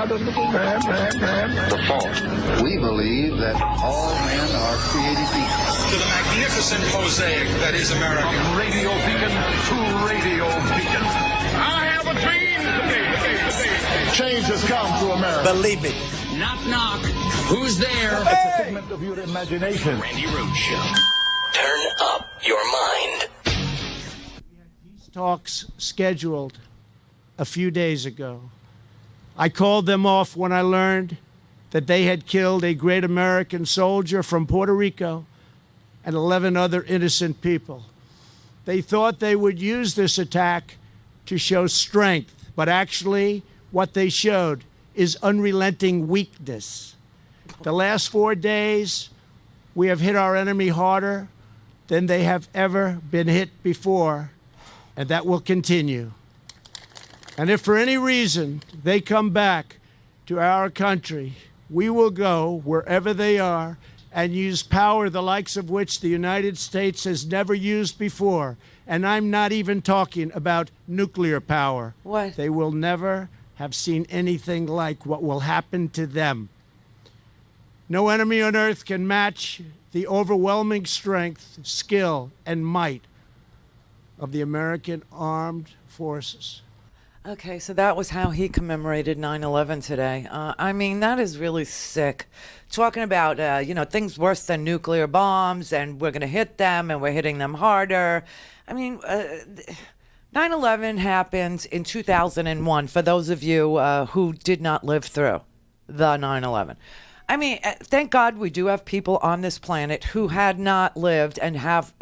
The fourth, we believe that all men are created equal. To the magnificent mosaic that is America. From radio beacon to radio beacon. I have a dream today. Change has come to America. Believe it. Knock, knock. Who's there? It's a figment of your imagination. Randi Rhodes Show. Turn up your mind. We had peace talks scheduled a few days ago. I called them off when I learned that they had killed a great American soldier from Puerto Rico and 11 other innocent people. They thought they would use this attack to show strength, but actually what they showed is unrelenting weakness. The last 4 days, we have hit our enemy harder than they have ever been hit before, and that will continue. And if for any reason they come back to our country, we will go wherever they are and use power the likes of which the United States has never used before. And I'm not even talking about nuclear power. What? They will never have seen anything like what will happen to them. No enemy on earth can match the overwhelming strength, skill, and might of the American armed forces. Okay, so that was how he commemorated 9/11 today. I mean, that is really sick. Talking about, things worse than nuclear bombs, and we're going to hit them, and we're hitting them harder. I mean, 9/11 happened in 2001, for those of you who did not live through the 9/11. I mean, thank God we do have people on this planet who had not lived and have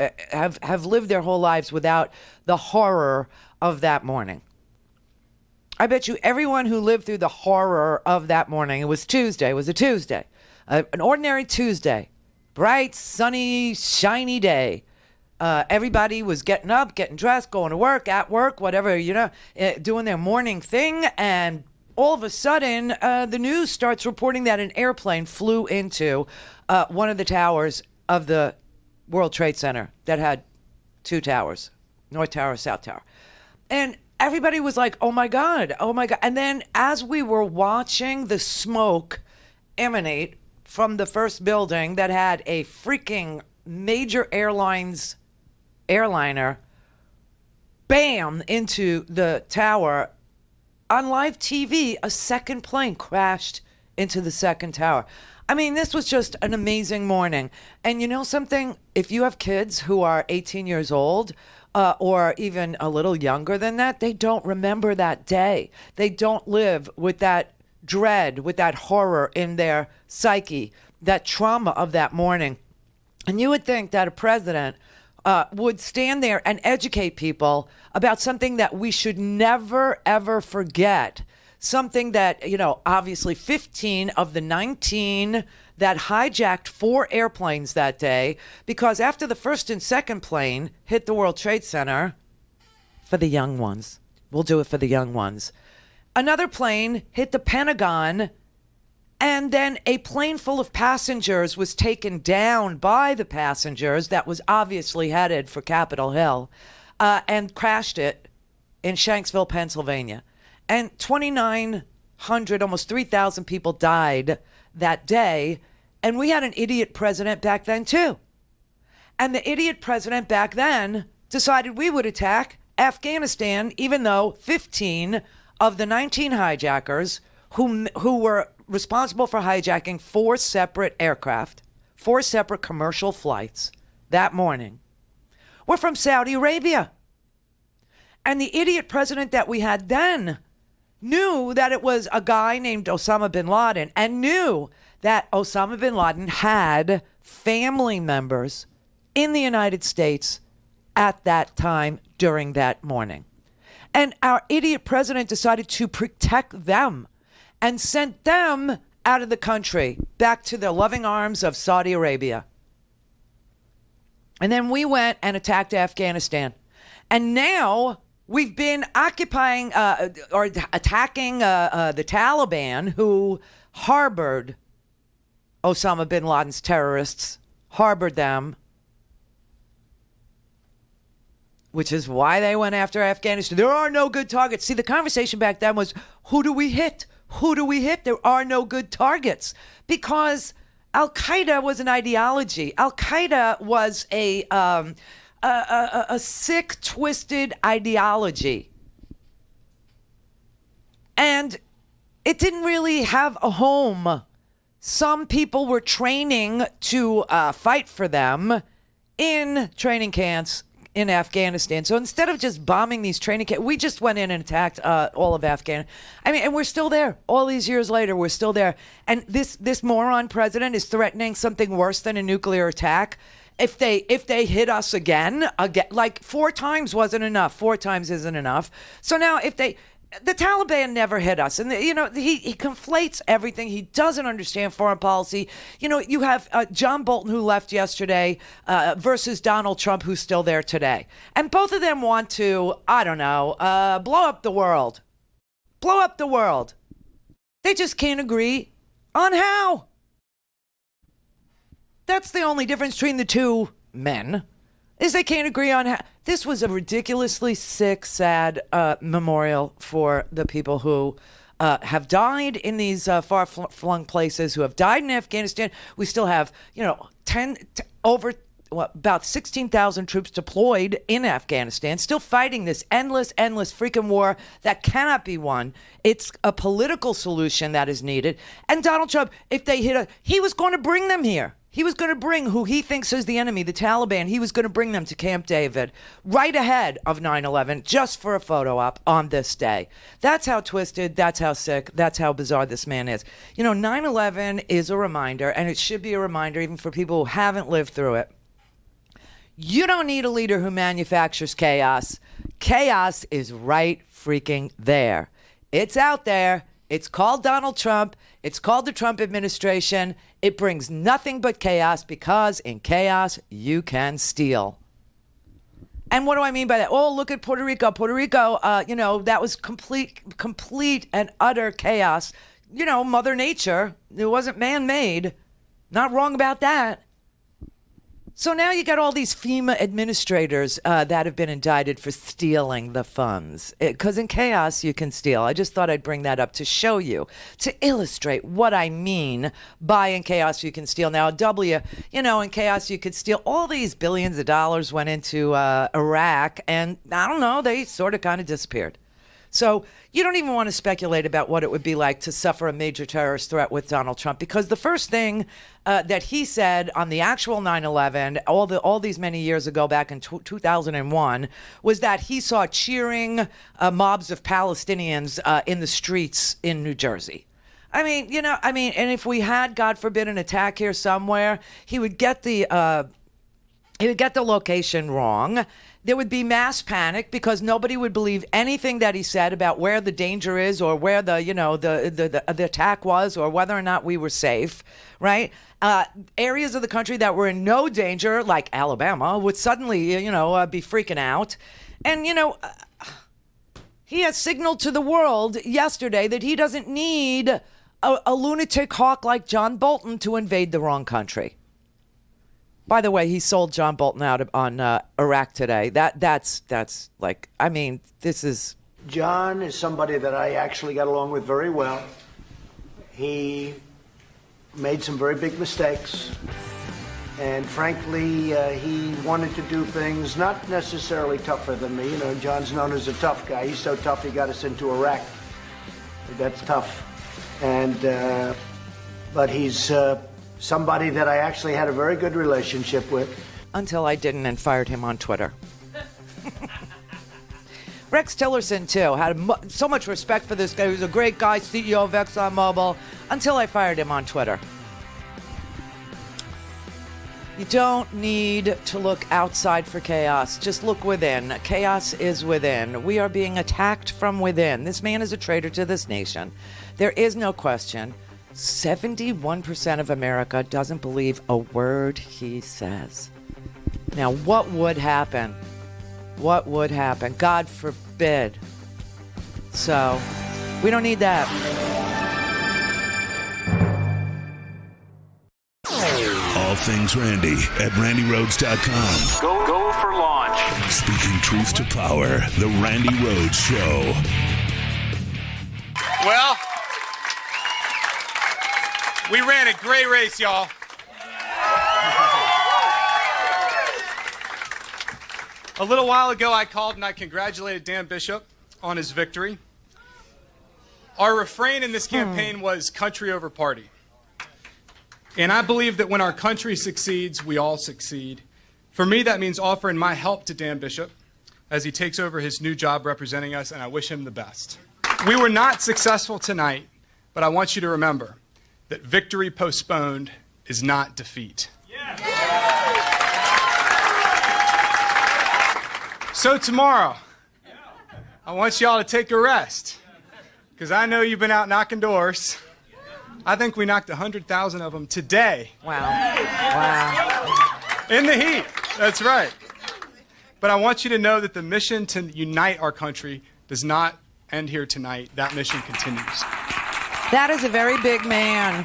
lived their whole lives without the horror of that morning. I bet you everyone who lived through the horror of that morning, it was a Tuesday, an ordinary Tuesday, bright, sunny, shiny day. Everybody was getting up, getting dressed, going to work, at work, whatever, doing their morning thing. And all of a sudden, the news starts reporting that an airplane flew into one of the towers of the World Trade Center that had two towers, North Tower, South Tower. And everybody was like, oh my God. And then as we were watching the smoke emanate from the first building that had a freaking major airliner, bam, into the tower, on live TV, a second plane crashed into the second tower. I mean, this was just an amazing morning. And you know something? If you have kids who are 18 years old, or even a little younger than that, they don't remember that day. They don't live with that dread, with that horror in their psyche, that trauma of that morning. And you would think that a president would stand there and educate people about something that we should never, ever forget. Something that, obviously 15 of the 19 that hijacked 4 airplanes that day, because after the first and second plane hit the World Trade Center, for the young ones, we'll do it for the young ones, another plane hit the Pentagon, and then a plane full of passengers was taken down by the passengers that was obviously headed for Capitol Hill, and crashed it in Shanksville, Pennsylvania. And 2,900, almost 3,000 people died that day. And we had an idiot president back then, too. And the idiot president back then decided we would attack Afghanistan, even though 15 of the 19 hijackers who were responsible for hijacking 4 separate aircraft, 4 separate commercial flights that morning, were from Saudi Arabia. And the idiot president that we had then knew that it was a guy named Osama bin Laden, and knew that Osama bin Laden had family members in the United States at that time during that morning. And our idiot president decided to protect them and sent them out of the country back to the loving arms of Saudi Arabia. And then we went and attacked Afghanistan. And now we've been occupying or attacking the Taliban, who harbored Osama bin Laden's terrorists, harbored them, which is why they went after Afghanistan. There are no good targets. See, the conversation back then was, who do we hit? Who do we hit? There are no good targets because Al-Qaeda was an ideology. Al-Qaeda was a sick, twisted ideology. And it didn't really have a home. Some people were training to fight for them in training camps in Afghanistan. So instead of just bombing these training camps, we just went in and attacked all of Afghanistan. I mean, and we're still there. All these years later, we're still there. And this moron president is threatening something worse than a nuclear attack. If they hit us again, like 4 times wasn't enough. 4 times isn't enough. So now the Taliban never hit us. And, he conflates everything. He doesn't understand foreign policy. You have John Bolton, who left yesterday, versus Donald Trump, who's still there today. And both of them want to, blow up the world. Blow up the world. They just can't agree on how. That's the only difference between the two men, is they can't agree on how. This was a ridiculously sick, sad memorial for the people who have died in these far-flung places, who have died in Afghanistan. We still have, about 16,000 troops deployed in Afghanistan, still fighting this endless freaking war that cannot be won. It's a political solution that is needed. And Donald Trump, if they hit he was going to bring them here. He was going to bring who he thinks is the enemy, the Taliban. He was going to bring them to Camp David right ahead of 9/11 just for a photo op on this day. That's how twisted, that's how sick, that's how bizarre this man is. 9/11 is a reminder, and it should be a reminder even for people who haven't lived through it. You don't need a leader who manufactures chaos. Chaos is right freaking there. It's out there. It's called Donald Trump. It's called the Trump administration. It brings nothing but chaos because in chaos, you can steal. And what do I mean by that? Oh, look at Puerto Rico. Puerto Rico, that was complete and utter chaos. Mother Nature. It wasn't man-made. Not wrong about that. So now you got all these FEMA administrators that have been indicted for stealing the funds. Because in chaos, you can steal. I just thought I'd bring that up to show you, to illustrate what I mean by in chaos, you can steal. Now, in chaos, you could steal. All these billions of dollars went into Iraq, and I don't know, they sort of kind of disappeared. So you don't even want to speculate about what it would be like to suffer a major terrorist threat with Donald Trump, because the first thing that he said on the actual 9/11, all these many years ago, back in 2001, was that he saw cheering mobs of Palestinians in the streets in New Jersey. And if we had, God forbid, an attack here somewhere, he would get the location wrong. There would be mass panic because nobody would believe anything that he said about where the danger is or where the attack was or whether or not we were safe, right? Areas of the country that were in no danger, like Alabama, would suddenly, be freaking out. And, he has signaled to the world yesterday that he doesn't need a lunatic hawk like John Bolton to invade the wrong country. By the way, he sold John Bolton out on Iraq today. That's like, this is... John is somebody that I actually got along with very well. He made some very big mistakes. And frankly, he wanted to do things not necessarily tougher than me. John's known as a tough guy. He's so tough he got us into Iraq. That's tough. And, but he's... somebody that I actually had a very good relationship with. Until I didn't and fired him on Twitter. Rex Tillerson, too, had so much respect for this guy. He was a great guy, CEO of ExxonMobil, until I fired him on Twitter. You don't need to look outside for chaos. Just look within. Chaos is within. We are being attacked from within. This man is a traitor to this nation. There is no question. 71% of America doesn't believe a word he says. Now, what would happen? What would happen? God forbid. So, we don't need that. All things Randi at RandiRhodes.com. Go for launch. Speaking truth to power, the Randi Rhodes Show. Well, We ran a great race, y'all. A little while ago, I called and I congratulated Dan Bishop on his victory. Our refrain in this campaign was country over party. And I believe that when our country succeeds, we all succeed. For me, that means offering my help to Dan Bishop as he takes over his new job representing us, and I wish him the best. We were not successful tonight, but I want you to remember that victory postponed is not defeat. So tomorrow, I want y'all to take a rest, because I know you've been out knocking doors. I think we knocked 100,000 of them today. Wow. Wow. In the heat. That's right. But I want you to know that the mission to unite our country does not end here tonight. That mission continues. That is a very big man.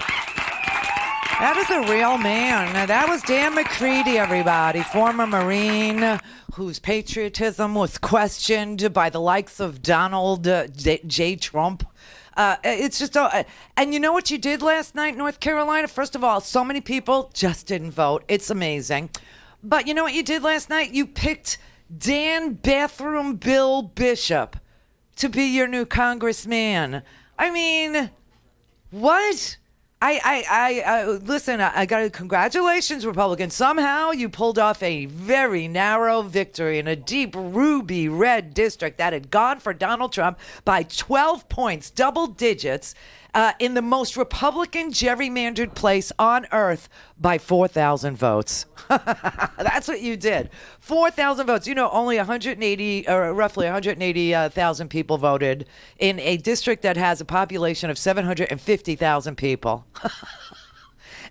That is a real man. Now, that was Dan McCready, everybody, former Marine whose patriotism was questioned by the likes of Donald J. Trump. It's just, and you know what you did last night in North Carolina? First of all, so many people just didn't vote. It's amazing. But you know what you did last night? You picked Dan Bathroom Bill Bishop to be your new congressman. I mean, what? Listen, I got to congratulations, Republicans. Somehow you pulled off a very narrow victory in a deep ruby red district that had gone for Donald Trump by 12 points, double digits, in the most Republican gerrymandered place on earth by 4,000 votes. That's what you did. 4,000 votes. You know, only 180, or roughly 180,000 people voted in a district that has a population of 750,000 people.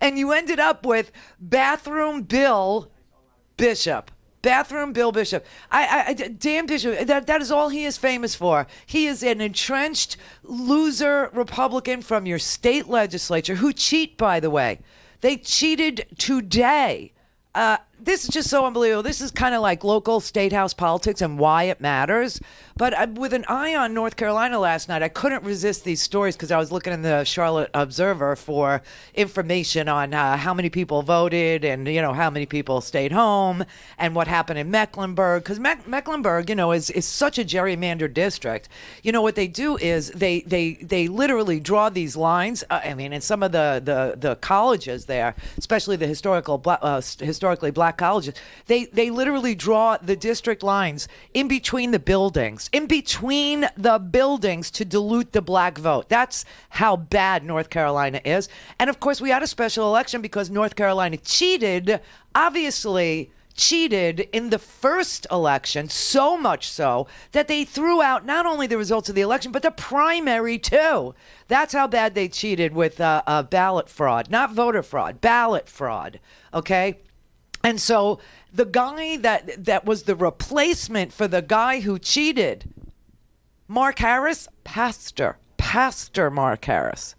And you ended up with Bathroom Bill Bishop. Bathroom Bill Bishop. Dan Bishop, that is all he is famous for. He is an entrenched loser Republican from your state legislature who cheat, by the way. They cheated today. This is just so unbelievable. This is kind of like local state house politics and why it matters. But with an eye on North Carolina last night, I couldn't resist these stories because I was looking in the Charlotte Observer for information on how many people voted and, you know, how many people stayed home and what happened in Mecklenburg. Because Mecklenburg, you know, is such a gerrymandered district. You know, what they do is they literally draw these lines. I mean, in some of the colleges there, especially the historically black colleges, they literally draw the district lines in between the buildings to dilute the black vote. That's how bad North Carolina is. And of course, we had a special election because North Carolina obviously cheated in the first election, so much so that they threw out not only the results of the election, but the primary too. That's how bad they cheated with ballot fraud, not voter fraud, ballot fraud. Okay. And so the guy that was the replacement for the guy who cheated, Mark Harris, Pastor Mark Harris,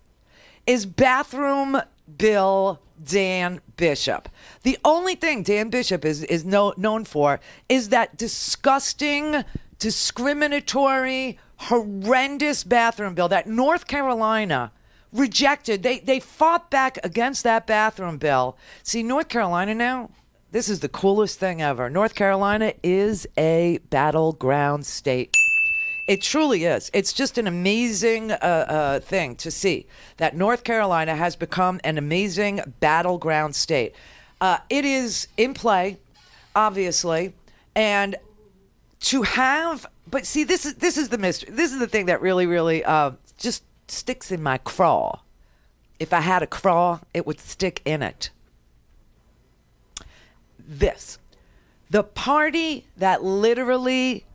is Bathroom Bill Dan Bishop. The only thing Dan Bishop is known for is that disgusting, discriminatory, horrendous bathroom bill that North Carolina rejected. They fought back against that bathroom bill. See, North Carolina now, this is the coolest thing ever. North Carolina is a battleground state. It truly is. It's just an amazing thing to see that North Carolina has become an amazing battleground state. It is in play, obviously, and to have. But see, this is the mystery. This is the thing that really just sticks in my craw. If I had a craw, it would stick in it. The party that literally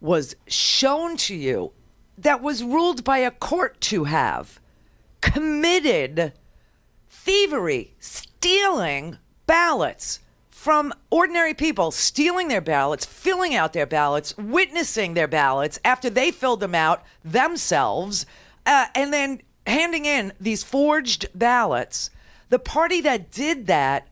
was shown to you, that was ruled by a court to have committed thievery, stealing ballots from ordinary people, stealing their ballots, filling out their ballots, witnessing their ballots after they filled them out themselves, and then handing in these forged ballots. The party that did that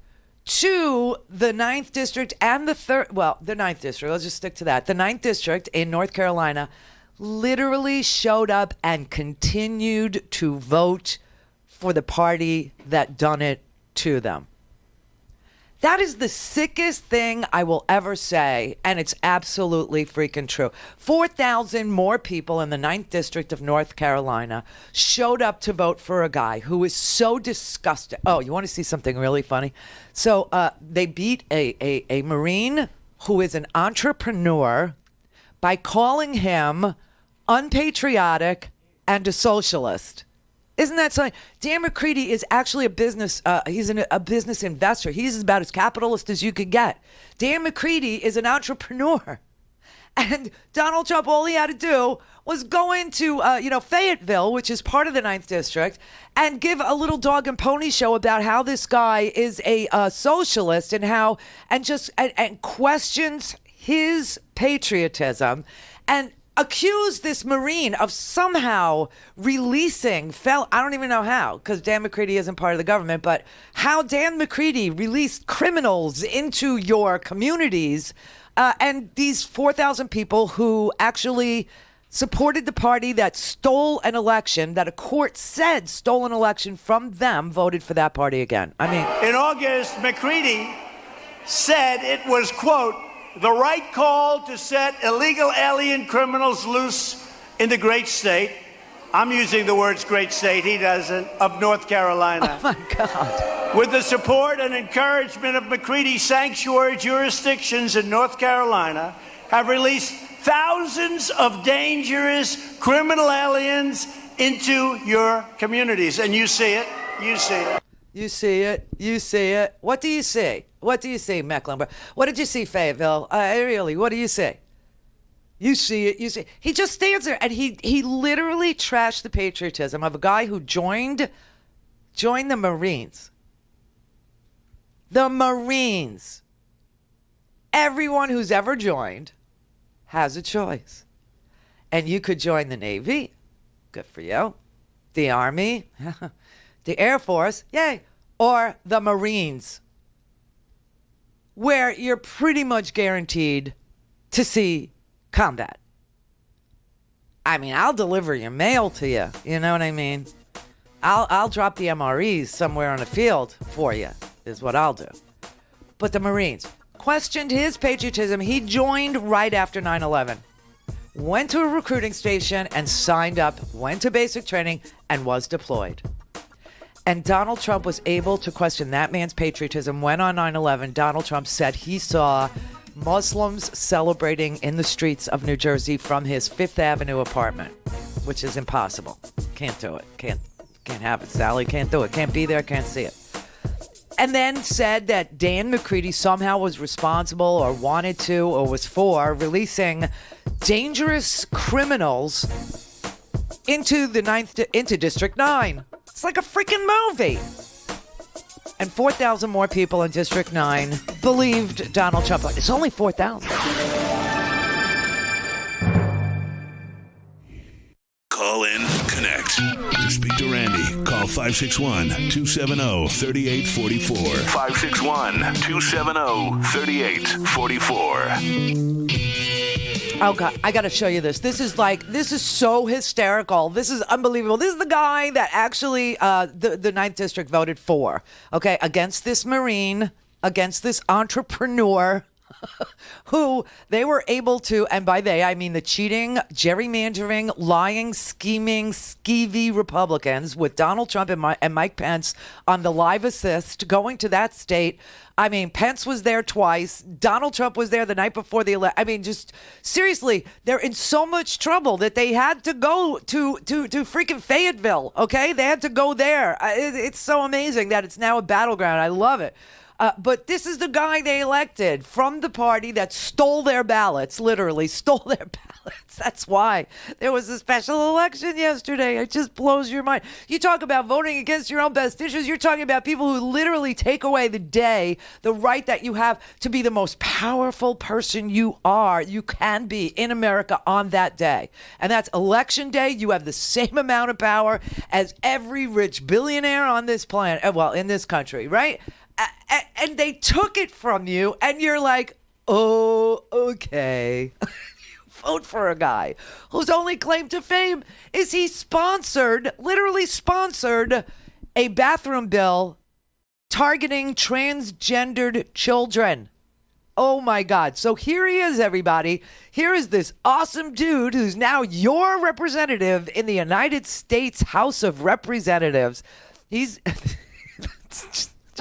to the 9th District and the 9th District, let's just stick to that. The 9th District in North Carolina literally showed up and continued to vote for the party that done it to them. That is the sickest thing I will ever say, and it's absolutely freaking true. 4,000 more people in the 9th District of North Carolina showed up to vote for a guy who is so disgusting. Oh, you want to see something really funny? So they beat a Marine who is an entrepreneur by calling him unpatriotic and a socialist. Isn't that something? Dan McCready is actually a business. He's a business investor. He's about as capitalist as you could get. Dan McCready is an entrepreneur, and Donald Trump, all he had to do was go into Fayetteville, which is part of the 9th District, and give a little dog and pony show about how this guy is a socialist and questions his patriotism and accused this Marine of somehow releasing, I don't even know how, because Dan McCready isn't part of the government, but how Dan McCready released criminals into your communities, and these 4,000 people who actually supported the party that stole an election, that a court said stole an election from them, voted for that party again. I mean, in August, McCready said it was, quote, the right call to set illegal alien criminals loose in the great state. I'm using the words great state, he doesn't, of North Carolina. Oh, my God. With the support and encouragement of McCready, sanctuary jurisdictions in North Carolina have released thousands of dangerous criminal aliens into your communities. And you see it. You see it. You see it. You see it. What do you see? What do you see, Mecklenburg? What did you see, Fayetteville? Really, what do you see? You see it. You see. He just stands there and he literally trashed the patriotism of a guy who joined the Marines. The Marines. Everyone who's ever joined has a choice. And you could join the Navy. Good for you. The Army. The Air Force. Yay. Or the Marines, where you're pretty much guaranteed to see combat. I mean, I'll deliver your mail to you. You know what I mean? I'll drop the MREs somewhere on a field for you, is what I'll do. But the Marines questioned his patriotism. He joined right after 9/11, went to a recruiting station and signed up, went to basic training, and was deployed. And Donald Trump was able to question that man's patriotism when on 9/11, Donald Trump said he saw Muslims celebrating in the streets of New Jersey from his Fifth Avenue apartment, which is impossible. Can't do it. Can't have it, Sally. Can't do it. Can't be there. Can't see it. And then said that Dan McCready somehow was responsible or wanted to or was for releasing dangerous criminals into District 9. It's like a freaking movie. And 4,000 more people in District 9 believed Donald Trump. It's only 4,000. Call in, connect. To speak to Randi, call 561-270-3844. 561-270-3844. Oh, God, I got to show you this. This is so hysterical. This is unbelievable. This is the guy that actually the 9th District voted for, okay, against this Marine, against this entrepreneur who they were able to, and by they, I mean the cheating, gerrymandering, lying, scheming, skeevy Republicans with Donald Trump and Mike Pence on the live assist going to that state. I mean, Pence was there twice. Donald Trump was there the night before the election. I mean, just seriously, they're in so much trouble that they had to go to freaking Fayetteville, okay? They had to go there. It's so amazing that it's now a battleground. I love it. But this is the guy they elected from the party that stole their ballots, literally stole their ballots. That's why there was a special election yesterday. It just blows your mind. You talk about voting against your own best interests. You're talking about people who literally take away the right that you have to be the most powerful person you can be in America on that day. And that's election day. You have the same amount of power as every rich billionaire on this planet, well, in this country, right? And they took it from you, and you're like, oh, okay. Vote for a guy whose only claim to fame is he literally sponsored a bathroom bill targeting transgendered children. Oh my God. So here he is, everybody. Here is this awesome dude who's now your representative in the United States House of Representatives. He's...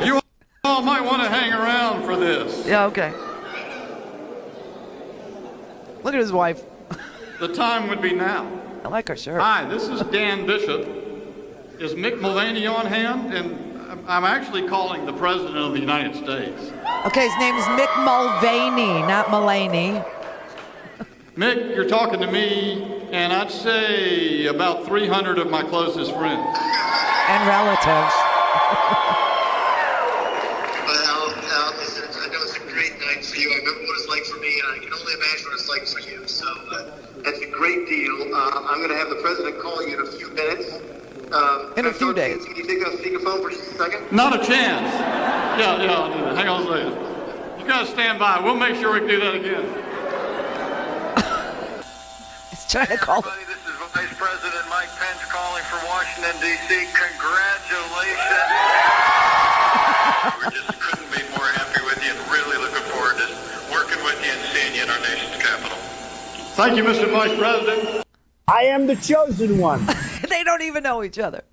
You all might want to hang around for this. Yeah, okay. Look at his wife. The time would be now. I like her shirt. Hi, this is Dan Bishop. Is Mick Mulvaney on hand? And I'm actually calling the President of the United States. Okay, his name is Mick Mulvaney, not Mulaney. Mick, you're talking to me, and I'd say about 300 of my closest friends. And relatives. Well, listen, I know it's a great night for you. I remember what it's like for me, and I can only imagine what it's like for you. So that's a great deal. I'm going to have the President call you in a few minutes. In a few days. Can you take a speakerphone for just a second? Not a chance. Yeah, I'll do that. Hang on a second. You guys stand by. We'll make sure we can do that again. He's trying to call. Everybody, this is Vice President Mike Pence calling from Washington, D.C. Congratulations. We just couldn't be more happy with you and really looking forward to working with you and seeing you in our nation's capital. Thank you, Mr. Vice President. I am the chosen one. They don't even know each other.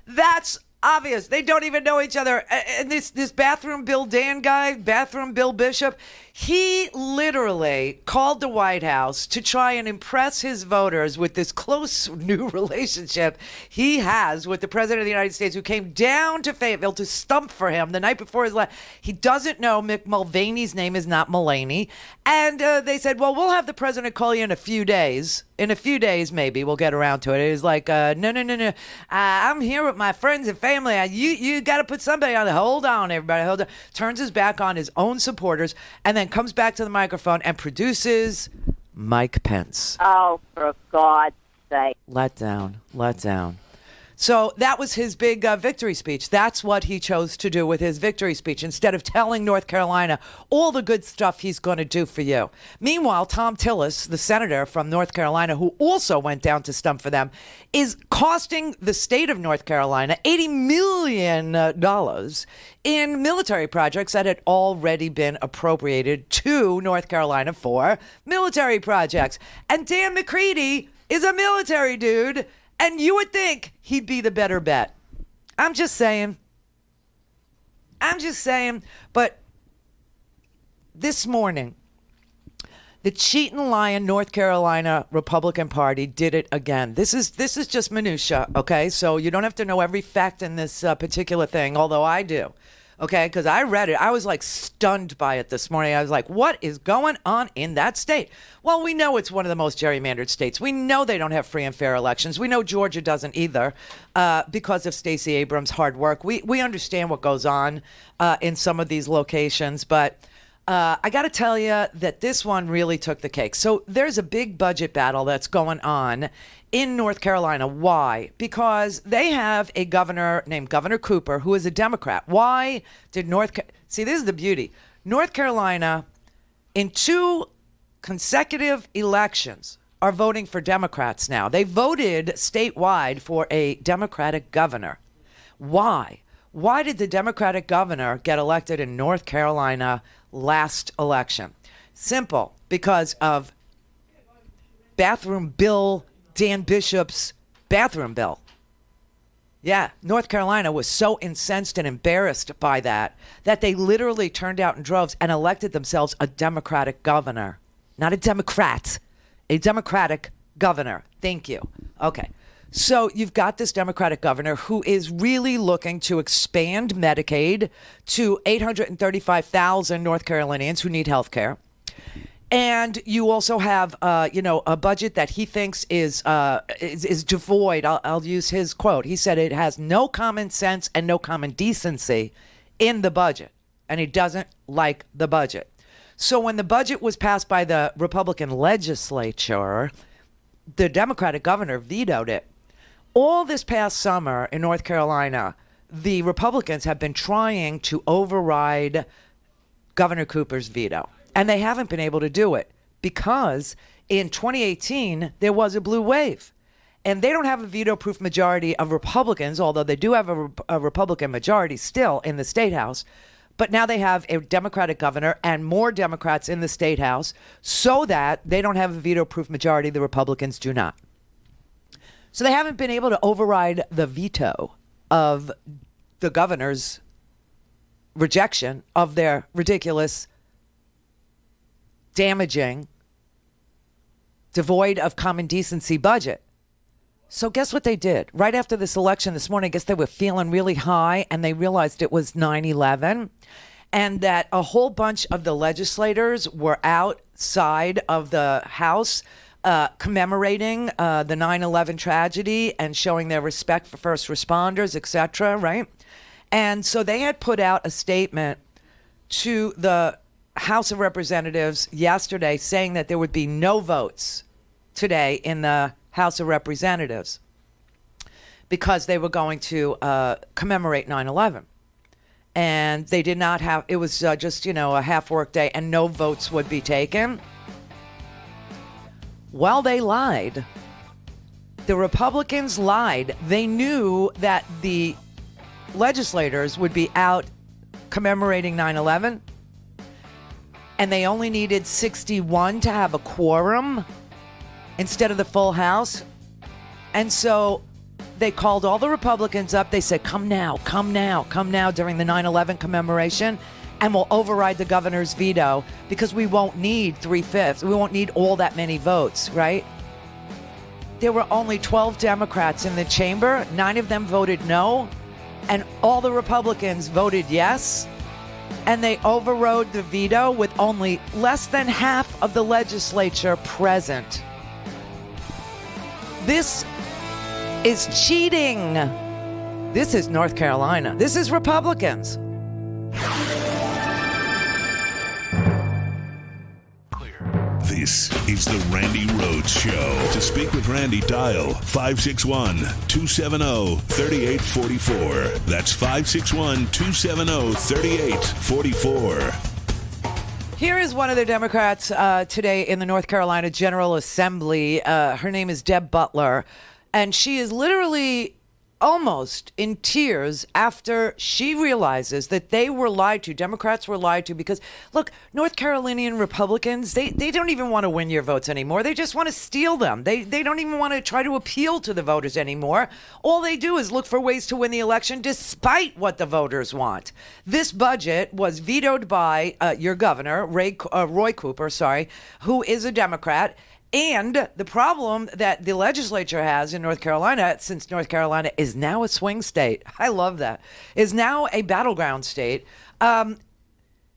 That's obvious. They don't even know each other. And this bathroom Bill Dan guy, bathroom Bill Bishop, he literally called the White House to try and impress his voters with this close new relationship he has with the President of the United States, who came down to Fayetteville to stump for him the night before his election. He doesn't know Mick Mulvaney's name is not Mulaney. And they said, well, we'll have the President call you in a few days. In a few days, maybe we'll get around to it. It was like, no. I'm here with my friends and family. You got to put somebody on. Hold on, everybody. Hold on. Turns his back on his own supporters and then comes back to the microphone and produces Mike Pence. Oh, for God's sake. Let down. So that was his big victory speech. That's what he chose to do with his victory speech instead of telling North Carolina all the good stuff he's going to do for you. Meanwhile, Tom Tillis, the senator from North Carolina, who also went down to stump for them, is costing the state of North Carolina $80 million in military projects that had already been appropriated to North Carolina for military projects. And Dan McCready is a military dude. And you would think he'd be the better bet. I'm just saying. But this morning, the cheating lion North Carolina Republican Party did it again. This is just minutia, okay? So you don't have to know every fact in this particular thing, although I do. Okay, because I read it. I was like stunned by it this morning. I was like, what is going on in that state? Well, we know it's one of the most gerrymandered states. We know they don't have free and fair elections. We know Georgia doesn't either because of Stacey Abrams' hard work. We understand what goes on in some of these locations, but I got to tell you that this one really took the cake. So there's a big budget battle that's going on in North Carolina. Why? Because they have a governor named Governor Cooper, who is a Democrat. Why did see, this is the beauty. North Carolina, in 2 consecutive elections, are voting for Democrats now. They voted statewide for a Democratic governor. Why? Why did the Democratic governor get elected in North Carolina last election? Simple, because of bathroom bill Dan Bishop's bathroom bill. Yeah, North Carolina was so incensed and embarrassed by that they literally turned out in droves and elected themselves a Democratic governor. Not a Democrat, a Democratic governor. Thank you. Okay. So you've got this Democratic governor who is really looking to expand Medicaid to 835,000 North Carolinians who need health care. And you also have, a budget that he thinks is devoid. I'll use his quote. He said it has no common sense and no common decency in the budget. And he doesn't like the budget. So when the budget was passed by the Republican legislature, the Democratic governor vetoed it. All this past summer in North Carolina, the Republicans have been trying to override Governor Cooper's veto. And they haven't been able to do it because in 2018, there was a blue wave. And they don't have a veto-proof majority of Republicans, although they do have a Republican majority still in the state house. But now they have a Democratic governor and more Democrats in the state house so that they don't have a veto-proof majority. The Republicans do not. So they haven't been able to override the veto of the governor's rejection of their ridiculous, damaging, devoid of common decency budget. So guess what they did? Right after this election this morning, I guess they were feeling really high and they realized it was 9/11 and that a whole bunch of the legislators were outside of the House commemorating the 9/11 tragedy and showing their respect for first responders, etc., right? And so they had put out a statement to the House of Representatives yesterday saying that there would be no votes today in the House of Representatives because they were going to commemorate 9/11. And they did not have, it was just, a half work day and no votes would be taken. Well, they lied. The Republicans lied. They knew that the legislators would be out commemorating 9/11 and they only needed 61 to have a quorum instead of the full House. And so they called all the Republicans up. They said, come now during the 9/11 commemoration, and we'll override the governor's veto because we won't need 3/5. We won't need all that many votes, right? There were only 12 Democrats in the chamber. 9 of them voted no, and all the Republicans voted yes. And they overrode the veto with only less than half of the legislature present. This is cheating. This is North Carolina. This is Republicans. This is the Randi Rhodes Show. To speak with Randi, dial 561-270-3844. That's 561-270-3844. Here is one of the Democrats today in the North Carolina General Assembly. Her name is Deb Butler, and she is literally almost in tears after she realizes that they were lied to. Democrats were lied to because, look, North Carolinian Republicans, they don't even want to win your votes anymore. They just want to steal them. They don't even want to try to appeal to the voters anymore. All they do is look for ways to win the election despite what the voters want. This budget was vetoed by your governor, Roy Cooper, who is a Democrat. And the problem that the legislature has in North Carolina, since North Carolina is now a swing state, I love that, is now a battleground state. The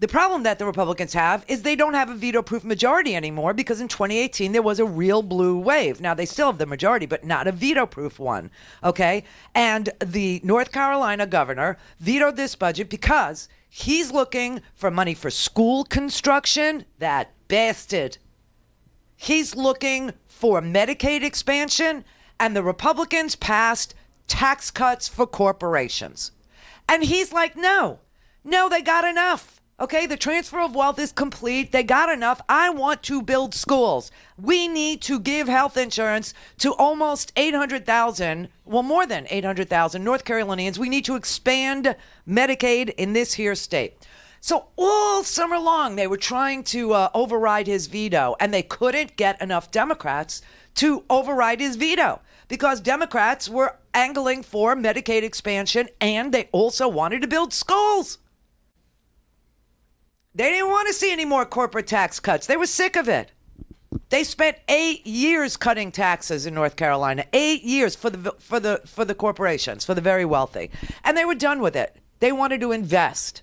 problem that the Republicans have is they don't have a veto-proof majority anymore because in 2018 there was a real blue wave. Now they still have the majority, but not a veto-proof one, okay? And the North Carolina governor vetoed this budget because he's looking for money for school construction, that bastard. He's looking for Medicaid expansion, and the Republicans passed tax cuts for corporations. And he's like, no, they got enough. Okay, the transfer of wealth is complete. They got enough. I want to build schools. We need to give health insurance to almost 800,000, well, more than 800,000 North Carolinians. We need to expand Medicaid in this here state. So all summer long, they were trying to override his veto, and they couldn't get enough Democrats to override his veto because Democrats were angling for Medicaid expansion, and they also wanted to build schools. They didn't want to see any more corporate tax cuts. They were sick of it. They spent 8 years cutting taxes in North Carolina, 8 years for the corporations, for the very wealthy, and they were done with it. They wanted to invest.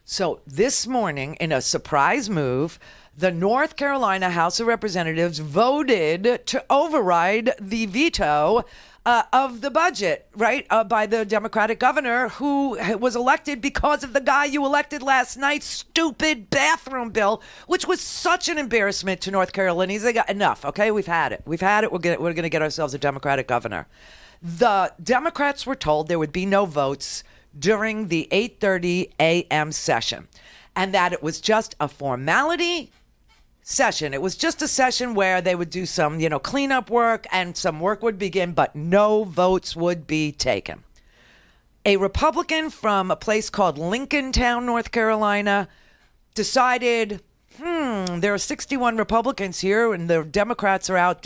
So this morning, in a surprise move, the North Carolina House of Representatives voted to override the veto of the budget, right, by the Democratic governor who was elected because of the guy you elected last night's stupid bathroom bill, which was such an embarrassment to North Carolinians. They got enough, okay? We've had it. We're going to get ourselves a Democratic governor. The Democrats were told there would be no votes during the 8:30 a.m. session, and that it was just a formality session. It was just a session where they would do some, cleanup work and some work would begin, but no votes would be taken. A Republican from a place called Lincolntown, North Carolina, decided, there are 61 Republicans here and the Democrats are out,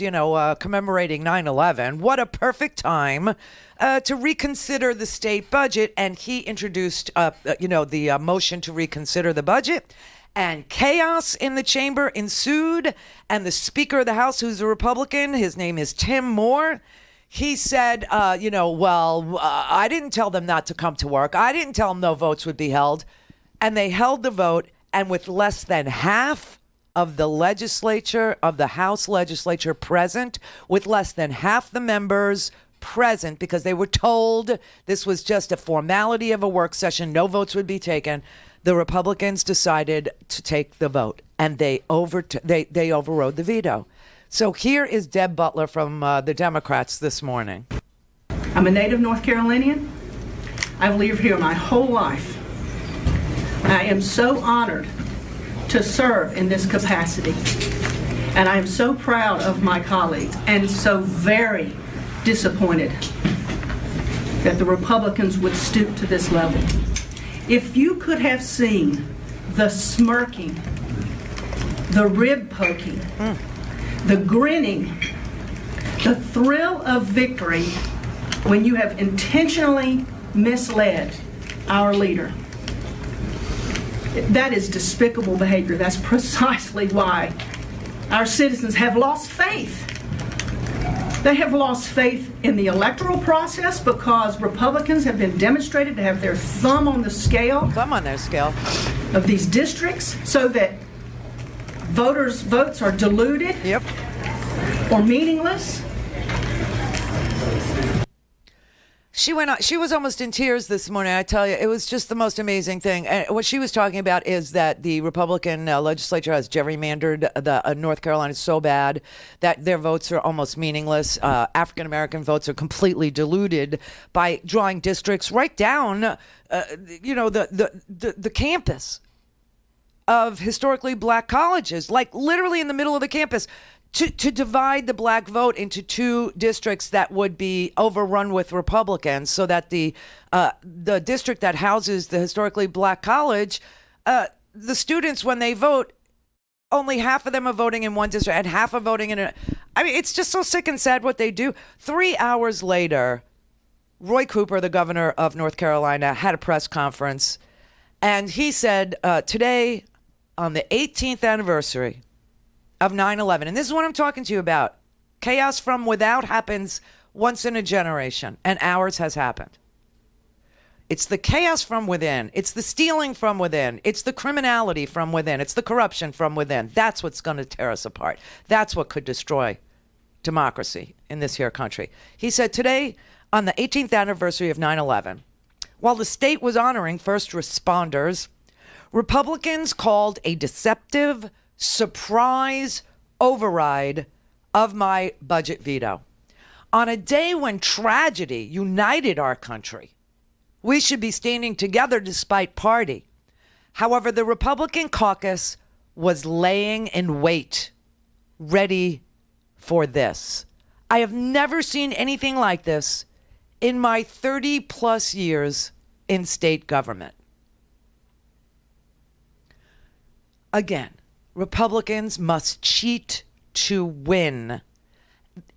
commemorating 9/11. What a perfect time to reconsider the state budget. And he introduced, the motion to reconsider the budget. And chaos in the chamber ensued. And the Speaker of the House, who's a Republican, his name is Tim Moore, he said, I didn't tell them not to come to work. I didn't tell them no votes would be held. And they held the vote. And with less than half of the legislature, of the House legislature present, with less than half the members present, because they were told this was just a formality of a work session, no votes would be taken, the Republicans decided to take the vote, and they overrode the veto. So here is Deb Butler from the Democrats this morning. I'm a native North Carolinian. I've lived here my whole life. I am so honored to serve in this capacity. And I am so proud of my colleagues and so very disappointed that the Republicans would stoop to this level. If you could have seen the smirking, the rib poking, the grinning, the thrill of victory when you have intentionally misled our leader. That is despicable behavior. That's precisely why our citizens have lost faith. They have lost faith in the electoral process because Republicans have been demonstrated to have their thumb on their scale of these districts so that voters' votes are diluted or meaningless. She went on. She was almost in tears this morning. I tell you, it was just the most amazing thing. And what she was talking about is that the Republican legislature has gerrymandered the North Carolina so bad that their votes are almost meaningless. African American votes are completely diluted by drawing districts right down, the campus of historically black colleges, like literally in the middle of the campus. To divide the black vote into two districts that would be overrun with Republicans, so that the district that houses the historically black college, the students, when they vote, only half of them are voting in one district and half are voting in I mean, it's just so sick and sad what they do. 3 hours later, Roy Cooper, the governor of North Carolina, had a press conference, and he said, today, on the 18th anniversary of 9/11. And this is what I'm talking to you about. Chaos from without happens once in a generation, and ours has happened. It's the chaos from within. It's the stealing from within. It's the criminality from within. It's the corruption from within. That's what's going to tear us apart. That's what could destroy democracy in this here country. He said today, on the 18th anniversary of 9/11, while the state was honoring first responders, Republicans called a deceptive surprise override of my budget veto. On a day when tragedy united our country, we should be standing together despite party. However, the Republican caucus was laying in wait, ready for this. I have never seen anything like this in my 30 plus years in state government. Again, Republicans must cheat to win.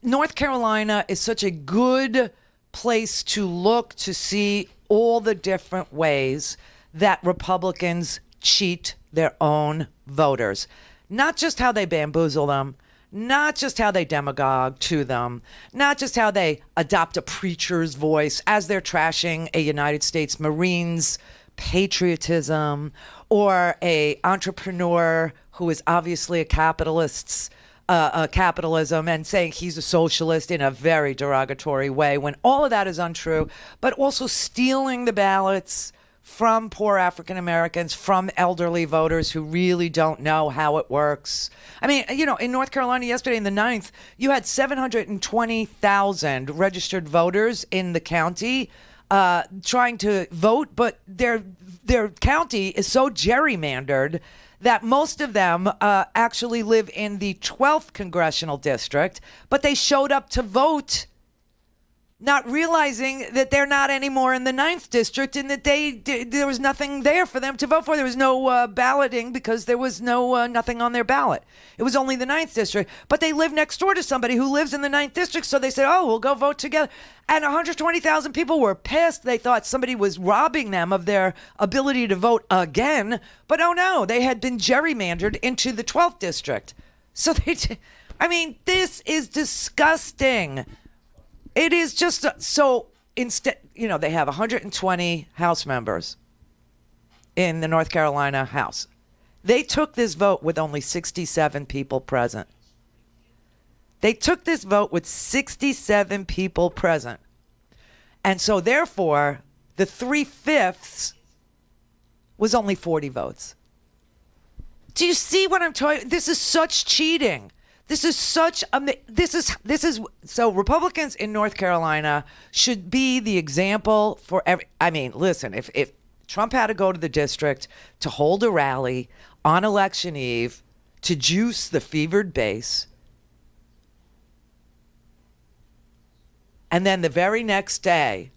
North Carolina is such a good place to look to see all the different ways that Republicans cheat their own voters. Not just how they bamboozle them, not just how they demagogue to them, not just how they adopt a preacher's voice as they're trashing a United States Marines patriotism, or a entrepreneur who is obviously a capitalism and saying he's a socialist in a very derogatory way, when all of that is untrue, but also stealing the ballots from poor African Americans, from elderly voters who really don't know how it works. I mean, in North Carolina yesterday, in the 9th, you had 720,000 registered voters in the county trying to vote, but their county is so gerrymandered that most of them actually live in the 12th congressional district, but they showed up to vote not realizing that they're not anymore in the 9th district and that there was nothing there for them to vote for. There was no balloting because there was nothing on their ballot. It was only the 9th district. But they live next door to somebody who lives in the 9th district, so they said, oh, we'll go vote together. And 120,000 people were pissed. They thought somebody was robbing them of their ability to vote again. But oh no, they had been gerrymandered into the 12th district. So this is disgusting. It is just so instead, they have 120 House members in the North Carolina House. They took this vote with only 67 people present. They took this vote with 67 people present. And so therefore, the 3/5 was only 40 votes. Do you see what I'm talking? This is such cheating. This is such so Republicans in North Carolina should be the example for listen, if Trump had to go to the district to hold a rally on election eve to juice the fevered base, and then the very next day,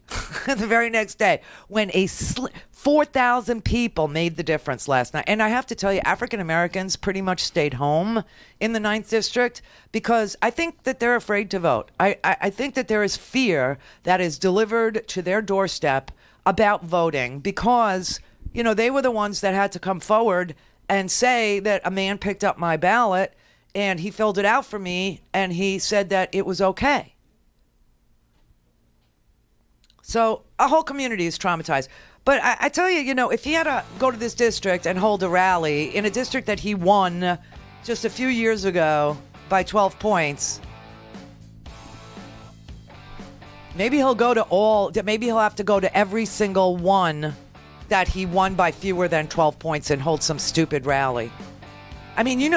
when 4,000 people made the difference last night. And I have to tell you, African Americans pretty much stayed home in the 9th district because I think that they're afraid to vote. I think that there is fear that is delivered to their doorstep about voting because, they were the ones that had to come forward and say that a man picked up my ballot and he filled it out for me and he said that it was okay. So a whole community is traumatized. But I tell you, if he had to go to this district and hold a rally in a district that he won just a few years ago by 12 points, maybe he'll have to go to every single one that he won by fewer than 12 points and hold some stupid rally.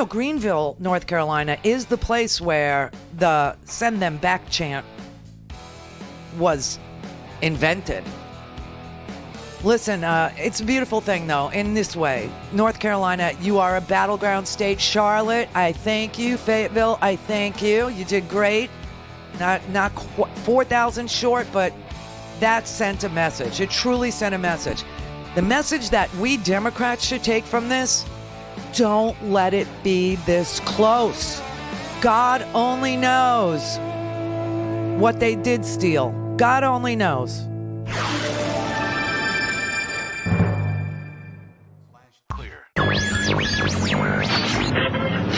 Greenville, North Carolina is the place where the send them back chant was invented. Listen, it's a beautiful thing, though, in this way. North Carolina, you are a battleground state. Charlotte, I thank you. Fayetteville, I thank you. You did great. Not 4,000 short, but that sent a message. It truly sent a message. The message that we Democrats should take from this, don't let it be this close. God only knows what they did steal. God only knows.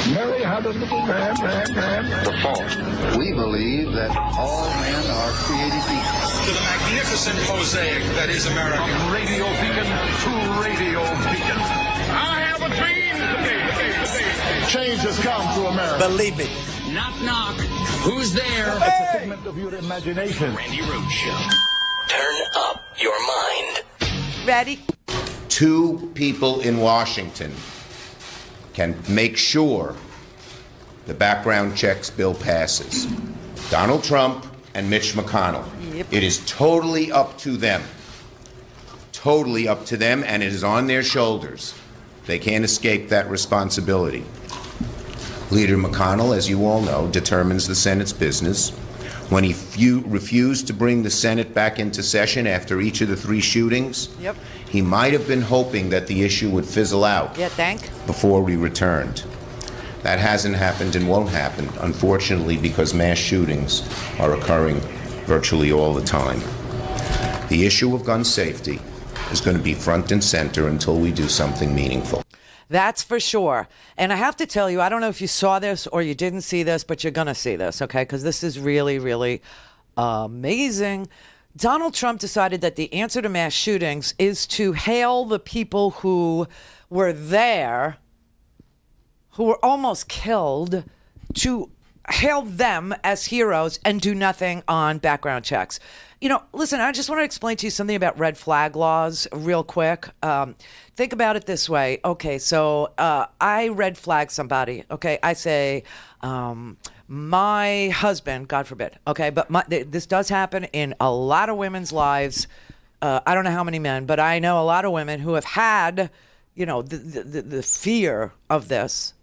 Mary had a little ram. The false. We believe that all men are created equal. To the magnificent mosaic that is America. From radio beacon to radio beacon. I have a dream today. Change has come to America. Believe it. Knock, knock. Who's there? It's a figment of your imagination. Randi Rhodes Show. Turn up your mind. Ready? 2 people in Washington can make sure the background checks bill passes. Donald Trump and Mitch McConnell. Yep. It is totally up to them. Totally up to them, and it is on their shoulders. They can't escape that responsibility. Leader McConnell, as you all know, determines the Senate's business. When he refused to bring the Senate back into session after each of the 3 shootings, Yep. he might have been hoping that the issue would fizzle out before we returned. That hasn't happened and won't happen, unfortunately, because mass shootings are occurring virtually all the time. The issue of gun safety is going to be front and center until we do something meaningful. That's for sure. And I have to tell you, I don't know if you saw this or you didn't see this, but you're going to see this, okay? Because this is really, really amazing. Donald Trump decided that the answer to mass shootings is to hail the people who were there, who were almost killed, to hail them as heroes and do nothing on background checks. Listen, I just want to explain to you something about red flag laws real quick. Think about it this way. Okay, so I red flag somebody. Okay, I say, my husband, God forbid. Okay, but this does happen in a lot of women's lives. I don't know how many men, but I know a lot of women who have had, the fear of this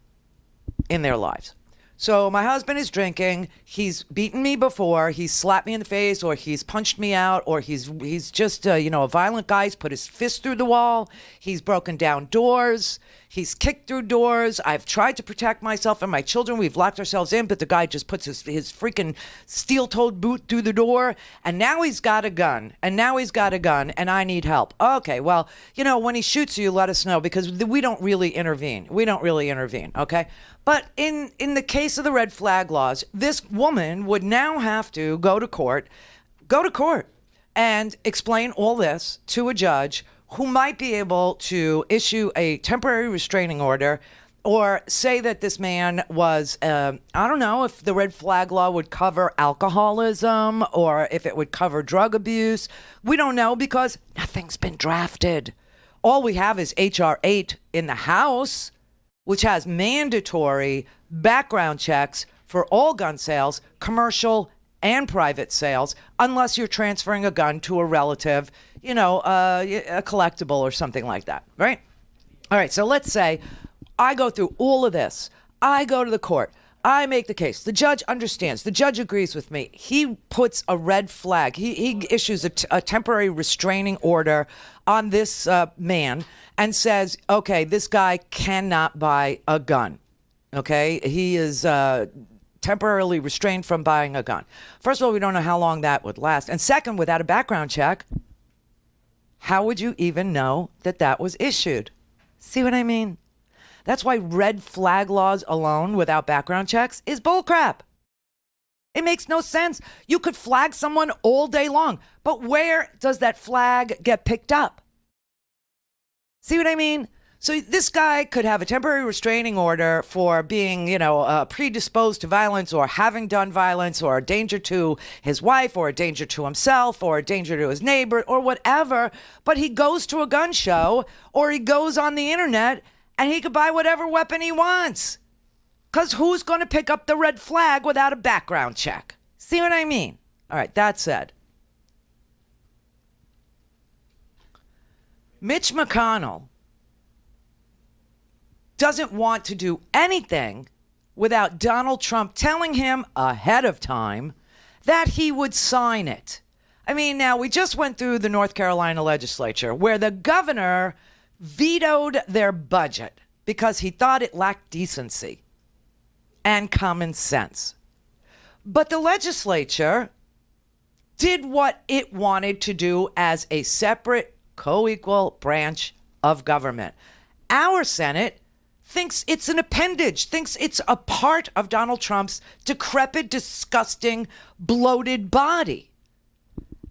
in their lives. So my husband is drinking. He's beaten me before. He's slapped me in the face, or he's punched me out, or he's just a violent guy. He's put his fist through the wall. He's broken down doors. He's kicked through doors. I've tried to protect myself and my children. We've locked ourselves in, but the guy just puts his freaking steel-toed boot through the door. And now he's got a gun. And I need help. Okay, well, when he shoots you, let us know, because we don't really intervene. Okay? But in the case of the red flag laws, this woman would now have to go to court and explain all this to a judge who might be able to issue a temporary restraining order, or say that this man was, I don't know if the red flag law would cover alcoholism or if it would cover drug abuse. We don't know, because nothing's been drafted. All we have is H.R. 8 in the House, which has mandatory background checks for all gun sales, commercial and private sales, unless you're transferring a gun to a relative, a collectible or something like that, right? All right, so let's say I go through all of this. I go to the court. I make the case. The judge understands. The judge agrees with me. He puts a red flag. He issues a temporary restraining order on this man and says, okay, this guy cannot buy a gun. Okay? He is temporarily restrained from buying a gun. First of all, we don't know how long that would last. And second, without a background check, how would you even know that that was issued? See what I mean? That's why red flag laws alone without background checks is bullcrap. It makes no sense. You could flag someone all day long, but where does that flag get picked up? See what I mean? So this guy could have a temporary restraining order for being, predisposed to violence, or having done violence, or a danger to his wife, or a danger to himself, or a danger to his neighbor, or whatever. But he goes to a gun show, or he goes on the internet, and he could buy whatever weapon he wants. Because who's going to pick up the red flag without a background check? See what I mean? All right, that said, Mitch McConnell doesn't want to do anything without Donald Trump telling him ahead of time that he would sign it. I mean, now, we just went through the North Carolina legislature where the governor vetoed their budget because he thought it lacked decency and common sense. But the legislature did what it wanted to do as a separate, co-equal branch of government. Our Senate thinks it's an appendage, thinks it's a part of Donald Trump's decrepit, disgusting, bloated body.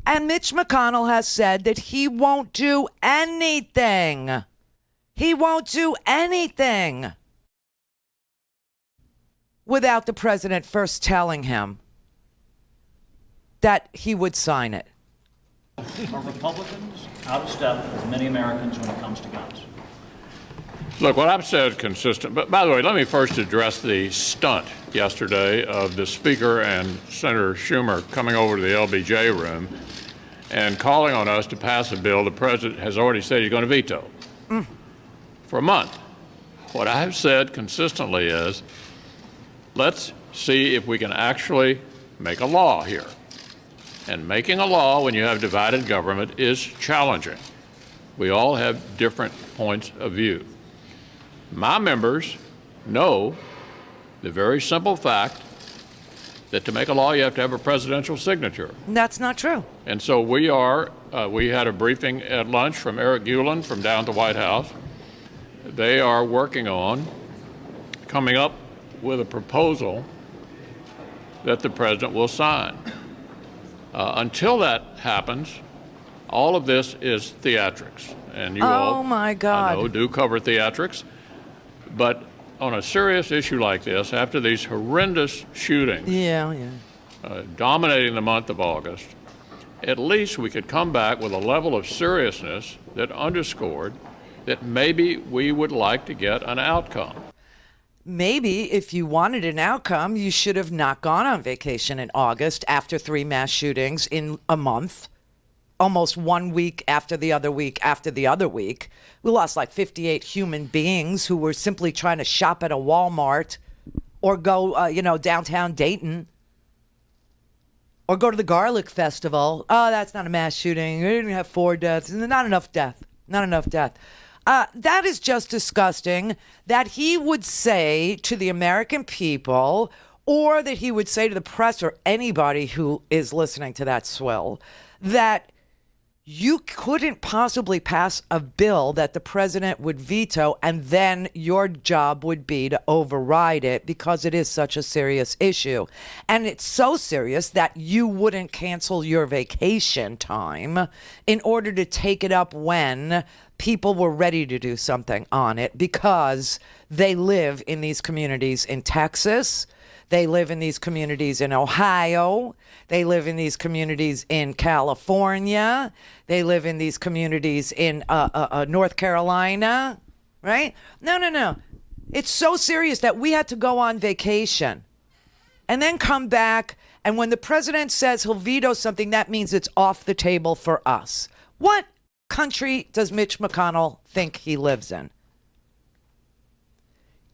And Mitch McConnell has said that he won't do anything. He won't do anything without the president first telling him that he would sign it. Are Republicans out of step with many Americans when it comes to guns? Look, what I've said consistent, but by the way, let me first address the stunt yesterday of the Speaker and Senator Schumer coming over to the LBJ room and calling on us to pass a bill the president has already said he's going to veto for a month. What I have said consistently is, let's see if we can actually make a law here. And making a law when you have divided government is challenging. We all have different points of view. My members know the very simple fact that to make a law, you have to have a presidential signature. That's not true. And so we had a briefing at lunch from Eric Gulen from down at the White House. They are working on coming up with a proposal that the president will sign. Until that happens, all of this is theatrics. And you all, my God, I know, do cover theatrics. But on a serious issue like this, after these horrendous shootings dominating the month of August, at least we could come back with a level of seriousness that underscored that maybe we would like to get an outcome. Maybe if you wanted an outcome, you should have not gone on vacation in August after 3 mass shootings in a month. almost 1 week after the other week after the other week. We lost like 58 human beings who were simply trying to shop at a Walmart or go, downtown Dayton or go to the Garlic Festival. Oh, that's not a mass shooting. We didn't have 4 deaths. Not enough death. Not enough death. That is just disgusting that he would say to the American people, or that he would say to the press or anybody who is listening to that swill, that you couldn't possibly pass a bill that the president would veto and then your job would be to override it because it is such a serious issue. And it's so serious that you wouldn't cancel your vacation time in order to take it up when people were ready to do something on it, because they live in these communities in Texas. They live in these communities in Ohio. They live in these communities in California. They live in these communities in North Carolina, right? No. It's so serious that we had to go on vacation and then come back. And when the president says he'll veto something, that means it's off the table for us. What country does Mitch McConnell think he lives in?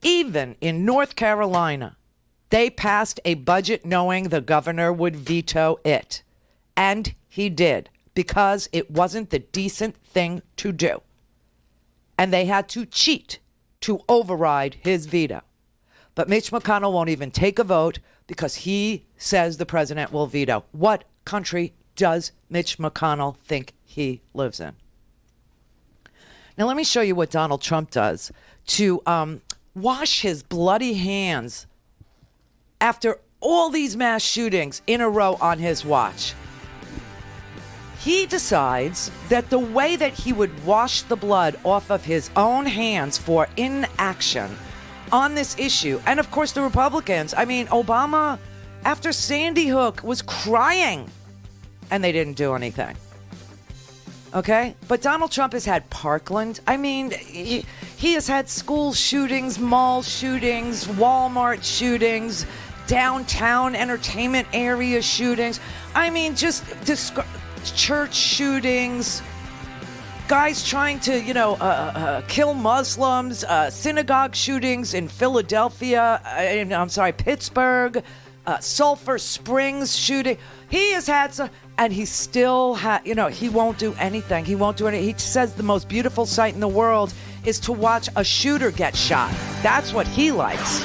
Even in North Carolina, they passed a budget knowing the governor would veto it. And he did, because it wasn't the decent thing to do. And they had to cheat to override his veto. But Mitch McConnell won't even take a vote because he says the president will veto. What country does Mitch McConnell think he lives in? Now, let me show you what Donald Trump does to wash his bloody hands after all these mass shootings in a row on his watch. He decides that the way that he would wash the blood off of his own hands for inaction on this issue, and of course the Republicans, Obama, after Sandy Hook, was crying, and they didn't do anything. Okay? But Donald Trump has had Parkland. He has had school shootings, mall shootings, Walmart shootings, downtown entertainment area shootings. Church shootings, guys trying to, kill Muslims, synagogue shootings in Philadelphia, Pittsburgh, Sulphur Springs shooting. He has had some, and he still he won't do anything. He won't do anything. He says the most beautiful sight in the world is to watch a shooter get shot. That's what he likes.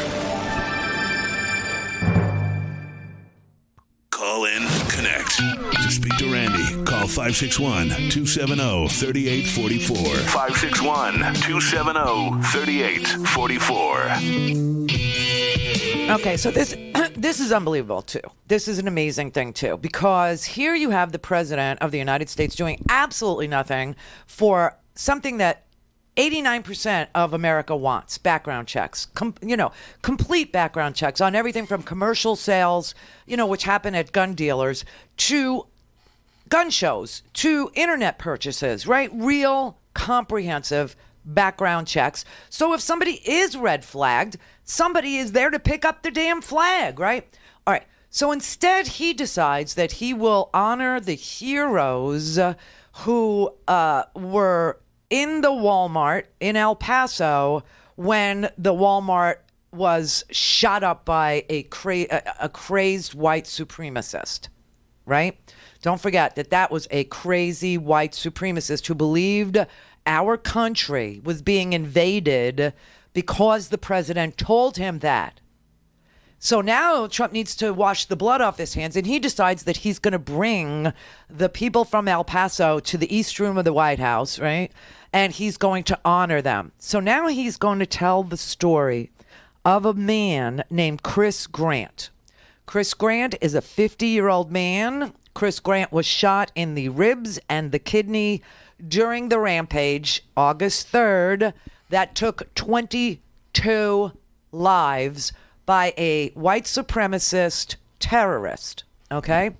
Call in, connect. To speak to Randi, call 561-270-3844. 561-270-3844. Okay, so this is unbelievable, too. This is an amazing thing, too, because here you have the president of the United States doing absolutely nothing for something that 89% of America wants: background checks, complete background checks on everything from commercial sales, which happen at gun dealers, to gun shows, to internet purchases, right? Real, comprehensive background checks. So if somebody is red flagged, somebody is there to pick up the damn flag, right? All right. So instead, he decides that he will honor the heroes who were in the Walmart in El Paso when the Walmart was shot up by a crazed white supremacist, right? Don't forget that was a crazy white supremacist who believed our country was being invaded because the president told him that. So now Trump needs to wash the blood off his hands, and he decides that he's going to bring the people from El Paso to the East Room of the White House, right? And he's going to honor them. So now he's going to tell the story of a man named Chris Grant. Chris Grant is a 50-year-old man. Chris Grant was shot in the ribs and the kidney during the rampage, August 3rd, that took 22 lives by a white supremacist terrorist, okay?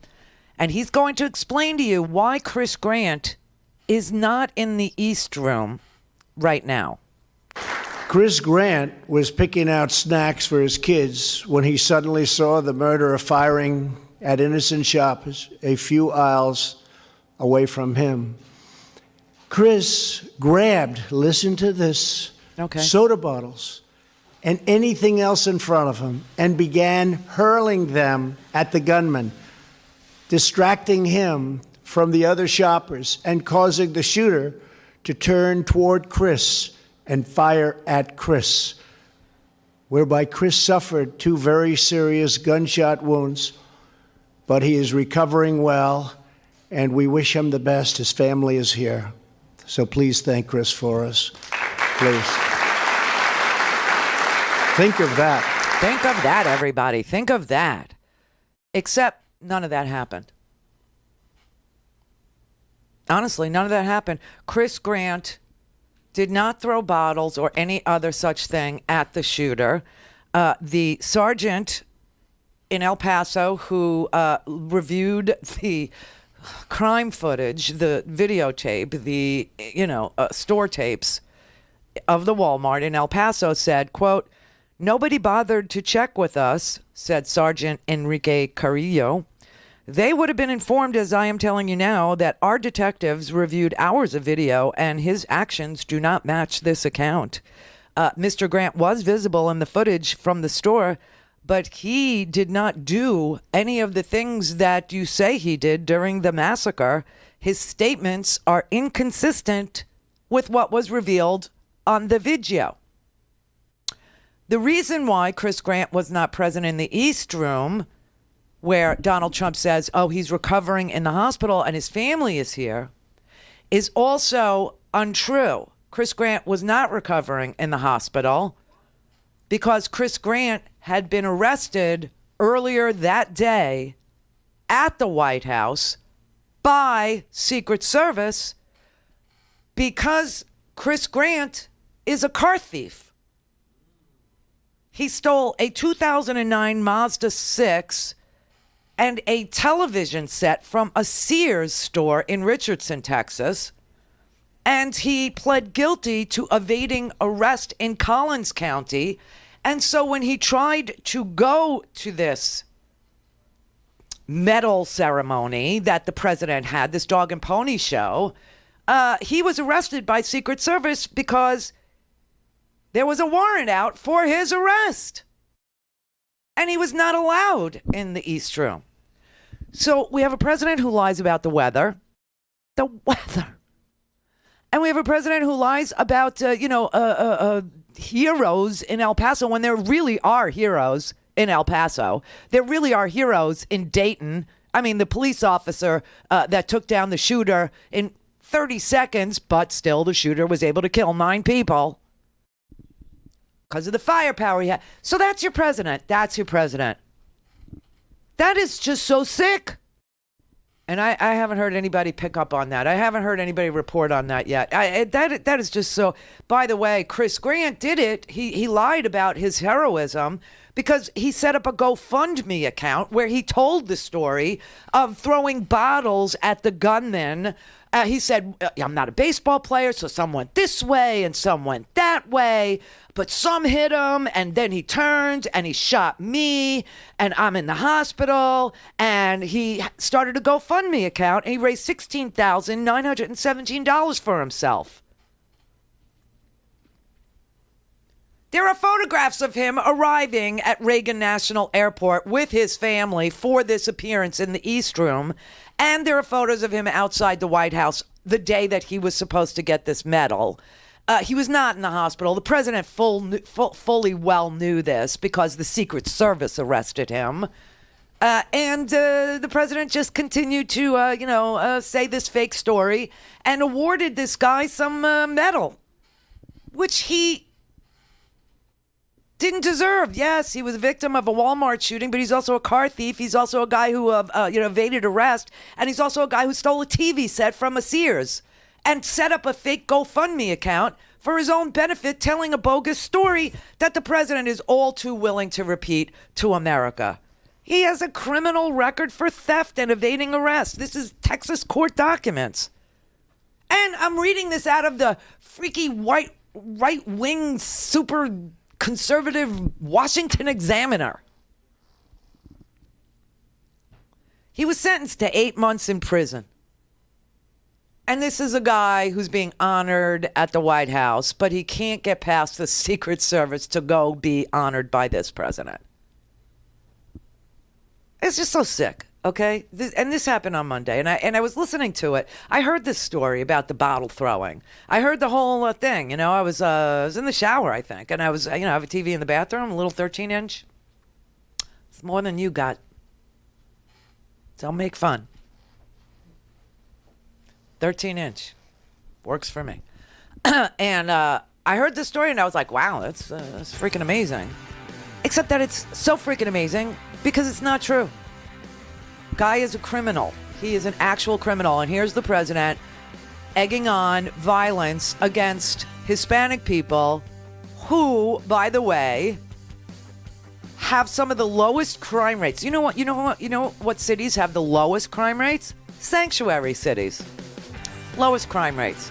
And he's going to explain to you why Chris Grant is not in the East Room right now. Chris Grant was picking out snacks for his kids when he suddenly saw the murderer firing at innocent shoppers a few aisles away from him. Chris grabbed, listen to this, soda bottles and anything else in front of him and began hurling them at the gunman, distracting him from the other shoppers and causing the shooter to turn toward Chris and fire at Chris, whereby Chris suffered 2 very serious gunshot wounds, but he is recovering well, and we wish him the best. His family is here. So please thank Chris for us. Please. Think of that. Think of that, everybody. Think of that. Except none of that happened. Honestly, none of that happened. Chris Grant did not throw bottles or any other such thing at the shooter. The sergeant in El Paso who reviewed the crime footage, the videotape, the, store tapes of the Walmart in El Paso said, quote, "Nobody bothered to check with us," said Sergeant Enrique Carrillo. "They would have been informed, as I am telling you now, that our detectives reviewed hours of video and his actions do not match this account. Mr. Grant was visible in the footage from the store, but he did not do any of the things that you say he did during the massacre. His statements are inconsistent with what was revealed on the video." The reason why Chris Grant was not present in the East Room, where Donald Trump says, oh, he's recovering in the hospital and his family is here, is also untrue. Chris Grant was not recovering in the hospital because Chris Grant had been arrested earlier that day at the White House by Secret Service because Chris Grant is a car thief. He stole a 2009 Mazda 6 and a television set from a Sears store in Richardson, Texas. And he pled guilty to evading arrest in Collins County. And so when he tried to go to this medal ceremony that the president had, this dog and pony show, he was arrested by Secret Service because there was a warrant out for his arrest. And he was not allowed in the East Room. So we have a president who lies about the weather. The weather. And we have a president who lies about, heroes in El Paso when there really are heroes in El Paso. There really are heroes in Dayton. I mean, the police officer that took down the shooter in 30 seconds, but still the shooter was able to kill 9 people because of the firepower he had. So that's your president. That's your president. That is just so sick. And I haven't heard anybody pick up on that. I haven't heard anybody report on that yet. That is just so. By the way, Chris Grant did it. He lied about his heroism because he set up a GoFundMe account where he told the story of throwing bottles at the gunman. He said, I'm not a baseball player, so some went this way and some went that way, but some hit him, and then he turned and he shot me, and I'm in the hospital. And he started a GoFundMe account, and he raised $16,917 for himself. There are photographs of him arriving at Reagan National Airport with his family for this appearance in the East Room. And there are photos of him outside the White House the day that he was supposed to get this medal. He was not in the hospital. The president fully well knew this because the Secret Service arrested him. And the president just continued to, say this fake story and awarded this guy some medal, which he didn't deserve. Yes, he was a victim of a Walmart shooting, but he's also a car thief. He's also a guy who, evaded arrest. And he's also a guy who stole a TV set from a Sears and set up a fake GoFundMe account for his own benefit, telling a bogus story that the president is all too willing to repeat to America. He has a criminal record for theft and evading arrest. This is Texas court documents. And I'm reading this out of the freaky right-wing super conservative Washington Examiner. He was sentenced to 8 months in prison. And this is a guy who's being honored at the White House, but he can't get past the Secret Service to go be honored by this president. It's just so sick, okay? And this happened on Monday, and I was listening to it. I heard this story about the bottle throwing. I heard the whole thing. You know, I was in the shower, I think, and I was, I have a TV in the bathroom, a little 13-inch. It's more than you got. So I'll make fun. 13-inch. Works for me. And I heard this story, and I was like, wow, that's freaking amazing. Except that it's so freaking amazing because it's not true. Guy is a criminal. He is an actual criminal. And here's the president egging on violence against Hispanic people who, by the way, have some of the lowest crime rates. You know what cities have the lowest crime rates? Sanctuary cities. Lowest crime rates.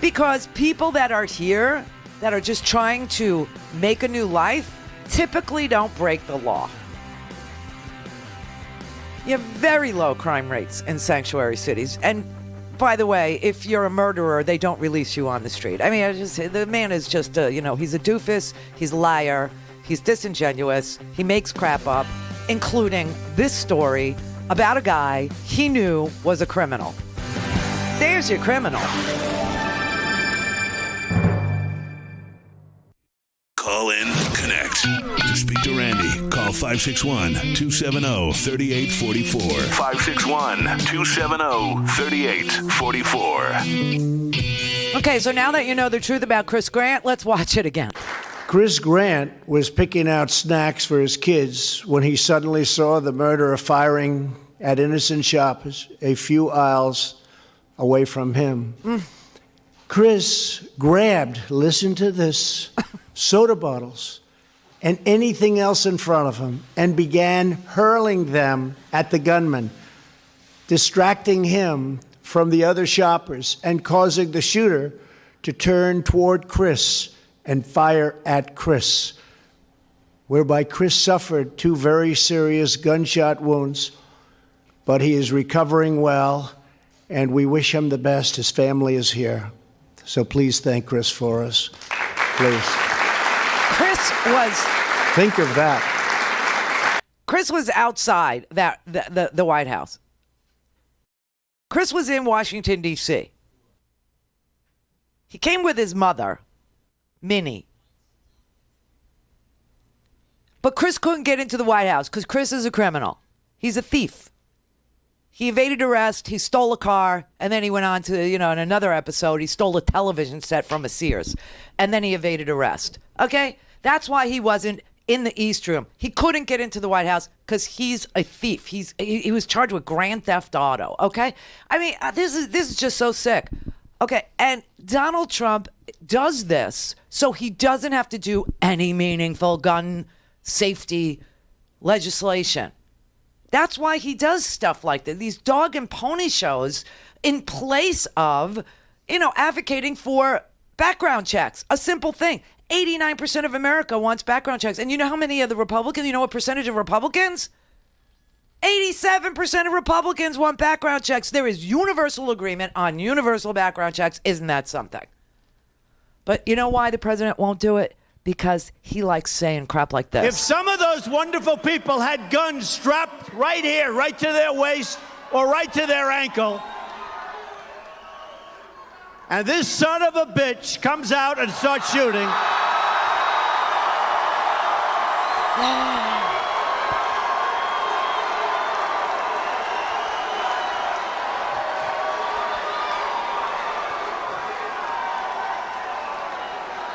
Because people that are here, that are just trying to make a new life, typically don't break the law. You have very low crime rates in sanctuary cities. And by the way, if you're a murderer, they don't release you on the street. I mean, the man is just, he's a doofus, he's a liar, he's disingenuous, he makes crap up, including this story about a guy he knew was a criminal. There's your criminal. Call in, connect. To speak to Randy, call 561-270-3844. 561-270-3844. Okay, so now that you know the truth about Chris Grant, let's watch it again. Chris Grant was picking out snacks for his kids when he suddenly saw the murderer firing at innocent shoppers a few aisles away from him. Chris grabbed, listen to this, soda bottles and anything else in front of him and began hurling them at the gunman, distracting him from the other shoppers and causing the shooter to turn toward Chris and fire at Chris, whereby Chris suffered 2 very serious gunshot wounds, but he is recovering well, and we wish him the best. His family is here. So please thank Chris for us. Please. Think of that. Chris was outside the White House. Chris was in Washington, D.C. He came with his mother, Minnie. But Chris couldn't get into the White House because Chris is a criminal. He's a thief. He evaded arrest, he stole a car, and then he went on to, in another episode, he stole a television set from a Sears. And then he evaded arrest. Okay? That's why he wasn't in the East Room. He couldn't get into the White House because he's a thief. He was charged with grand theft auto. Okay? I mean, this is just so sick. Okay, and Donald Trump does this so he doesn't have to do any meaningful gun safety legislation. That's why he does stuff like this, these dog and pony shows in place of, advocating for background checks. A simple thing. 89% of America wants background checks. And you know how many of the Republicans, what percentage of Republicans? 87% of Republicans want background checks. There is universal agreement on universal background checks. Isn't that something? But you know why the president won't do it? Because he likes saying crap like this. If some of those wonderful people had guns strapped right here, right to their waist or right to their ankle, and this son of a bitch comes out and starts shooting.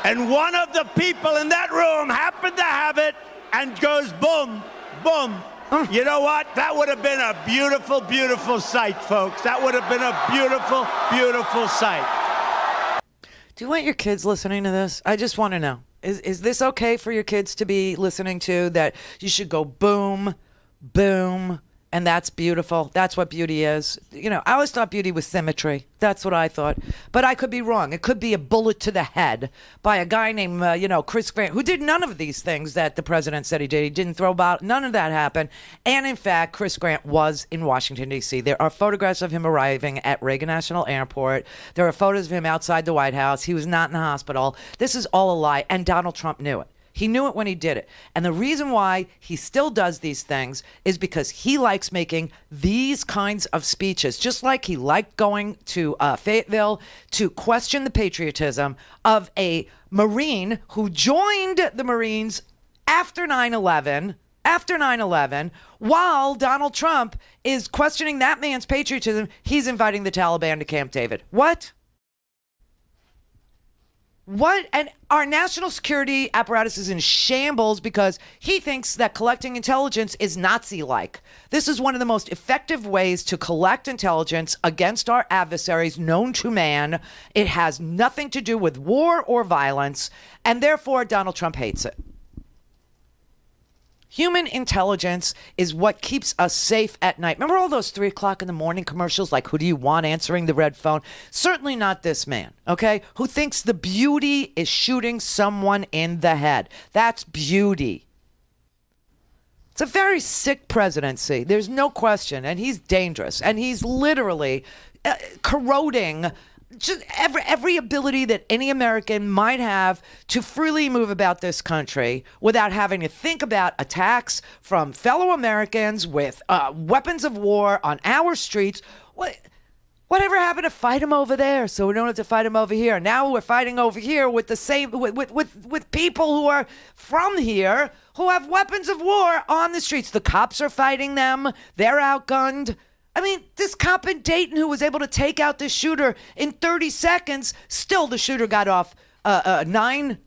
And one of the people in that room happened to have it and goes boom, boom. You know what? That would have been a beautiful, beautiful sight, folks. That would have been a beautiful, beautiful sight. Do you want your kids listening to this? I just want to know. Is this okay for your kids to be listening to, that you should go boom, boom, And that's beautiful. That's what beauty is. You know, I always thought beauty was symmetry. That's what I thought. But I could be wrong. It could be a bullet to the head by a guy named, Chris Grant, who did none of these things that the president said he did. He didn't throw about. None of that happened. And in fact, Chris Grant was in Washington, D.C. There are photographs of him arriving at Reagan National Airport. There are photos of him outside the White House. He was not in the hospital. This is all a lie. And Donald Trump knew it. He knew it when he did it. And the reason why he still does these things is because he likes making these kinds of speeches, just like he liked going to Fayetteville to question the patriotism of a Marine who joined the Marines after 9/11, while Donald Trump is questioning that man's patriotism. He's inviting the Taliban to Camp David. What? And our national security apparatus is in shambles because he thinks that collecting intelligence is Nazi-like. This is one of the most effective ways to collect intelligence against our adversaries known to man. It has nothing to do with war or violence, and therefore Donald Trump hates it. Human intelligence is what keeps us safe at night. Remember all those 3 o'clock in the morning commercials like, who do you want answering the red phone? Certainly not this man, okay, who thinks the beauty is shooting someone in the head. That's beauty. It's a very sick presidency. There's no question. And he's dangerous. And he's literally corroding just every ability that any American might have to freely move about this country without having to think about attacks from fellow Americans with weapons of war on our streets. Whatever happened to fight them over there so we don't have to fight them over here? Now we're fighting over here with the same with people who are from here who have weapons of war on the streets. The cops are fighting them. They're outgunned. I mean, this cop in Dayton who was able to take out this shooter in 30 seconds, still the shooter got off nine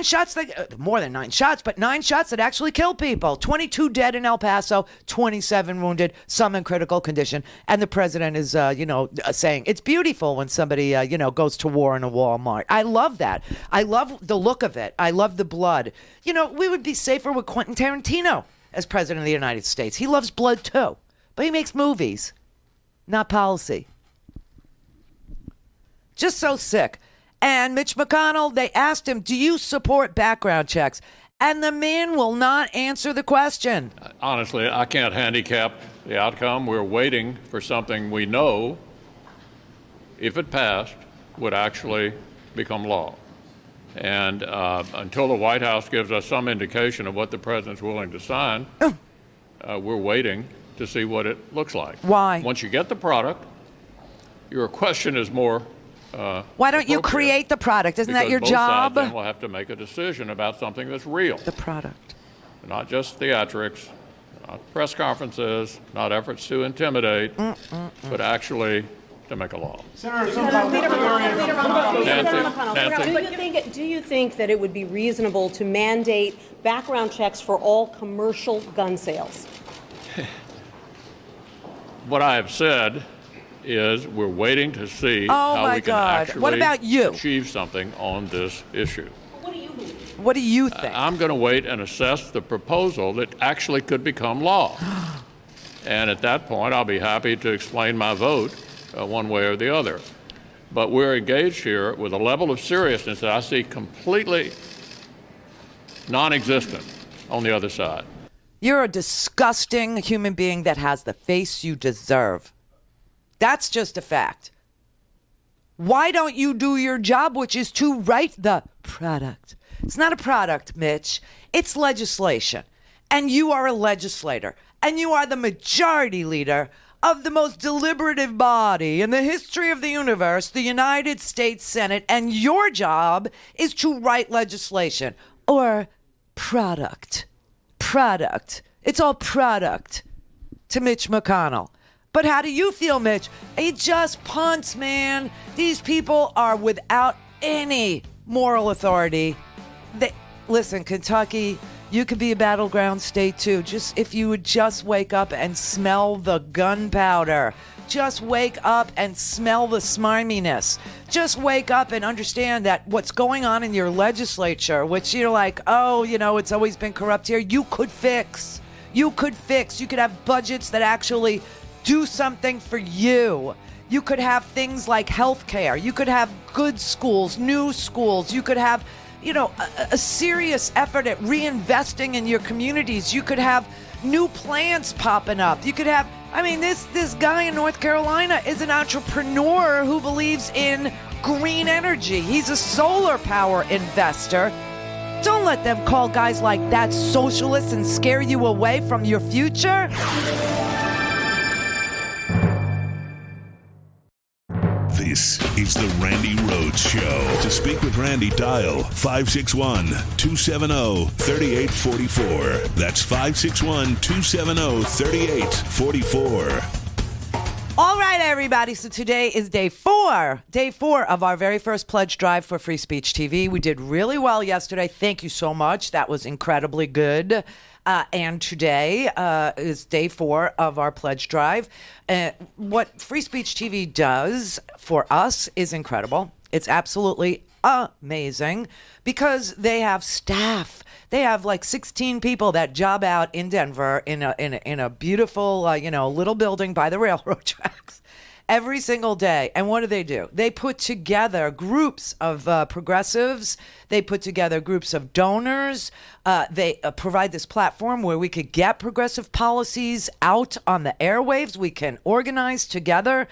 shots, more than 9 shots, but 9 shots that actually killed people. 22 dead in El Paso, 27 wounded, some in critical condition. And the president is, saying it's beautiful when somebody, goes to war in a Walmart. I love that. I love the look of it. I love the blood. You know, we would be safer with Quentin Tarantino as president of the United States. He loves blood too, but he makes movies, not policy. Just so sick. And Mitch McConnell, they asked him, do you support background checks? And the man will not answer the question. Honestly, I can't handicap the outcome. We're waiting for something we know, if it passed, would actually become law. And until the White House gives us some indication of what the president's willing to sign, we're waiting to see what it looks like. Why? Once you get the product, your question is more why don't you create the product? Isn't that your job? Both sides then will have to make a decision about something that's real. The product. Not just theatrics, not press conferences, not efforts to intimidate, but actually to make a law. Do you think that it would be reasonable to mandate background checks for all commercial gun sales? What I have said is we're waiting to see how we can actually achieve something on this issue. What do you think? I'm going to wait and assess the proposal that actually could become law. And at that point, I'll be happy to explain my vote one way or the other. But we're engaged here with a level of seriousness that I see completely non-existent on the other side. You're a disgusting human being that has the face you deserve. That's just a fact. Why don't you do your job, which is to write the product? It's not a product, Mitch. It's legislation. And you are a legislator. And you are the majority leader of the most deliberative body in the history of the universe, the United States Senate. And your job is to write legislation or product. Product. It's all product to Mitch McConnell. But how do you feel, Mitch? It just punts, man. These people are without any moral authority. Listen, Kentucky, you could be a battleground state too. Just if you would just wake up and smell the gunpowder. Just wake up and smell the smarminess. Just wake up and understand that what's going on in your legislature, which you're like, oh, it's always been corrupt here, you could fix. You could fix. You could have budgets that actually do something for you. You could have things like health care. You could have good schools, new schools. You could have, a serious effort at reinvesting in your communities. You could have new plants popping up. You could have, this guy in North Carolina is an entrepreneur who believes in green energy. He's a solar power investor. Don't let them call guys like that socialists and scare you away from your future. This is the Randi Rhodes Show. To speak with Randi, dial 561-270-3844. That's 561-270-3844. All right, everybody. So today is day four of our very first pledge drive for Free Speech TV. We did really well yesterday. Thank you so much. That was incredibly good. And today is day 4 of our pledge drive. What Free Speech TV does for us is incredible. It's absolutely amazing because they have staff. They have like 16 people that job out in Denver in a beautiful, little building by the railroad tracks every single day. And what do? They put together groups of progressives. They put together groups of donors. They provide this platform where we could get progressive policies out on the airwaves. We can organize together.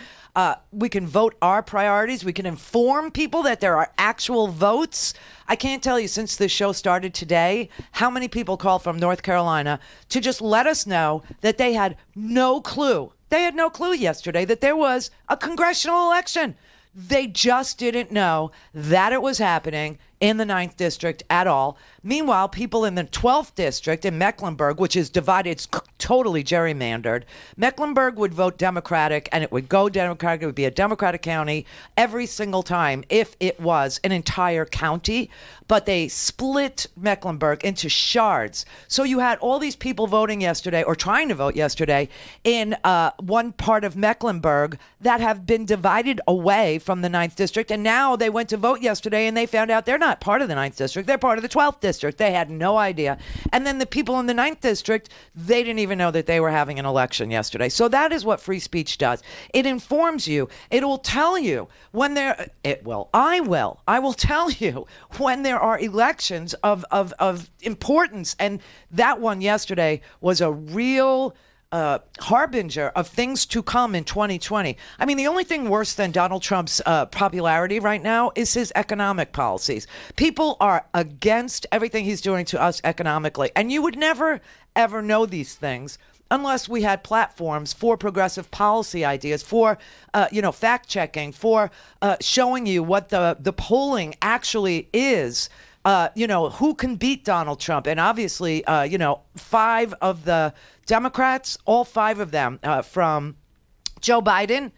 We can vote our priorities. We can inform people that there are actual votes. I can't tell you since this show started today how many people called from North Carolina to just let us know that they had no clue. They had no clue yesterday that there was a congressional election. They just didn't know that it was happening in the 9th District at all. Meanwhile, people in the 12th District in Mecklenburg, which is divided, it's totally gerrymandered. Mecklenburg would vote Democratic, and it would go Democratic. It would be a Democratic county every single time if it was an entire county. But they split Mecklenburg into shards. So you had all these people voting yesterday, or trying to vote yesterday, in one part of Mecklenburg that have been divided away from the 9th District. And now they went to vote yesterday, and they found out they're not part of the 9th District. They're part of the 12th District. They had no idea. And then the people in the 9th District, they didn't even know that they were having an election yesterday. So that is what free speech does. It informs you. It will tell you when there, I will tell you when there are elections of importance. And that one yesterday was a real harbinger of things to come in 2020. I mean, the only thing worse than Donald Trump's popularity right now is his economic policies. People are against everything he's doing to us economically. And you would never, ever know these things unless we had platforms for progressive policy ideas, for, fact checking, for showing you what the polling actually is. Who can beat Donald Trump? And obviously, 5 of the Democrats, all 5 of them, from Joe Biden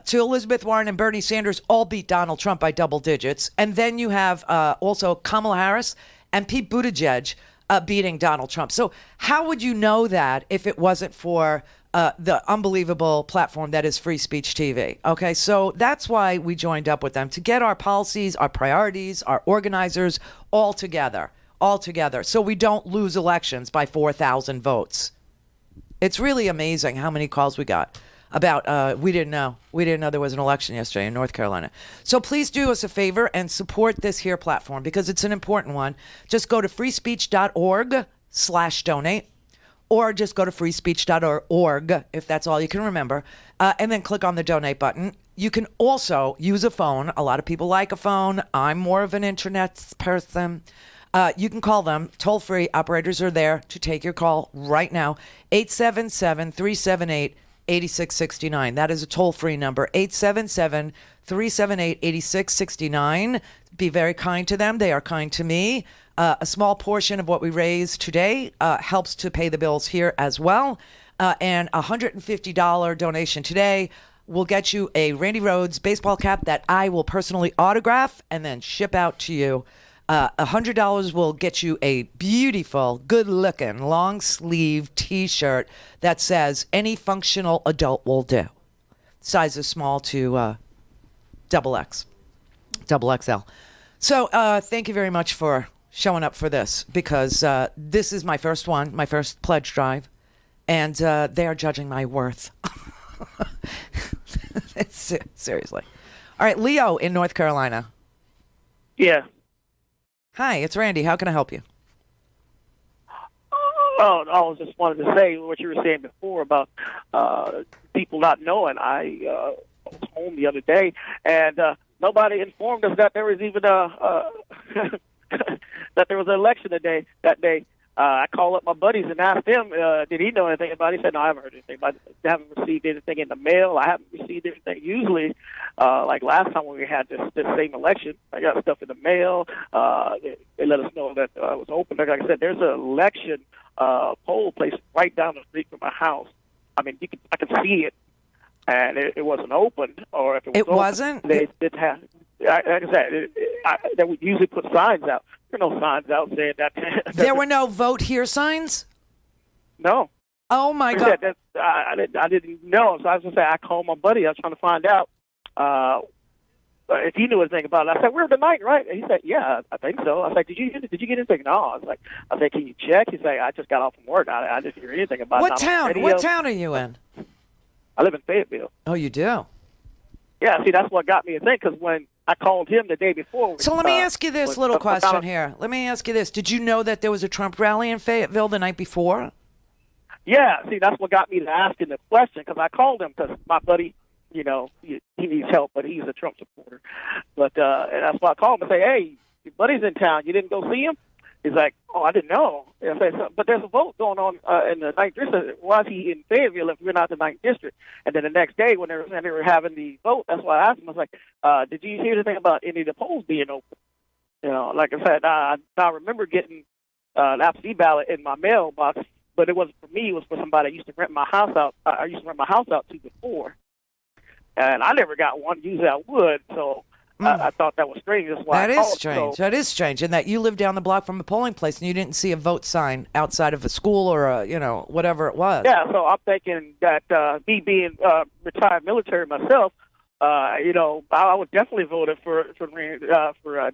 to Elizabeth Warren and Bernie Sanders, all beat Donald Trump by double digits. And then you have also Kamala Harris and Pete Buttigieg beating Donald Trump. So how would you know that if it wasn't for the unbelievable platform that is Free Speech TV? Okay, so that's why we joined up with them, to get our policies, our priorities, our organizers all together, so we don't lose elections by 4,000 votes. It's really amazing how many calls we got about we didn't know there was an election yesterday in North Carolina. So please do us a favor and support this here platform because it's an important one. Just go to freespeech.org/donate. Or just go to freespeech.org, if that's all you can remember, and then click on the donate button. You can also use a phone. A lot of people like a phone. I'm more of an internet person. You can call them toll-free. Operators are there to take your call right now. 877-378-8669. That is a toll-free number. 877-378-8669. Be very kind to them. They are kind to me. A small portion of what we raise today helps to pay the bills here as well. And a $150 donation today will get you a Randi Rhodes baseball cap that I will personally autograph and then ship out to you. $100 will get you a beautiful, good-looking, long-sleeve T-shirt that says, any functional adult will do. Sizes small to XXL. So thank you very much for showing up for this, because this is my first one, my first pledge drive. and they are judging my worth. Seriously. All right, Leo in North Carolina. Yeah. Hi, it's Randy. How can I help you? Oh, I was just wanted to say what you were saying before about people not knowing. I was home the other day, and nobody informed us that there was even that there was an election that day. I called up my buddies and asked them, did he know anything about it? He said, no, I haven't heard anything about it. I haven't received anything in the mail. I haven't received anything. Usually, like last time when we had this same election, I got stuff in the mail. They let us know that it was open. Like I said, there's an election poll place right down the street from my house. I mean, I could see it, and it wasn't open. Or if it wasn't? They did have. Like I said, they would usually put signs out. There were no signs out saying that. There were no vote here signs? No. Oh, my God. I didn't know. So I was going to say, I called my buddy. I was trying to find out if he knew anything about it. I said, we're tonight, right? And he said, yeah, I think so. I was like, did you get anything? No. I said, can you check? He said, I just got off from work. I didn't hear anything about it. What town are you in? I live in Fayetteville. Oh, you do? Yeah, see, that's what got me to think, because when I called him the day before. So let me ask you this little question here. Let me ask you this. Did you know that there was a Trump rally in Fayetteville the night before? Yeah, see, that's what got me to asking the question, because I called him because my buddy, you know, he needs help, but he's a Trump supporter. But and that's why I called him and say, hey, your buddy's in town. You didn't go see him? He's like, oh, I didn't know. I said, but there's a vote going on in the 9th district. Why is he in Fayetteville if we're not in the 9th district? And then the next day when they were having the vote, that's why I asked him. I was like, did you hear anything about any of the polls being open? You know, like I said, I remember getting an absentee ballot in my mailbox, but it wasn't for me. It was for somebody I used to rent my house out. I used to rent my house out to before, and I never got one. Usually I would, so. I thought that was strange. That's why that is strange. So. That is strange. And that you live down the block from a polling place and you didn't see a vote sign outside of a school or a, whatever it was. Yeah. So I'm thinking that me being retired military myself, I would definitely vote for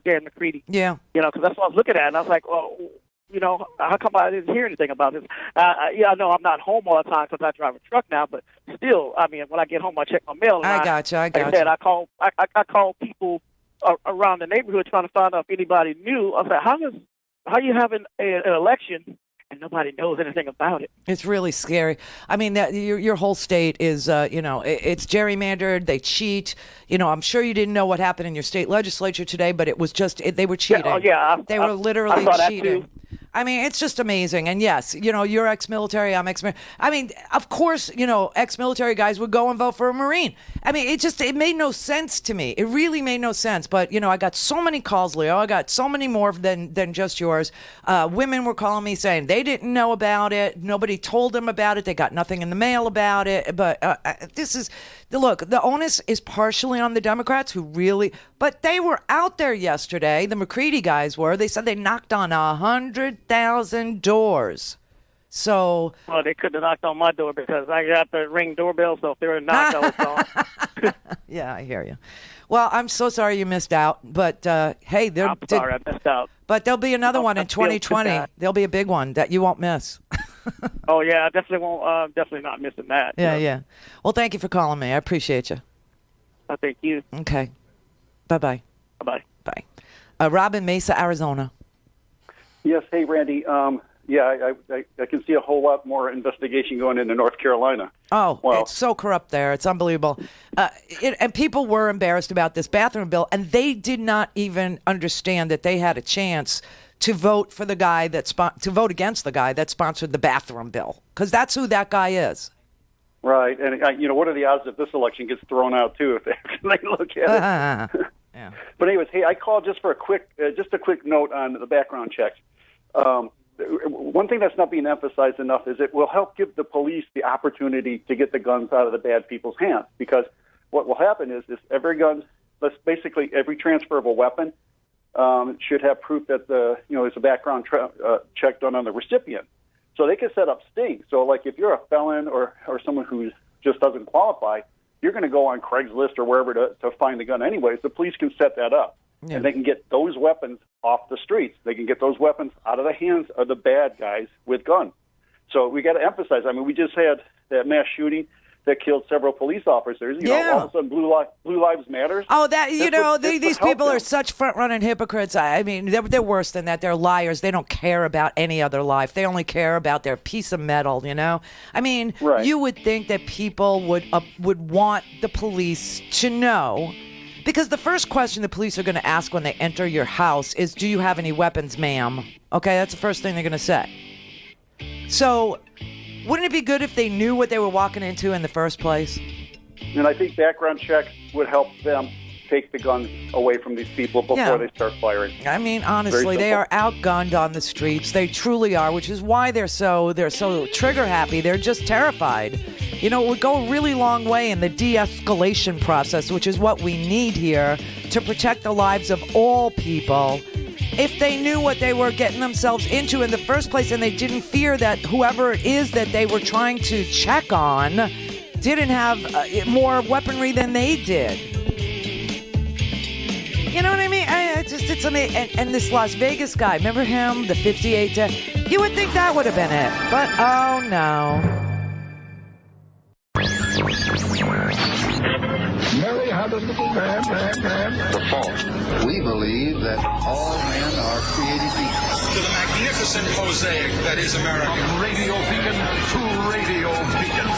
Dan McCready. Yeah. Because that's what I was looking at, and I was like, oh. How come I didn't hear anything about this? I know I'm not home all the time because I drive a truck now, but still, I mean, when I get home, I check my mail. And I got you. Like I said, I call people around the neighborhood trying to find out if anybody knew. I was like, how you having an election and nobody knows anything about it? It's really scary. I mean, that your whole state is, it's gerrymandered. They cheat. I'm sure you didn't know what happened in your state legislature today, but it was just they were cheating. They were literally cheating. I mean, it's just amazing. And yes, you're ex-military, I'm ex-military. I mean, of course, ex-military guys would go and vote for a Marine. I mean, it made no sense to me. It really made no sense. But, I got so many calls, Leo. I got so many more than just yours. Women were calling me saying they didn't know about it. Nobody told them about it. They got nothing in the mail about it. But look, the onus is partially on the Democrats but they were out there yesterday. The McCready guys were. They said they knocked on 100,000 doors. So. Well, they couldn't have knocked on my door because I got the Ring doorbell, so if they were knocked, I was gone. Yeah, I hear you. Well, I'm so sorry you missed out, but hey, I'm sorry I missed out. But there'll be another one in 2020. There'll be a big one that you won't miss. Oh yeah, I definitely won't. Definitely not missing that. Yeah. Well, thank you for calling me. I appreciate you. Thank you. Okay. Bye-bye. Bye-bye. Bye. Robin, Mesa, Arizona. Yes. Hey, Randy. I can see a whole lot more investigation going into North Carolina. Oh, it's so corrupt there. It's unbelievable. And people were embarrassed about this bathroom bill, and they did not even understand that they had a chance to vote for the guy to vote against the guy that sponsored the bathroom bill, because that's who that guy is. Right, and what are the odds that this election gets thrown out too if they look at it? Yeah. But anyways, hey, I called just for a quick note on the background checks. One thing that's not being emphasized enough is it will help give the police the opportunity to get the guns out of the bad people's hands, because what will happen is every transferable weapon should have proof that there's a background check done on the recipient. So they can set up stings. So like if you're a felon or someone who just doesn't qualify, you're going to go on Craigslist or wherever to find the gun anyways. The police can set that up. Yeah. And they can get those weapons off the streets. They can get those weapons out of the hands of the bad guys with guns. So we got to emphasize. I mean, we just had that mass shooting that killed several police officers. You know, all of a sudden, Blue Lives Matter. Oh, these people are such front-running hypocrites. I mean, they're worse than that. They're liars. They don't care about any other life. They only care about their piece of metal. You know, I mean, you would think that people would want the police to know. Because the first question the police are going to ask when they enter your house is, do you have any weapons, ma'am? Okay, that's the first thing they're going to say. So, wouldn't it be good if they knew what they were walking into in the first place? And I think background checks would help them take the guns away from these people before they start firing. I mean, honestly, they are outgunned on the streets. They truly are, which is why they're so trigger happy. They're just terrified. You know, it would go a really long way in the de-escalation process, which is what we need here to protect the lives of all people. If they knew what they were getting themselves into in the first place and they didn't fear that whoever it is that they were trying to check on didn't have more weaponry than they did. You know what I mean? It's amazing. And this Las Vegas guy, remember him, the 58? You would think that would have been it. But, oh, no. Mary had a little man. The false. We believe that all men are created equal. To the magnificent mosaic that is America. From radio beacon to radio beacon.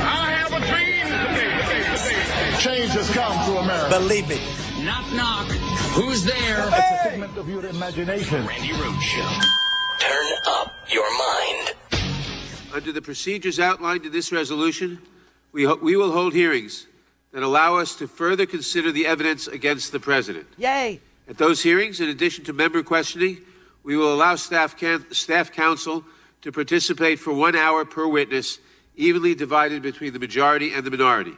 I have a dream today. Change has come to America. Believe it. Knock, knock. Who's there? It's a figment of your imagination. Randi Rhodes Show. Turn up your mind. Under the procedures outlined in this resolution, we will hold hearings that allow us to further consider the evidence against the president. Yay. At those hearings, in addition to member questioning, we will allow staff counsel to participate for 1 hour per witness, evenly divided between the majority and the minority.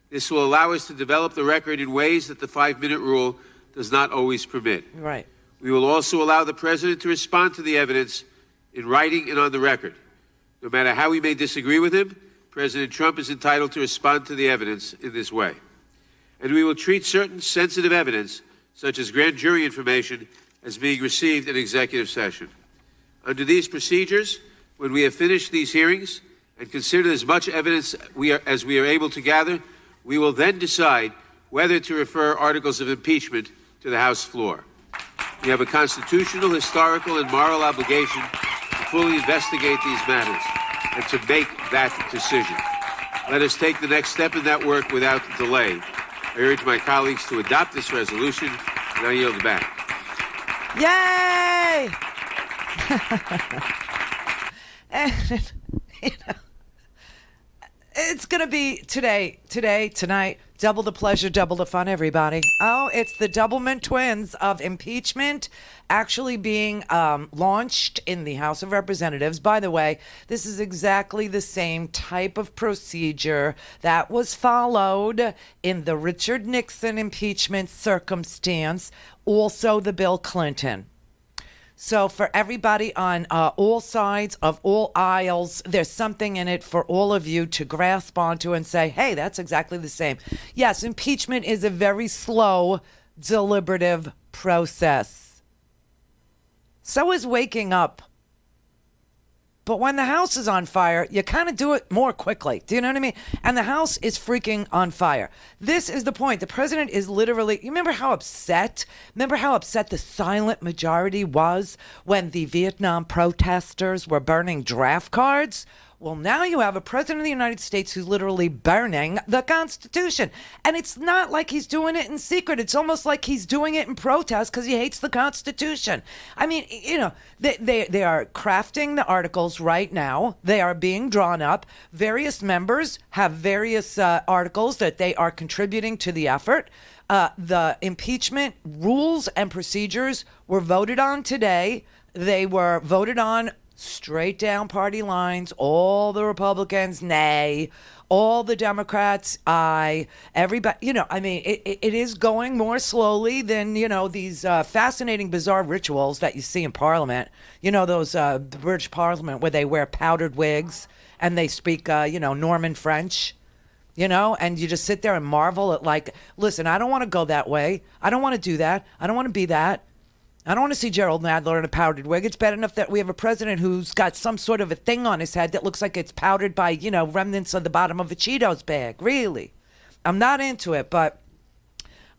This will allow us to develop the record in ways that the 5-minute rule does not always permit. Right. We will also allow the president to respond to the evidence in writing and on the record. No matter how we may disagree with him, President Trump is entitled to respond to the evidence in this way. And we will treat certain sensitive evidence, such as grand jury information, as being received in executive session. Under these procedures, when we have finished these hearings and considered as much evidence as we are able to gather, we will then decide whether to refer articles of impeachment to the House floor. We have a constitutional, historical, and moral obligation to fully investigate these matters and to make that decision. Let us take the next step in that work without delay. I urge my colleagues to adopt this resolution, and I yield it back. Yay! And, you know, it's going to be today, tonight, double the pleasure, double the fun, everybody. Oh, it's the Doublemint twins of impeachment actually being launched in the House of Representatives. By the way, this is exactly the same type of procedure that was followed in the Richard Nixon impeachment circumstance, also the Bill Clinton. So for everybody on all sides of all aisles, there's something in it for all of you to grasp onto and say, hey, that's exactly the same. Yes, impeachment is a very slow, deliberative process. So is waking up. But when the house is on fire, you kind of do it more quickly. Do you know what I mean? And the house is freaking on fire. This is the point. The president is literally, you remember how upset the silent majority was when the Vietnam protesters were burning draft cards? Well, now you have a president of the United States who's literally burning the Constitution. And it's not like he's doing it in secret. It's almost like he's doing it in protest because he hates the Constitution. I mean, you know, they are crafting the articles right now. They are being drawn up. Various members have various articles that they are contributing to the effort. The impeachment rules and procedures were voted on today. They were voted on straight down party lines. All the Republicans, nay. All the Democrats, aye. Everybody, you know, I mean, it is going more slowly than, you know, these fascinating, bizarre rituals that you see in Parliament. You know, those British Parliament where they wear powdered wigs and they speak, you know, Norman French. You know, and you just sit there and marvel at, like, listen, I don't want to go that way. I don't want to do that. I don't want to be that. I don't want to see Gerald Nadler in a powdered wig. It's bad enough that we have a president who's got some sort of a thing on his head that looks like it's powdered by, remnants of the bottom of a Cheetos bag. Really. I'm not into it, but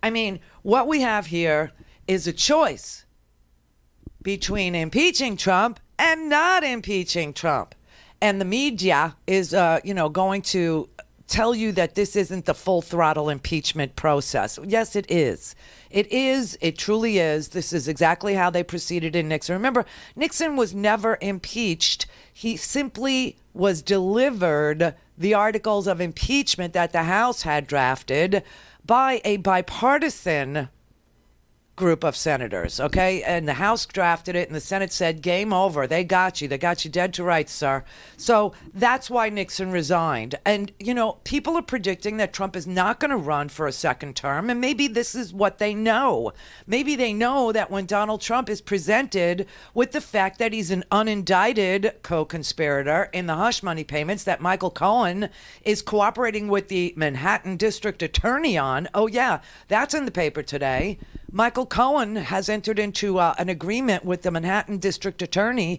I mean, what we have here is a choice between impeaching Trump and not impeaching Trump. And the media is, going to tell you that this isn't the full throttle impeachment process. Yes, it is. It is. It truly is. This is exactly how they proceeded in Nixon. Remember, Nixon was never impeached. He simply was delivered the articles of impeachment that the House had drafted by a bipartisan group of senators, okay? And the House drafted it, and the Senate said, game over. They got you. They got you dead to rights, sir. So that's why Nixon resigned. And, people are predicting that Trump is not going to run for a second term, and maybe this is what they know. Maybe they know that when Donald Trump is presented with the fact that he's an unindicted co-conspirator in the hush money payments that Michael Cohen is cooperating with the Manhattan District Attorney on, oh yeah, that's in the paper today. Michael Cohen has entered into an agreement with the Manhattan District Attorney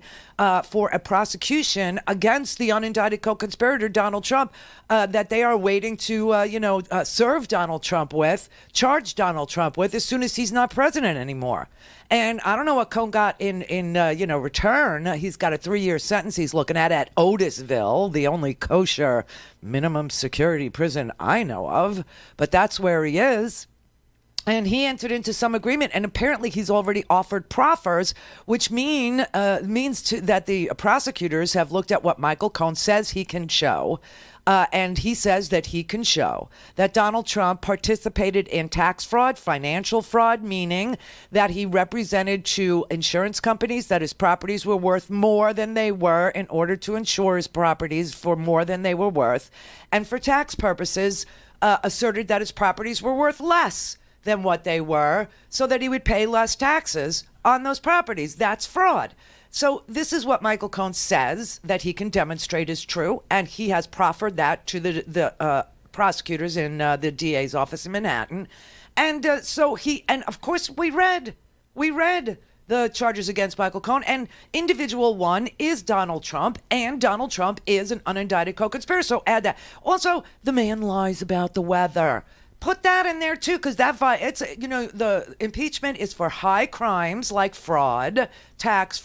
for a prosecution against the unindicted co-conspirator, Donald Trump, that they are waiting to, serve Donald Trump with, charge Donald Trump with as soon as he's not president anymore. And I don't know what Cohen got in return. He's got a 3-year sentence he's looking at Otisville, the only kosher minimum security prison I know of. But that's where he is. And he entered into some agreement, and apparently he's already offered proffers, which means that the prosecutors have looked at what Michael Cohen says he can show. And he says that he can show that Donald Trump participated in tax fraud, financial fraud, meaning that he represented to insurance companies that his properties were worth more than they were in order to insure his properties for more than they were worth. And for tax purposes, asserted that his properties were worth less than what they were so that he would pay less taxes on those properties. That's fraud. So this is what Michael Cohen says that he can demonstrate is true, and he has proffered that to the prosecutors in the DA's office in Manhattan. And and of course we read the charges against Michael Cohen, and individual one is Donald Trump, and Donald Trump is an unindicted co-conspirator. So add that. Also, the man lies about the weather. Put that in there too, because the impeachment is for high crimes like fraud, tax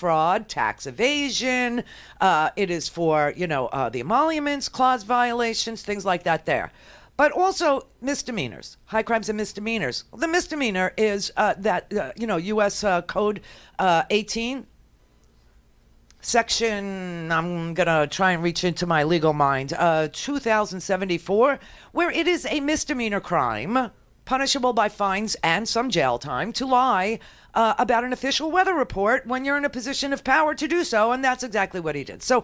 evasion. It is for the emoluments clause violations, things like that there. But also misdemeanors, high crimes and misdemeanors. The misdemeanor is U.S. Code 18. Section, I'm going to try and reach into my legal mind, 2074, where it is a misdemeanor crime, punishable by fines and some jail time, to lie about an official weather report when you're in a position of power to do so, and that's exactly what he did. So,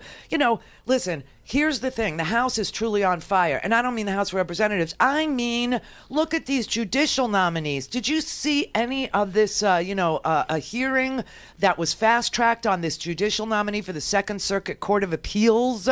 listen, here's the thing. The House is truly on fire, and I don't mean the House of Representatives. I mean, look at these judicial nominees. Did you see any of this, a hearing that was fast-tracked on this judicial nominee for the Second Circuit Court of Appeals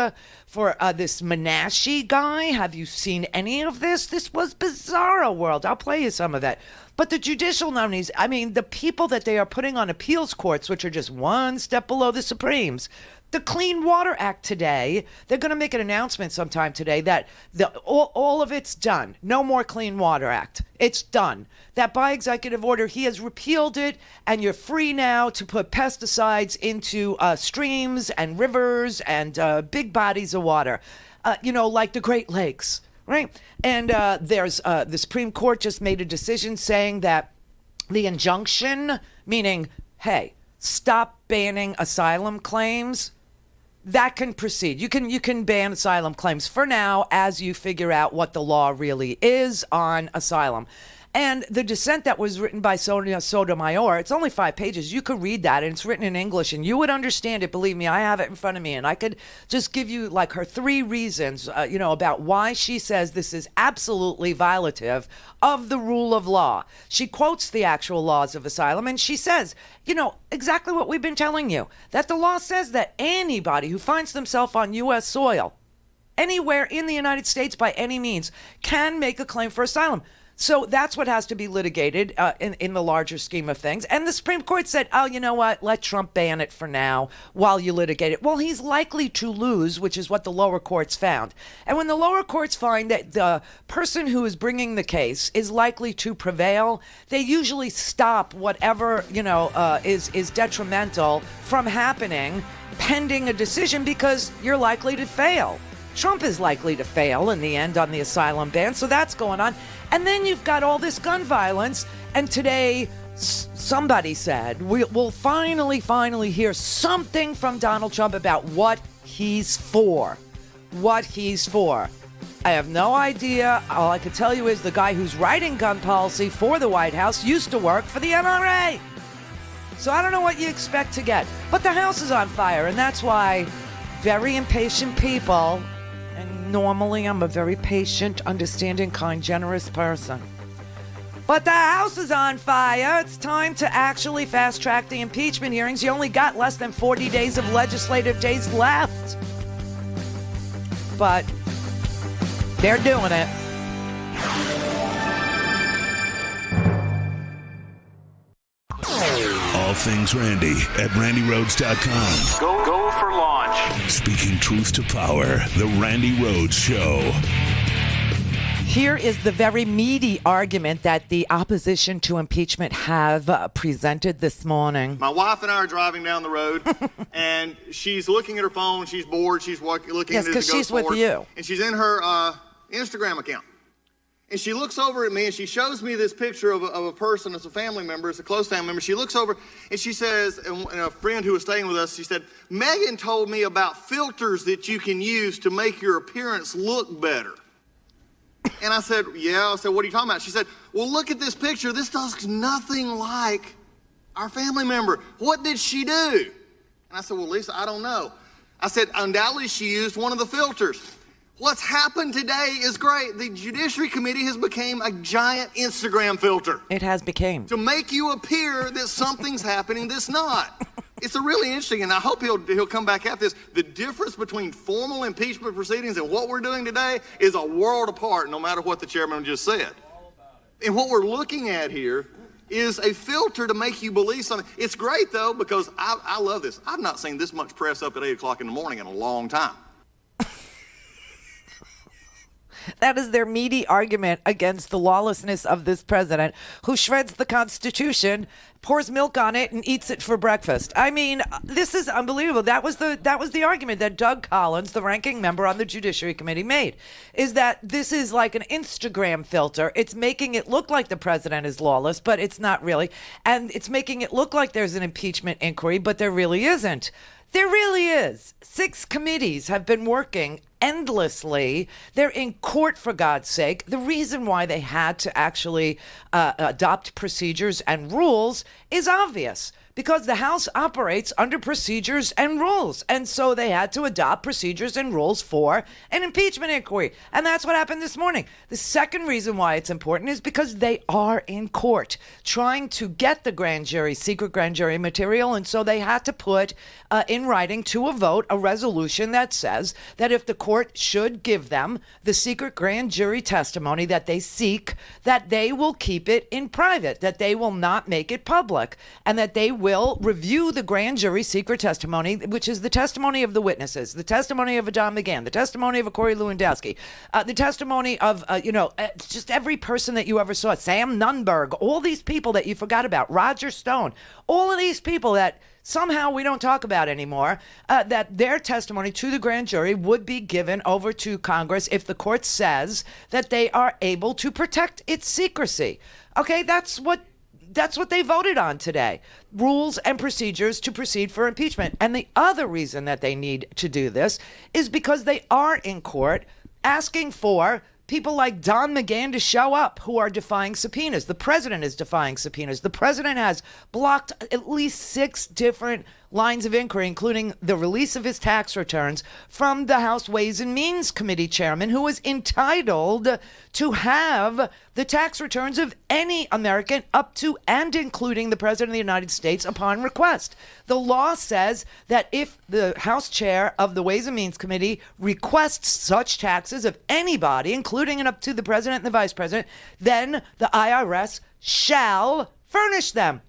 for this Menashe guy? Have you seen any of this? This was bizarro world. I'll play you some of that. But the judicial nominees, I mean, the people that they are putting on appeals courts, which are just one step below the Supremes, the Clean Water Act today, they're going to make an announcement sometime today that all of it's done. No more Clean Water Act. It's done. That by executive order, he has repealed it, and you're free now to put pesticides into streams and rivers and big bodies of water, like the Great Lakes. Right. And the Supreme Court just made a decision saying that the injunction, meaning, hey, stop banning asylum claims, that can proceed. You can ban asylum claims for now as you figure out what the law really is on asylum. And the dissent that was written by Sonia Sotomayor, it's only 5 pages. You could read that, and it's written in English, and you would understand it. Believe me, I have it in front of me, and I could just give you like her 3 reasons, about why she says this is absolutely violative of the rule of law. She quotes the actual laws of asylum, and she says, exactly what we've been telling you, that the law says that anybody who finds themselves on U.S. soil, anywhere in the United States by any means, can make a claim for asylum. So that's what has to be litigated in the larger scheme of things. And the Supreme Court said, oh, you know what? Let Trump ban it for now while you litigate it. Well, he's likely to lose, which is what the lower courts found. And when the lower courts find that the person who is bringing the case is likely to prevail, they usually stop whatever, is detrimental from happening pending a decision because you're likely to fail. Trump is likely to fail in the end on the asylum ban, so that's going on. And then you've got all this gun violence, and today somebody said we'll finally hear something from Donald Trump about what he's for. What he's for. I have no idea. All I can tell you is the guy who's writing gun policy for the White House used to work for the NRA. So I don't know what you expect to get. But the house is on fire, and that's why very impatient people, and normally I'm a very patient, understanding, kind, generous person. But the house is on fire. It's time to actually fast-track the impeachment hearings. You only got less than 40 days of legislative days left. But they're doing it. All things Randi at RandiRhodes.com. Go for launch. Speaking truth to power, the Randi Rhodes Show. Here is the very meaty argument that the opposition to impeachment have presented this morning. My wife and I are driving down the road, and she's looking at her phone. She's bored. She's looking at it. Yes, because she's with you. And she's in her Instagram account. And she looks over at me, and she shows me this picture of a person. It's a family member. It's a close family member. She looks over, and she says, and a friend who was staying with us, she said, Megan told me about filters that you can use to make your appearance look better. And I said, yeah. I said, what are you talking about? She said, well, look at this picture. This looks nothing like our family member. What did she do? And I said, well, Lisa, I don't know. I said, undoubtedly she used one of the filters. What's happened today is great. The Judiciary Committee has become a giant Instagram filter. It has become. To make you appear that something's happening that's not. It's a really interesting, and I hope he'll come back at this. The difference between formal impeachment proceedings and what we're doing today is a world apart, no matter what the chairman just said. And what we're looking at here is a filter to make you believe something. It's great, though, because I love this. I've not seen this much press up at 8 o'clock in the morning in a long time. That is their meaty argument against the lawlessness of this president who shreds the Constitution, pours milk on it, and eats it for breakfast. I mean, this is unbelievable. That was the argument that Doug Collins, the ranking member on the Judiciary Committee, made, is that this is like an Instagram filter. It's making it look like the president is lawless, but it's not really. And it's making it look like there's an impeachment inquiry, but there really isn't. There really is. 6 committees have been working endlessly. They're in court, for God's sake. The reason why they had to actually adopt procedures and rules is obvious, because the House operates under procedures and rules. And so they had to adopt procedures and rules for an impeachment inquiry. And that's what happened this morning. The second reason why it's important is because they are in court trying to get the grand jury, secret grand jury material. And so they had to put in writing to a vote a resolution that says that if the court should give them the secret grand jury testimony that they seek, that they will keep it in private, that they will not make it public, and that they will review the grand jury secret testimony, which is the testimony of the witnesses, the testimony of Don McGahn, the testimony of Corey Lewandowski, the testimony of, just every person that you ever saw, Sam Nunberg, all these people that you forgot about, Roger Stone, all of these people that somehow we don't talk about anymore, that their testimony to the grand jury would be given over to Congress if the court says that they are able to protect its secrecy. Okay, that's what they voted on today. Rules and procedures to proceed for impeachment. And the other reason that they need to do this is because they are in court asking for people like Don McGahn to show up who are defying subpoenas. The president is defying subpoenas. The president has blocked at least 6 different lines of inquiry, including the release of his tax returns from the House Ways and Means Committee chairman, who was entitled to have the tax returns of any American up to and including the President of the United States upon request. The law says that if the House chair of the Ways and Means Committee requests such taxes of anybody, including and up to the President and the Vice President, then the IRS shall furnish them.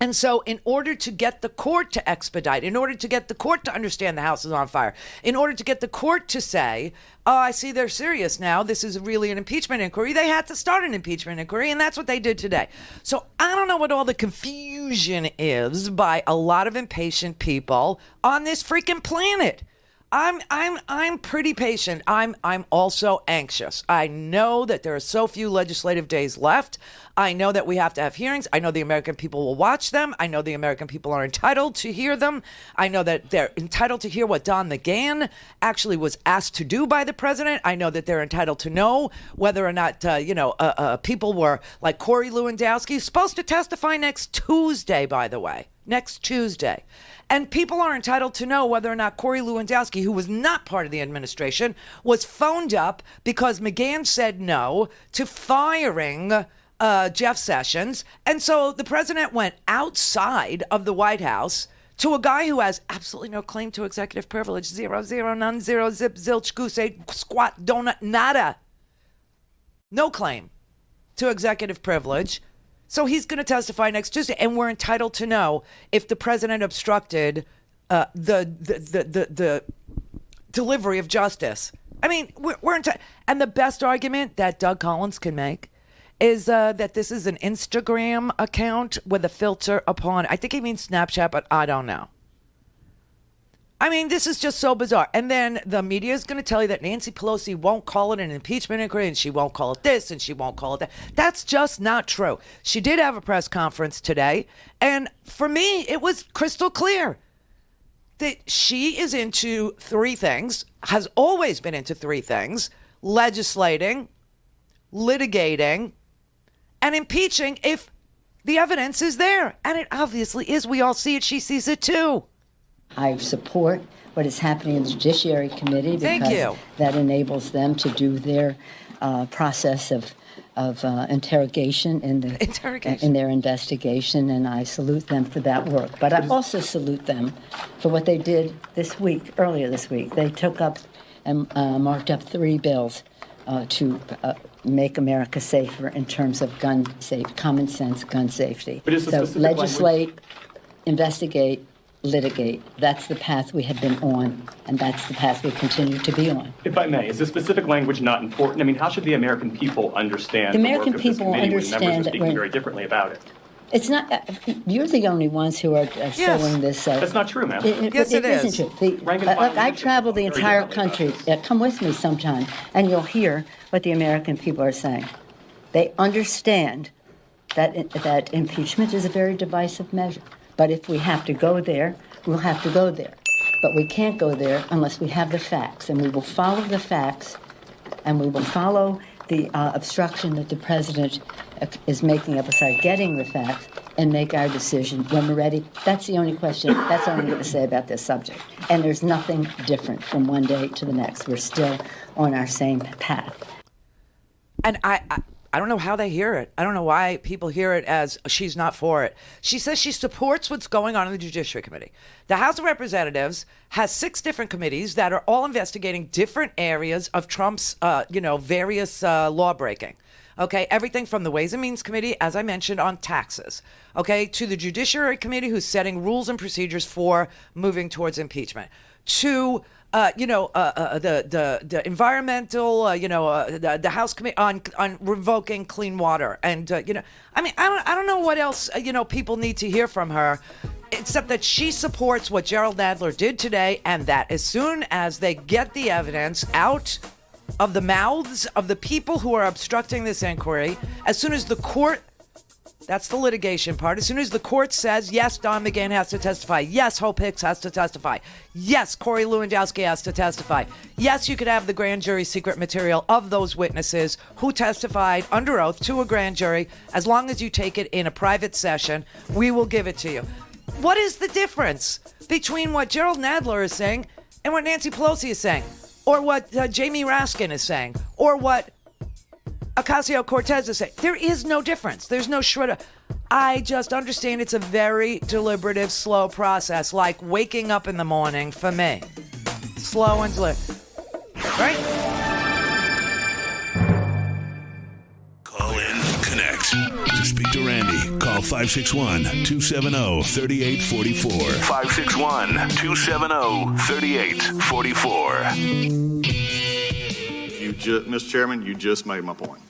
And so in order to get the court to expedite, in order to get the court to understand the house is on fire, in order to get the court to say, oh, I see they're serious now, this is really an impeachment inquiry, they had to start an impeachment inquiry, and that's what they did today. So I don't know what all the confusion is by a lot of impatient people on this freaking planet. I'm pretty patient. I'm also anxious. I know that there are so few legislative days left. I know that we have to have hearings. I know the American people will watch them. I know the American people are entitled to hear them. I know that they're entitled to hear what Don McGahn actually was asked to do by the president. I know that they're entitled to know whether or not, people were like Corey Lewandowski, supposed to testify next Tuesday, by the way. Next Tuesday. And people are entitled to know whether or not Corey Lewandowski, who was not part of the administration, was phoned up because McGahn said no to firing Jeff Sessions. And so the president went outside of the White House to a guy who has absolutely no claim to executive privilege. 0, 0, none, 0, zip, zilch, goose, egg, squat, donut, nada. No claim to executive privilege. So he's going to testify next Tuesday, and we're entitled to know if the president obstructed the delivery of justice. I mean, we're entitled. And the best argument that Doug Collins can make is that this is an Instagram account with a filter upon. I think he means Snapchat, but I don't know. I mean, this is just so bizarre. And then the media is going to tell you that Nancy Pelosi won't call it an impeachment inquiry, and she won't call it this, and she won't call it that. That's just not true. She did have a press conference today, and for me, it was crystal clear that she is into three things, has always been into three things: legislating, litigating, and impeaching if the evidence is there. And it obviously is. We all see it. She sees it too. I support what is happening in the Judiciary Committee because that enables them to do their process of interrogation in their investigation, and I salute them for that work. But I also salute them for what they did earlier this week. They took up and marked up 3 bills to make America safer in terms of common sense gun safety. So legislate, investigate, litigate. That's the path we have been on, and that's the path we continue to be on. If I may, is the specific language not important? I mean, how should the American people understand the work of this committee when members are speaking very differently about it? It's not. You're the only ones who are showing this. That's not true, ma'am. Yes, it is. Isn't true. Look, I travel the entire country. Come with me sometime, and you'll hear what the American people are saying. They understand that impeachment is a very divisive measure. But if we have to go there, we'll have to go there. But we can't go there unless we have the facts, and we will follow the facts, and we will follow the obstruction that the president is making of us getting the facts and make our decision when we're ready. That's the only question. That's all I'm going to say about this subject. And there's nothing different from one day to the next. We're still on our same path. And I don't know how they hear it. I don't know why people hear it as she's not for it. She says she supports what's going on in the Judiciary Committee. The House of Representatives has 6 different committees that are all investigating different areas of Trump's, various law breaking. Okay, everything from the Ways and Means Committee, as I mentioned, on taxes, okay, to the Judiciary Committee, who's setting rules and procedures for moving towards impeachment, to the environmental, the House Committee on revoking clean water, and I don't know what else people need to hear from her, except that she supports what Gerald Nadler did today, and that as soon as they get the evidence out of the mouths of the people who are obstructing this inquiry, as soon as the court. That's the litigation part. As soon as the court says, yes, Don McGahn has to testify. Yes, Hope Hicks has to testify. Yes, Corey Lewandowski has to testify. Yes, you could have the grand jury secret material of those witnesses who testified under oath to a grand jury. As long as you take it in a private session, we will give it to you. What is the difference between what Gerald Nadler is saying and what Nancy Pelosi is saying, or what Jamie Raskin is saying, or what Ocasio-Cortez is saying? There is no difference. There's no shred. I just understand it's a very deliberative, slow process, like waking up in the morning for me. Slow and deliberate. Right? Call in, connect. To speak to Randi, call 561-270-3844. 561-270-3844. Mr. Chairman, you just made my point.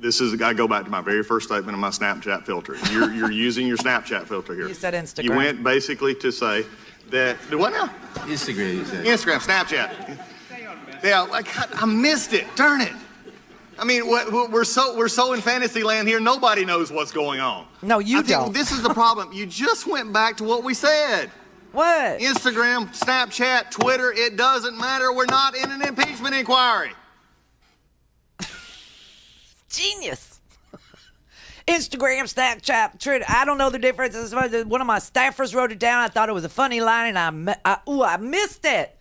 I go back to my very first statement of my Snapchat filter. You're using your Snapchat filter here. You said Instagram. You went basically to say that, what now? Instagram, you said. Instagram, Snapchat. Yeah, I missed it. Darn it. I mean, we're so in fantasy land here. Nobody knows what's going on. No, you don't. This is the problem. You just went back to what we said. What? Instagram, Snapchat, Twitter. It doesn't matter. We're not in an impeachment inquiry. Genius. Instagram, Snapchat, Twitter. I don't know the difference. One of my staffers wrote it down. I thought it was a funny line, and I missed it.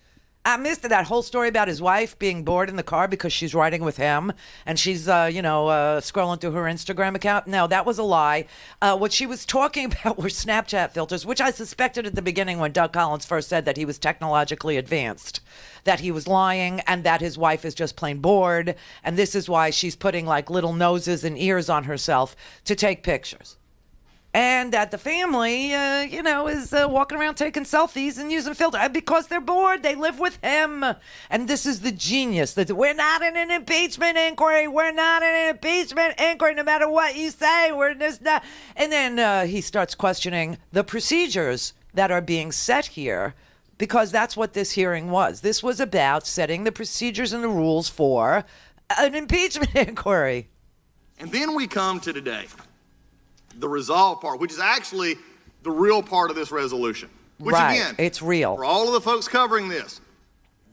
I missed it. That whole story about his wife being bored in the car because she's riding with him, and she's, scrolling through her Instagram account. No, that was a lie. What she was talking about were Snapchat filters, which I suspected at the beginning when Doug Collins first said that he was technologically advanced, that he was lying, and that his wife is just plain bored, and this is why she's putting, like, little noses and ears on herself to take pictures. And that the family, is walking around taking selfies and using filters because they're bored. They live with him. And this is the genius. That we're not in an impeachment inquiry. We're not in an impeachment inquiry no matter what you say. We're just not. And then he starts questioning the procedures that are being set here, because that's what this hearing was. This was about setting the procedures and the rules for an impeachment inquiry. And then we come to today. The resolve part, which is actually the real part of this resolution. Which, right. Again, it's real. For all of the folks covering this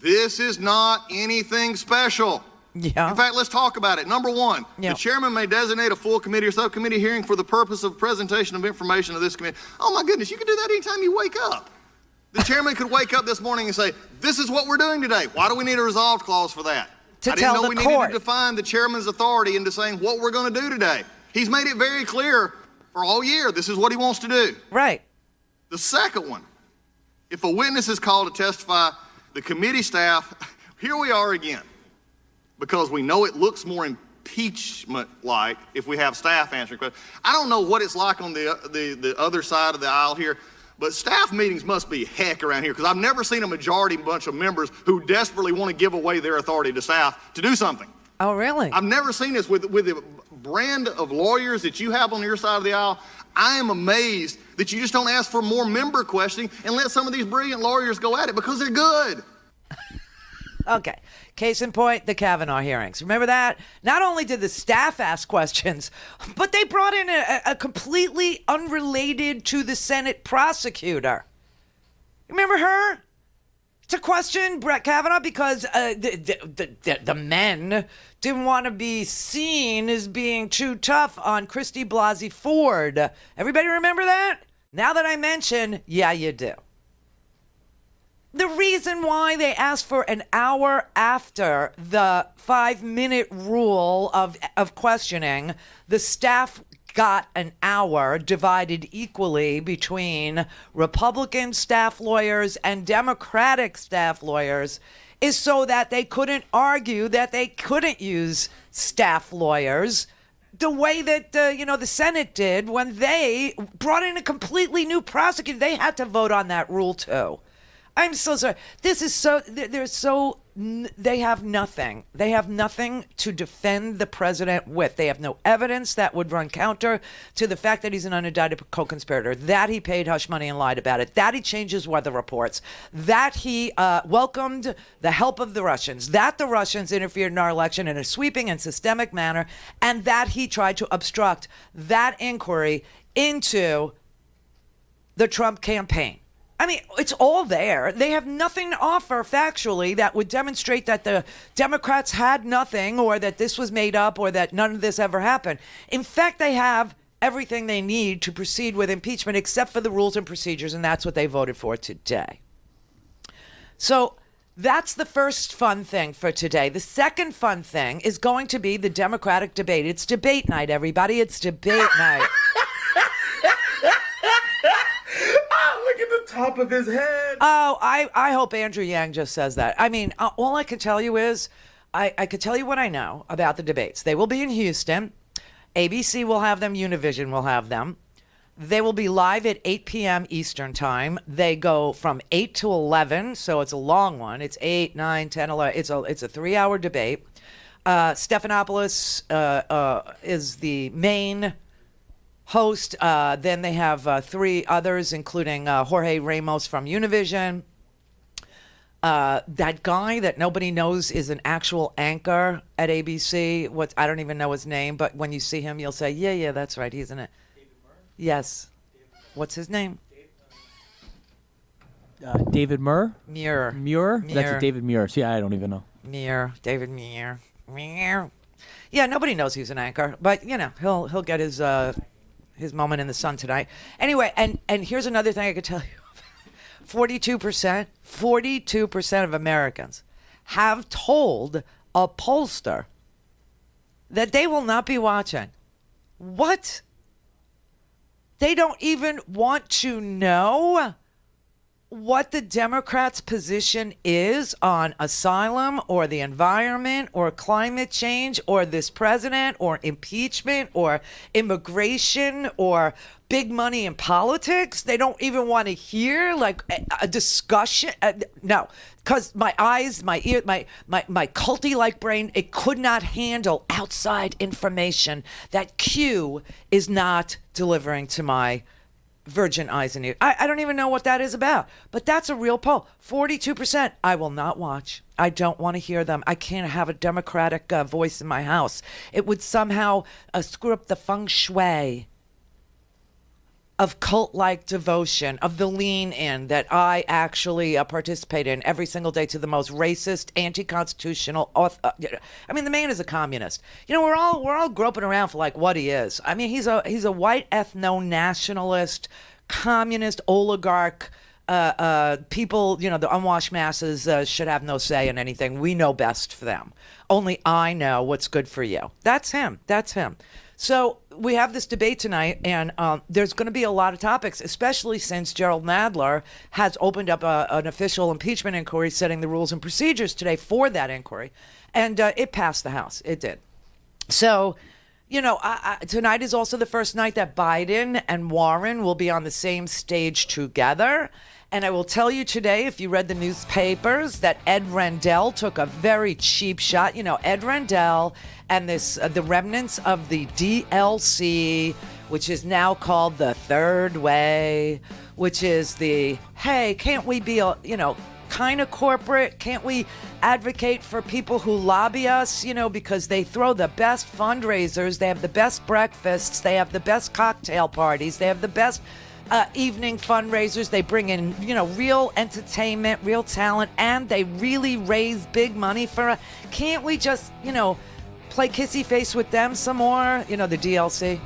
is not anything special. Yeah. In fact, let's talk about it. Number one, the chairman may designate a full committee or subcommittee hearing for the purpose of presentation of information to this committee. Oh my goodness, you can do that anytime you wake up. The chairman could wake up this morning and say, this is what we're doing today. Why do we need a resolve clause for that? To I didn't tell know the we court. needed to define the chairman's authority into saying what we're going to do today. He's made it very clear for all year, this is what he wants to do. Right. The second one, if a witness is called to testify, the committee staff, here we are again, because we know it looks more impeachment-like if we have staff answering questions. I don't know what it's like on the other side of the aisle here, but staff meetings must be heck around here, because I've never seen a majority bunch of members who desperately want to give away their authority to staff to do something. Oh, really? I've never seen this with the brand of lawyers that you have on your side of the aisle. I am amazed that you just don't ask for more member questioning and let some of these brilliant lawyers go at it, because they're good. Okay. Case in point, the Kavanaugh hearings. Remember that? Not only did the staff ask questions, but they brought in a completely unrelated to the Senate prosecutor. Remember her? To question Brett Kavanaugh because the men didn't want to be seen as being too tough on Christy Blasey Ford. Everybody remember that? Now that I mention, yeah, you do. The reason why they asked for an hour after the 5-minute rule of questioning, the staff got an hour divided equally between Republican staff lawyers and Democratic staff lawyers, is so that they couldn't argue that they couldn't use staff lawyers the way that the Senate did when they brought in a completely new prosecutor. They had to vote on that rule too. I'm so sorry. This is so, they have nothing. They have nothing to defend the president with. They have no evidence that would run counter to the fact that he's an unindicted co-conspirator, that he paid hush money and lied about it, that he changed his weather reports, that he welcomed the help of the Russians, that the Russians interfered in our election in a sweeping and systemic manner, and that he tried to obstruct that inquiry into the Trump campaign. I mean, it's all there. They have nothing to offer factually that would demonstrate that the Democrats had nothing, or that this was made up, or that none of this ever happened. In fact, they have everything they need to proceed with impeachment except for the rules and procedures, and that's what they voted for today. So that's the first fun thing for today. The second fun thing is going to be the Democratic debate. It's debate night, everybody. It's debate night. Look at the top of his head. Oh, I hope Andrew Yang just says that. I mean, all I can tell you is I could tell you what I know about the debates. They will be in Houston. ABC will have them. Univision will have them. They will be live at 8 p.m. Eastern time. They go from 8 to 11, so it's a long one. It's 8, 9, 10, 11. It's a 3-hour debate. Stephanopoulos is the main host. Then they have 3 others, including Jorge Ramos from Univision. That guy that nobody knows is an actual anchor at ABC. I don't even know his name, but when you see him, you'll say, yeah, that's right. He's in it. Yes. What's his name? David Muir? Muir. That's David Muir. See, I don't even know. David Muir. Yeah, nobody knows he's an anchor, but he'll get his moment in the sun tonight. Anyway, and here's another thing I could tell you. 42% of Americans have told a pollster that they will not be watching. What? They don't even want to know what the Democrats' position is on asylum or the environment or climate change or this president or impeachment or immigration or big money in politics. They don't even want to hear like a discussion. No, because my eyes, my ear, my culty-like brain, it could not handle outside information that Q is not delivering to my virgin eyes and ears. I don't even know what that is about, but that's a real poll. 42%. I will not watch. I don't want to hear them. I can't have a Democratic voice in my house. It would somehow screw up the feng shui of cult-like devotion, of the lean-in that I actually participate in every single day to the most racist, anti-constitutional. I mean, the man is a communist. We're all groping around for like what he is. I mean, he's a white ethno-nationalist, communist oligarch. People, the unwashed masses should have no say in anything. We know best for them. Only I know what's good for you. That's him. So we have this debate tonight, and there's going to be a lot of topics, especially since Gerald Nadler has opened up an official impeachment inquiry setting the rules and procedures today for that inquiry. And it passed the House. It did. So, tonight is also the first night that Biden and Warren will be on the same stage together. And I will tell you today, if you read the newspapers, that Ed Rendell took a very cheap shot. Ed Rendell and the remnants of the DLC, which is now called the Third Way, which is hey, can't we be, kind of corporate? Can't we advocate for people who lobby us, because they throw the best fundraisers, they have the best breakfasts, they have the best cocktail parties, they have the best evening fundraisers. They bring in, real entertainment, real talent, and they really raise big money for. Can't we just, play kissy face with them some more? The DLC.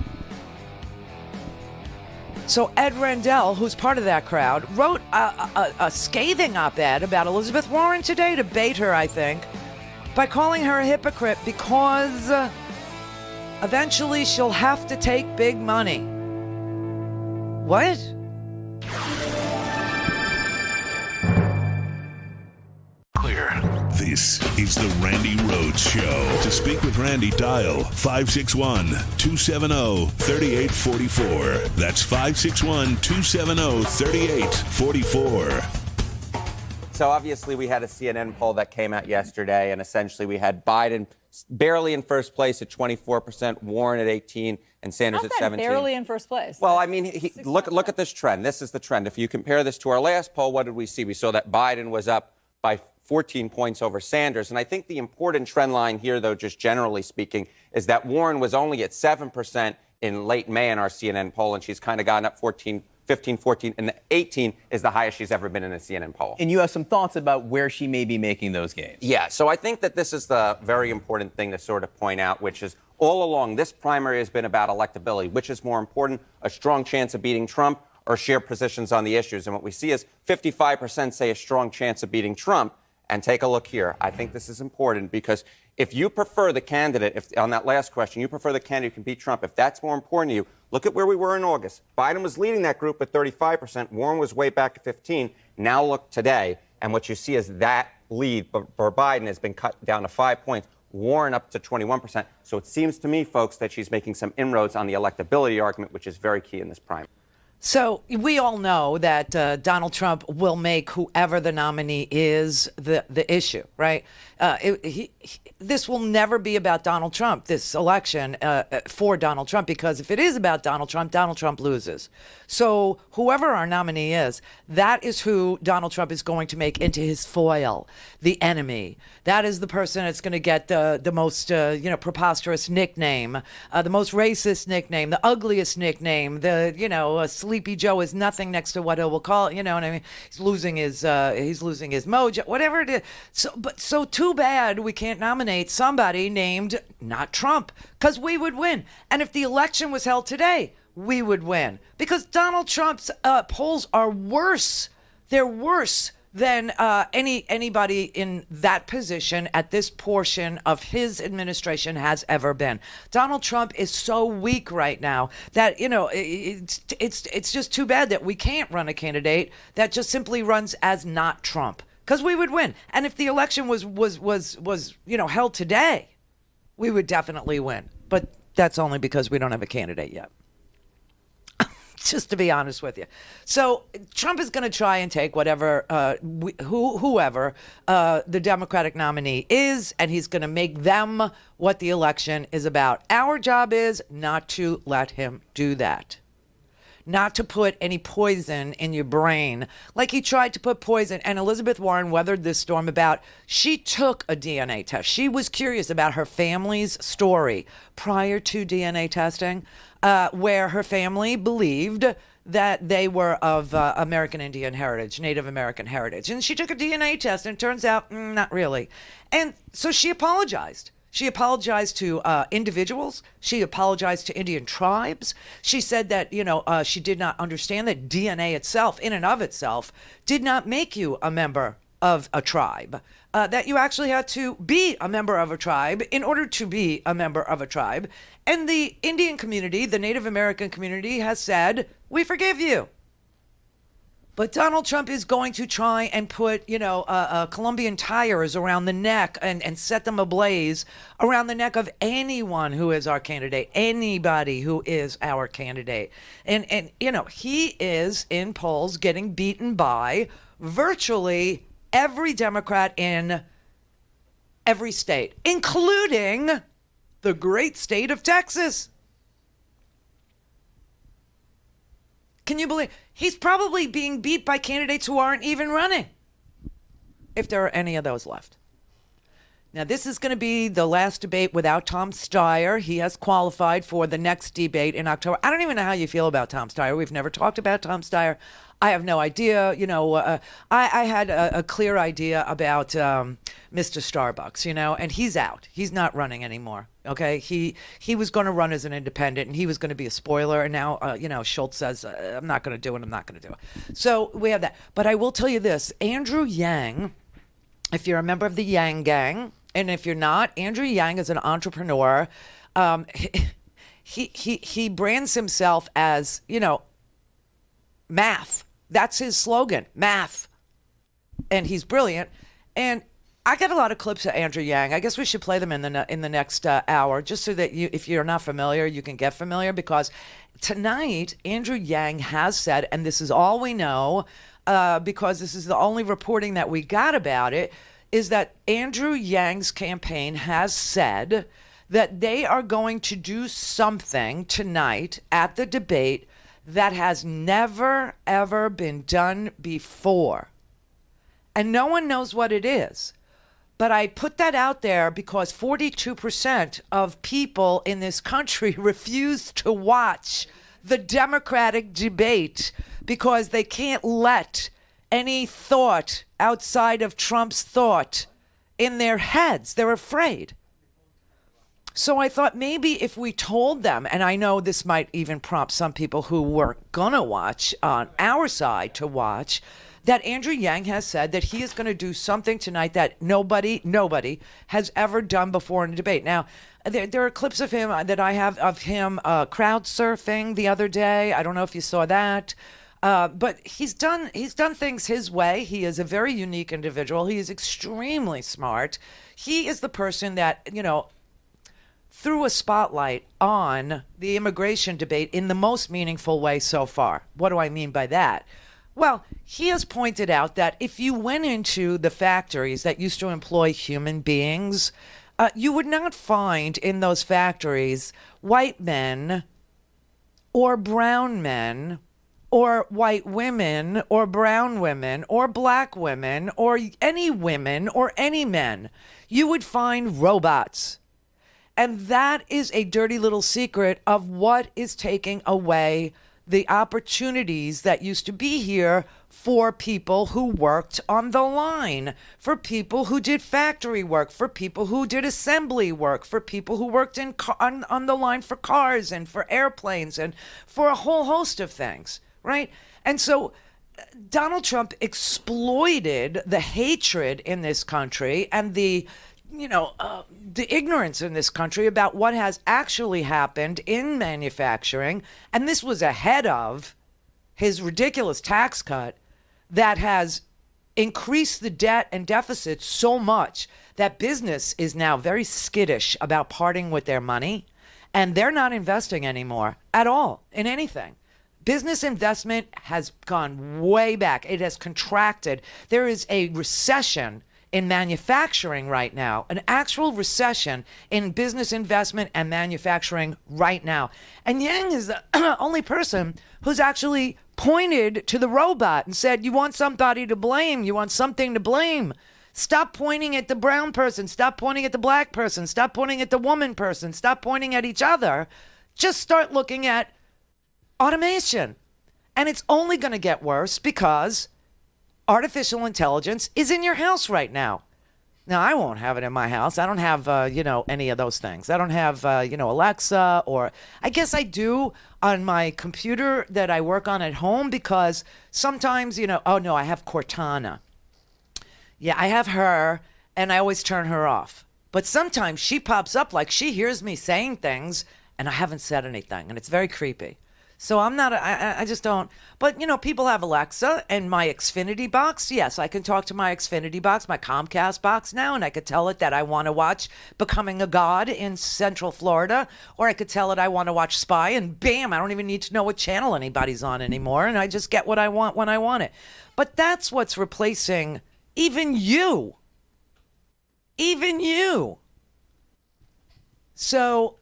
So Ed Rendell, who's part of that crowd, wrote a scathing op-ed about Elizabeth Warren today to bait her, I think, by calling her a hypocrite because eventually she'll have to take big money. What? Clear. This is the Randi Rhodes Show. To speak with Randi, dial 561-270-3844. That's 561-270-3844. So obviously we had a CNN poll that came out yesterday, and essentially we had Biden barely in first place at 24%, Warren at 18%, and Sanders at 17%. Barely in first place? Well, I mean, look at this trend. This is the trend. If you compare this to our last poll, what did we see? We saw that Biden was up by 14 points over Sanders. And I think the important trend line here, though, just generally speaking, is that Warren was only at 7% in late May in our CNN poll, and she's kind of gotten up 15, 14, and 18 is the highest she's ever been in a CNN poll. And you have some thoughts about where she may be making those gains. Yeah, so I think that this is the very important thing to sort of point out, which is All along, this primary has been about electability. Which is more important, a strong chance of beating Trump or share positions on the issues? And what we see is 55% say a strong chance of beating Trump. And take a look here. I think this is important because if you prefer the candidate, if on that last question, you prefer the candidate who can beat Trump, if that's more important to you, look at where we were in August. Biden was leading that group at 35%. Warren was way back at 15%. Now look today, and what you see is that lead for Biden has been cut down to 5 points. Warren up to 21%. So it seems to me, folks, that she's making some inroads on the electability argument, which is very key in this primary. So we all know that Donald Trump will make whoever the nominee is the issue, right? This will never be about Donald Trump, this election for Donald Trump, because if it is about Donald Trump loses. So whoever our nominee is, that is who Donald Trump is going to make into his foil, the enemy. That is the person that's going to get the most preposterous nickname, the most racist nickname, the ugliest nickname, Sleepy Joe is nothing next to what he will call, what I mean? He's losing his mojo, whatever it is. So too bad we can't nominate somebody named not Trump, because we would win. And if the election was held today, we would win, because Donald Trump's polls are worse. They're worse than anybody in that position at this portion of his administration has ever been. Donald Trump is so weak right now that it's just too bad that we can't run a candidate that just simply runs as not Trump, because we would win. And if the election was held today, we would definitely win. But that's only because we don't have a candidate yet. Just to be honest with you. So Trump is going to try and take whatever, whoever the Democratic nominee is, and he's going to make them what the election is about. Our job is not to let him do that. Not to put any poison in your brain like he tried to put poison. And Elizabeth Warren weathered this storm she took a DNA test. She was curious about her family's story prior to DNA testing, where her family believed that they were of American Indian heritage, Native American heritage. And she took a DNA test, and it turns out, not really. And so she apologized. She apologized to individuals. She apologized to Indian tribes. She said that, she did not understand that DNA itself, in and of itself, did not make you a member of a tribe. That you actually had to be a member of a tribe in order to be a member of a tribe. And the Indian community, the Native American community, has said, we forgive you. But Donald Trump is going to try and put, Colombian tires around the neck and set them ablaze around the neck of anyone who is our candidate, anybody who is our candidate. And he is in polls getting beaten by virtually every Democrat in every state, including the great state of Texas. Can you believe he's probably being beat by candidates who aren't even running, if there are any of those left? Now, this is going to be the last debate without Tom Steyer. He has qualified for the next debate in October. I don't even know how you feel about Tom Steyer. We've never talked about Tom Steyer. I have no idea. I had a clear idea about Mr. Starbucks, and he's out. He's not running anymore. Okay, he was going to run as an independent, and he was going to be a spoiler. And now, Schultz says, I'm not going to do it. I'm not going to do it. So we have that. But I will tell you this. Andrew Yang, if you're a member of the Yang Gang, and if you're not, Andrew Yang is an entrepreneur. He brands himself as, math. That's his slogan, math. And he's brilliant. And I got a lot of clips of Andrew Yang. I guess we should play them in the next hour, just so that if you're not familiar, you can get familiar. Because tonight, Andrew Yang has said, and this is all we know, because this is the only reporting that we got about it, is that Andrew Yang's campaign has said that they are going to do something tonight at the debate that has never, ever been done before. And no one knows what it is. But I put that out there because 42% of people in this country refuse to watch the Democratic debate because they can't let any thought outside of Trump's thought in their heads. They're afraid. So I thought maybe if we told them, and I know this might even prompt some people who weren't gonna watch on our side to watch, that Andrew Yang has said that he is going to do something tonight that nobody has ever done before in a debate. Now, there are clips of him that I have of him crowd surfing the other day. I don't know if you saw that. But he's done things his way. He is a very unique individual. He is extremely smart. He is the person that, threw a spotlight on the immigration debate in the most meaningful way so far. What do I mean by that? Well, he has pointed out that if you went into the factories that used to employ human beings, you would not find in those factories white men or brown men or white women or brown women or black women or any women or any men. You would find robots. And that is a dirty little secret of what is taking away the opportunities that used to be here for people who worked on the line, for people who did factory work, for people who did assembly work, for people who worked on the line for cars and for airplanes and for a whole host of things, right? And so Donald Trump exploited the hatred in this country and the ignorance in this country about what has actually happened in manufacturing. And this was ahead of his ridiculous tax cut that has increased the debt and deficit so much that business is now very skittish about parting with their money. And they're not investing anymore at all in anything. Business investment has gone way back. It has contracted. There is a recession in manufacturing right now, an actual recession in business investment and manufacturing right now. And Yang is the only person who's actually pointed to the robot and said, you want somebody to blame, you want something to blame. Stop pointing at the brown person, stop pointing at the black person, stop pointing at the woman person, stop pointing at each other. Just start looking at automation. And it's only going to get worse because artificial intelligence is in your house right now. Now, I won't have it in my house. I don't have, any of those things. I don't have, Alexa, or I guess I do on my computer that I work on at home because sometimes, oh no, I have Cortana. Yeah, I have her and I always turn her off. But sometimes she pops up like she hears me saying things and I haven't said anything and it's very creepy. So I'm not, I just don't, but people have Alexa and my Xfinity box. Yes, I can talk to my Xfinity box, my Comcast box now, and I could tell it that I want to watch Becoming a God in Central Florida, or I could tell it I want to watch Spy, and bam, I don't even need to know what channel anybody's on anymore, and I just get what I want when I want it. But that's what's replacing even you. Even you. So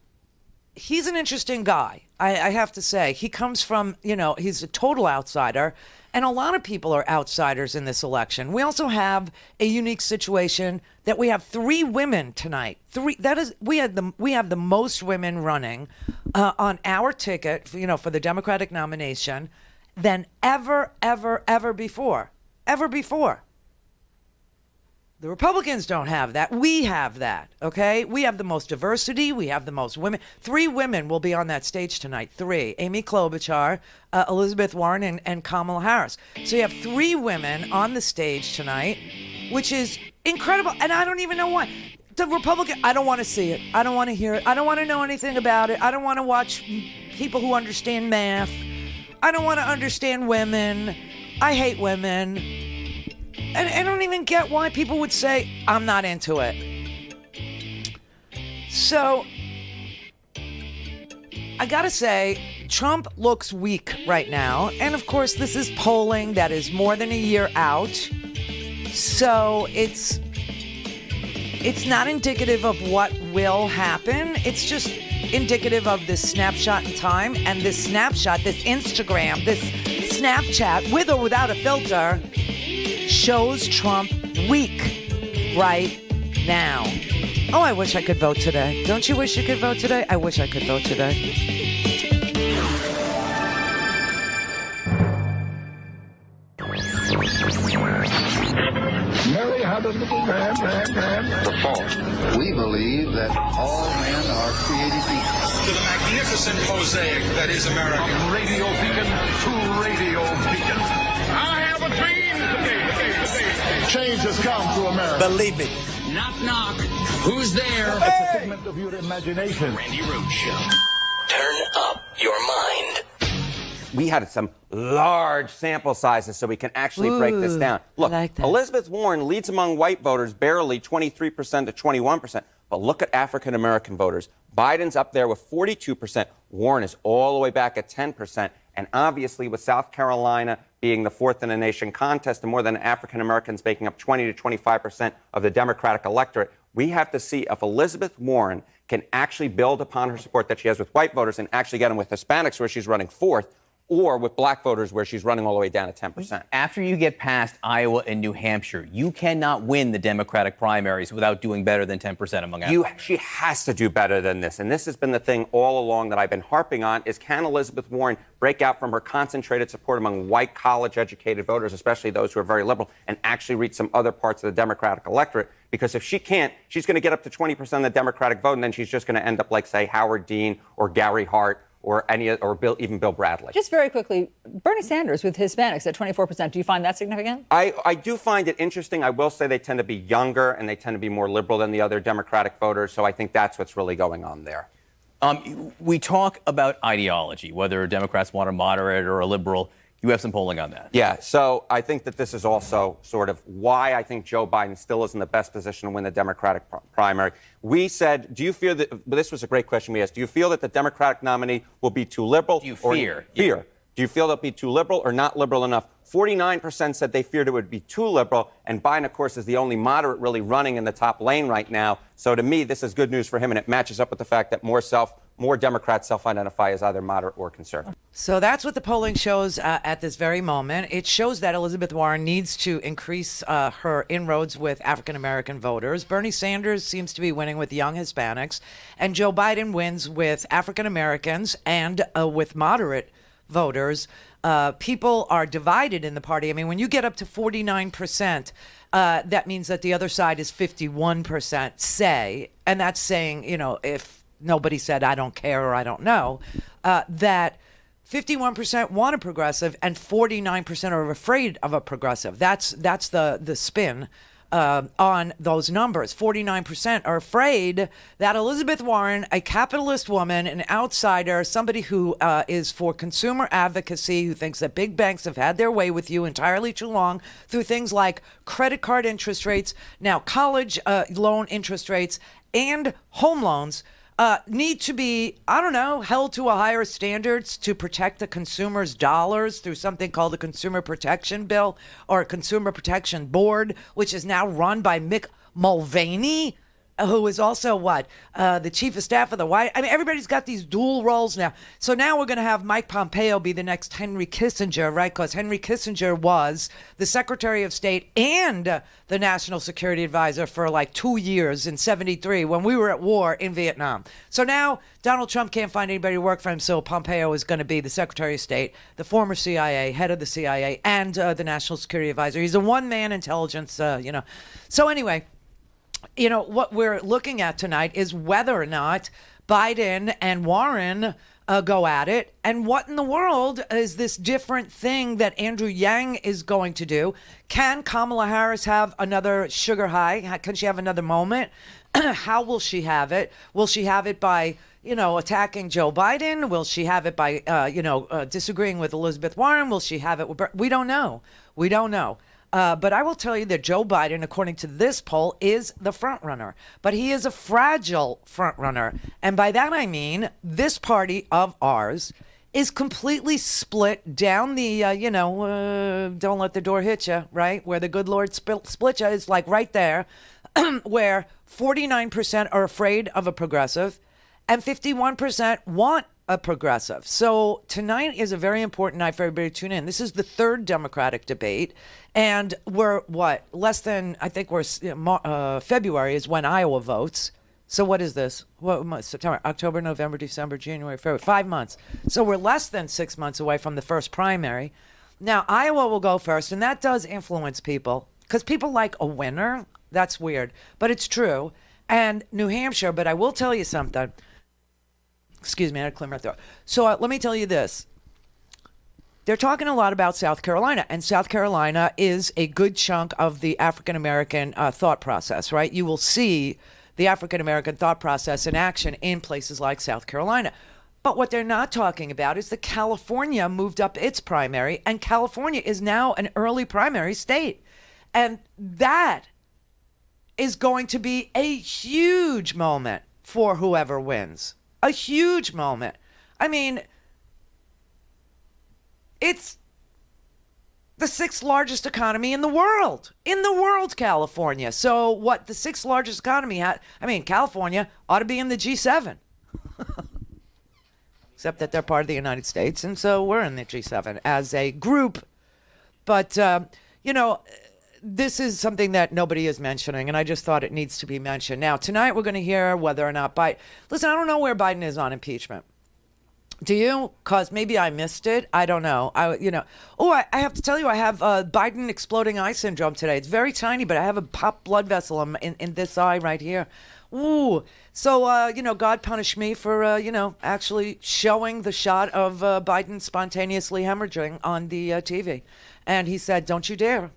he's an interesting guy. I have to say, he comes from, he's a total outsider, and a lot of people are outsiders in this election. We also have a unique situation that we have 3 women tonight. We have the most women running on our ticket, for the Democratic nomination than ever before. Ever before. The Republicans don't have that. We have that, okay? We have the most diversity. We have the most women. 3 women will be on that stage tonight. 3. Amy Klobuchar, Elizabeth Warren, and Kamala Harris. So you have 3 women on the stage tonight, which is incredible. And I don't even know why. The Republican, I don't want to see it. I don't want to hear it. I don't want to know anything about it. I don't want to watch people who understand math. I don't want to understand women. I hate women. And I don't even get why people would say, I'm not into it. So, I gotta say, Trump looks weak right now. And of course, this is polling that is more than a year out. So, it's not indicative of what will happen. It's just indicative of this snapshot in time. And this snapshot, this Instagram, this Snapchat, with or without a filter, shows Trump weak right now. Oh, I wish I could vote today. Don't you wish you could vote today? I wish I could vote today. Mary had The fault. We believe that all men are created equal. To the magnificent mosaic that is America. From radio beacon to radio beacon. I have a dream today. Change has come to America. Believe it. Knock, knock. Who's there? It's a figment of your imagination. Randi Rhodes Show. Turn up your mind. We had some large sample sizes so we can actually break this down. Look, Elizabeth Warren leads among white voters barely 23% to 21%. But look at African American voters. Biden's up there with 42%. Warren is all the way back at 10%. And obviously, with South Carolina being the fourth in the nation contest and more than African Americans making up 20 to 25% of the Democratic electorate, we have to see if Elizabeth Warren can actually build upon her support that she has with white voters and actually get them with Hispanics, where she's running fourth, or with black voters, where she's running all the way down to 10%. After you get past Iowa and New Hampshire, you cannot win the Democratic primaries without doing better than 10% among Africans. She has to do better than this. And this has been the thing all along that I've been harping on, is can Elizabeth Warren break out from her concentrated support among white college-educated voters, especially those who are very liberal, and actually reach some other parts of the Democratic electorate? Because if she can't, she's going to get up to 20% of the Democratic vote, and then she's just going to end up like, say, Howard Dean or Gary Hart or even Bill Bradley. Just very quickly, Bernie Sanders with Hispanics at 24%. Do you find that significant? I do find it interesting. I will say they tend to be younger and they tend to be more liberal than the other Democratic voters. So I think that's what's really going on there. We talk about ideology, whether Democrats want a moderate or a liberal. You have some polling on that. Yeah, so I think that this is also sort of why I think Joe Biden still is in the best position to win the Democratic primary. We said, do you fear that, this was a great question we asked, do you feel that the Democratic nominee will be too liberal? Do you fear? Fear. Do you feel they'll be too liberal or not liberal enough? 49% said they feared it would be too liberal, and Biden, of course, is the only moderate really running in the top lane right now. So to me, this is good news for him, and it matches up with the fact that more Democrats self-identify as either moderate or conservative. So that's what the polling shows at this very moment. It shows that Elizabeth Warren needs to increase her inroads with African-American voters. Bernie Sanders seems to be winning with young Hispanics, and Joe Biden wins with African-Americans and with moderate voters. People are divided in the party. I mean, when you get up to 49%, that means that the other side is 51% say, and that's saying, you know, if nobody said, I don't care or I don't know, that 51% want a progressive and 49% are afraid of a progressive. That's the spin on those numbers. 49% are afraid that Elizabeth Warren, a capitalist woman, an outsider, somebody who is for consumer advocacy, who thinks that big banks have had their way with you entirely too long through things like credit card interest rates, now college loan interest rates, and home loans, need to be, I don't know, held to a higher standards to protect the consumer's dollars through something called the Consumer Protection Bill or Consumer Protection Board, which is now run by Mick Mulvaney, who is also the chief of staff of the White. I mean, everybody's got these dual roles now. So now we're going to have Mike Pompeo be the next Henry Kissinger, right? Because Henry Kissinger was the Secretary of State and the National Security Advisor for like 2 years in '73 when we were at war in Vietnam. So now Donald Trump can't find anybody to work for him, so Pompeo is going to be the Secretary of State, the former CIA, head of the CIA, and the National Security Advisor. He's a one-man intelligence, So anyway, you know, what we're looking at tonight is whether or not Biden and Warren go at it. And what in the world is this different thing that Andrew Yang is going to do? Can Kamala Harris have another sugar high? Can she have another moment? How will she have it? Will she have it by, attacking Joe Biden? Will she have it by, disagreeing with Elizabeth Warren? Will she have it with we don't know. We don't know. But I will tell you that Joe Biden, according to this poll, is the front runner. But he is a fragile front runner. And by that I mean this party of ours is completely split down the, don't let the door hit you, right? Where the good Lord split you is like right there, where 49% are afraid of a progressive and 51% want a progressive. So tonight is a very important night for everybody to tune in. This is the third Democratic debate. And we're less than, I think February is when Iowa votes. So what is this? September, October, November, December, January, February, 5 months. So we're less than 6 months away from the first primary. Now, Iowa will go first, and that does influence people because people like a winner. That's weird, but it's true. And New Hampshire, but I will tell you something. Excuse me, I had to clear my throat. So let me tell you this. They're talking a lot about South Carolina, and South Carolina is a good chunk of the African-American thought process, right? You will see the African-American thought process in action in places like South Carolina. But what they're not talking about is that California moved up its primary, and California is now an early primary state. And that is going to be a huge moment for whoever wins. A huge moment. I mean, it's the 6th largest economy in the world. In the world, California. So what the 6th largest economy California ought to be in the G7. Except that they're part of the United States, and so we're in the G7 as a group. But, this is something that nobody is mentioning, and I just thought it needs to be mentioned. Now, tonight we're going to hear whether or not Biden... Listen, I don't know where Biden is on impeachment. Do you? Because maybe I missed it. I don't know. I have to tell you, I have Biden exploding eye syndrome today. It's very tiny, but I have a popped blood vessel in this eye right here. Ooh. So, God punished me for, actually showing the shot of Biden spontaneously hemorrhaging on the TV. And he said, don't you dare.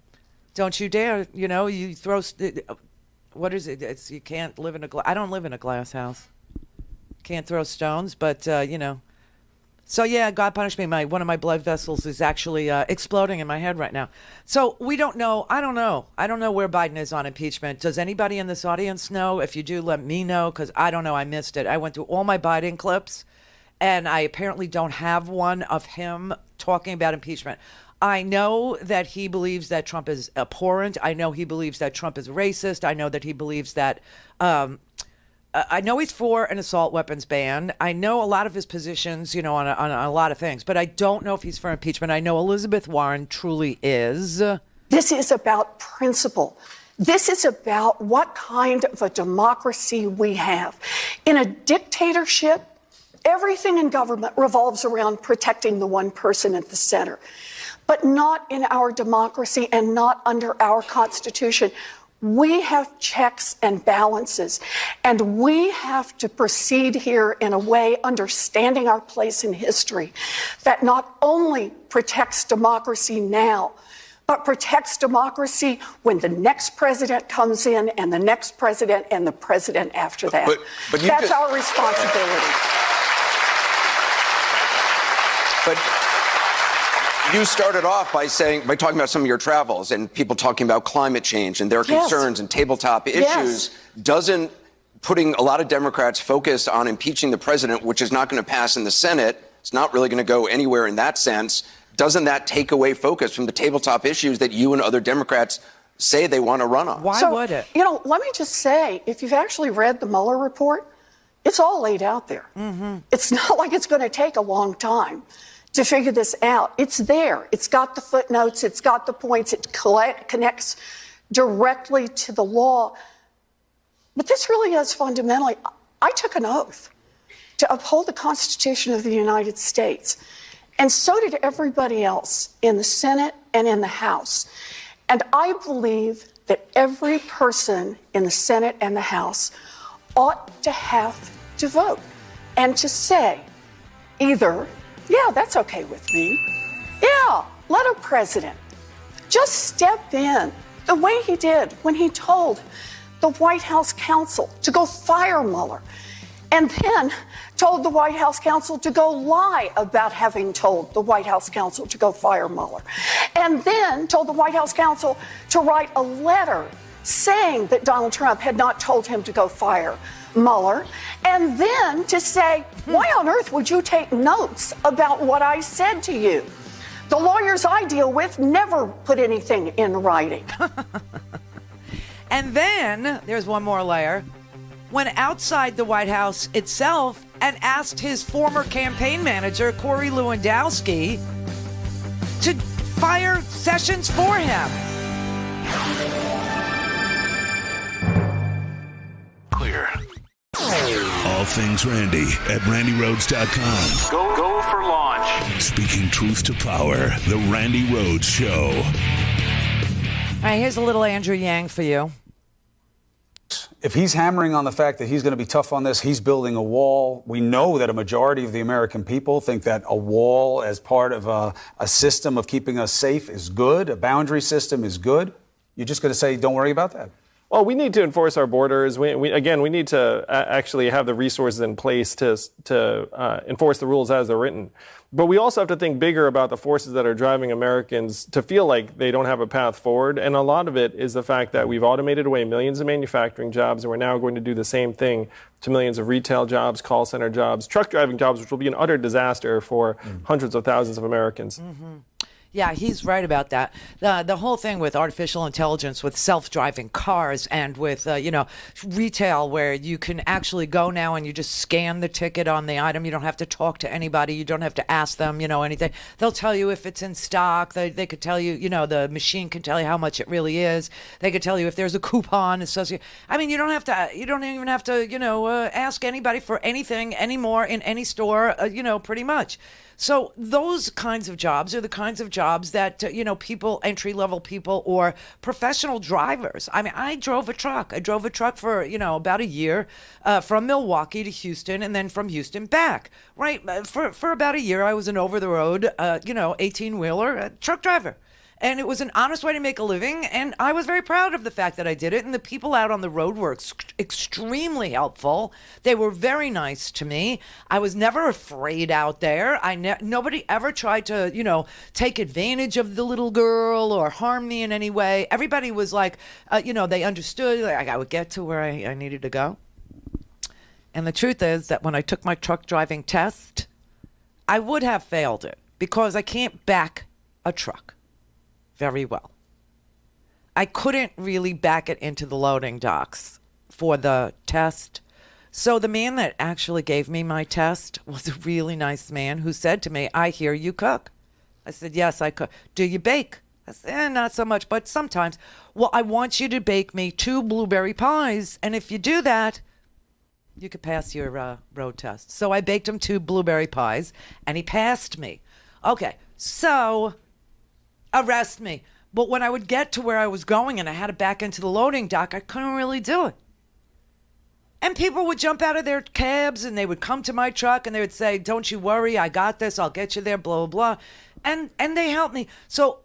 Don't you dare. You throw... what is it? It's you can't live in a... I don't live in a glass house. Can't throw stones, but, So, yeah, God punished me. One of my blood vessels is actually exploding in my head right now. So we don't know. I don't know. I don't know where Biden is on impeachment. Does anybody in this audience know? If you do, let me know, because I don't know. I missed it. I went through all my Biden clips, and I apparently don't have one of him talking about impeachment. I know that he believes that Trump is abhorrent. I know he believes that Trump is racist. I know that he believes that... I know he's for an assault weapons ban. I know a lot of his positions, on a lot of things, but I don't know if he's for impeachment. I know Elizabeth Warren truly is. This is about principle. This is about what kind of a democracy we have. In a dictatorship, everything in government revolves around protecting the one person at the center, but not in our democracy and not under our Constitution. We have checks and balances, and we have to proceed here in a way understanding our place in history that not only protects democracy now, but protects democracy when the next president comes in and the next president and the president after that. But that's our responsibility. But you started off by talking about some of your travels and people talking about climate change and their concerns and tabletop issues. Yes. Doesn't putting a lot of Democrats focused on impeaching the president, which is not going to pass in the Senate, it's not really going to go anywhere in that sense, doesn't that take away focus from the tabletop issues that you and other Democrats say they want to run on? Why would it? Let me just say, if you've actually read the Mueller report, it's all laid out there. Mm-hmm. It's not like it's going to take a long time to figure this out. It's there. It's got the footnotes. It's got the points. It connects directly to the law. But this really is fundamentally, I took an oath to uphold the Constitution of the United States. And so did everybody else in the Senate and in the House. And I believe that every person in the Senate and the House ought to have to vote and to say either, yeah, that's okay with me. Yeah, let a president just step in the way he did when he told the White House counsel to go fire Mueller, and then told the White House counsel to go lie about having told the White House counsel to go fire Mueller, and then told the White House counsel to write a letter saying that Donald Trump had not told him to go fire Mueller, and then to say, why on earth would you take notes about what I said to you? The lawyers I deal with never put anything in writing. And then there's one more layer. Went outside the White House itself and asked his former campaign manager, Corey Lewandowski, to fire Sessions for him. Clear. All things Randi at RandiRhodes.com. Go for launch. Speaking truth to power, the Randi Rhodes Show. All right, here's a little Andrew Yang for you. If he's hammering on the fact that he's going to be tough on this, he's building a wall. We know that a majority of the American people think that a wall as part of a system of keeping us safe is good. A boundary system is good. You're just going to say, don't worry about that? Well, we need to enforce our borders. We need to actually have the resources in place to enforce the rules as they're written. But we also have to think bigger about the forces that are driving Americans to feel like they don't have a path forward. And a lot of it is the fact that we've automated away millions of manufacturing jobs, and we're now going to do the same thing to millions of retail jobs, call center jobs, truck driving jobs, which will be an utter disaster for hundreds of thousands of Americans. Mm-hmm. Yeah, he's right about that. The whole thing with artificial intelligence, with self-driving cars, and with, retail, where you can actually go now and you just scan the ticket on the item. You don't have to talk to anybody. You don't have to ask them, anything. They'll tell you if it's in stock. They could tell you, the machine can tell you how much it really is. They could tell you if there's a coupon associated. I mean, you don't even have to, ask anybody for anything anymore in any store, pretty much. So those kinds of jobs are the kinds of jobs that, people, entry-level people or professional drivers. I mean, I drove a truck. I drove a truck for, about a year from Milwaukee to Houston and then from Houston back, right? For about a year, I was an over-the-road, 18-wheeler truck driver. And it was an honest way to make a living, and I was very proud of the fact that I did it. And the people out on the road were extremely helpful. They were very nice to me. I was never afraid out there. Nobody ever tried to, take advantage of the little girl or harm me in any way. Everybody was like, they understood. Like, I would get to where I needed to go. And the truth is that when I took my truck driving test, I would have failed it because I can't back a truck very well. I couldn't really back it into the loading docks for the test. So the man that actually gave me my test was a really nice man who said to me, I hear you cook. I said, yes, I cook. Do you bake? I said, not so much, but sometimes. Well, I want you to bake me 2 blueberry pies. And if you do that, you could pass your road test. So I baked him 2 blueberry pies and he passed me. Okay, so arrest me. But when I would get to where I was going and I had to back into the loading dock, I couldn't really do it. And people would jump out of their cabs and they would come to my truck and they would say, don't you worry, I got this, I'll get you there, blah, blah, blah. And they helped me. So,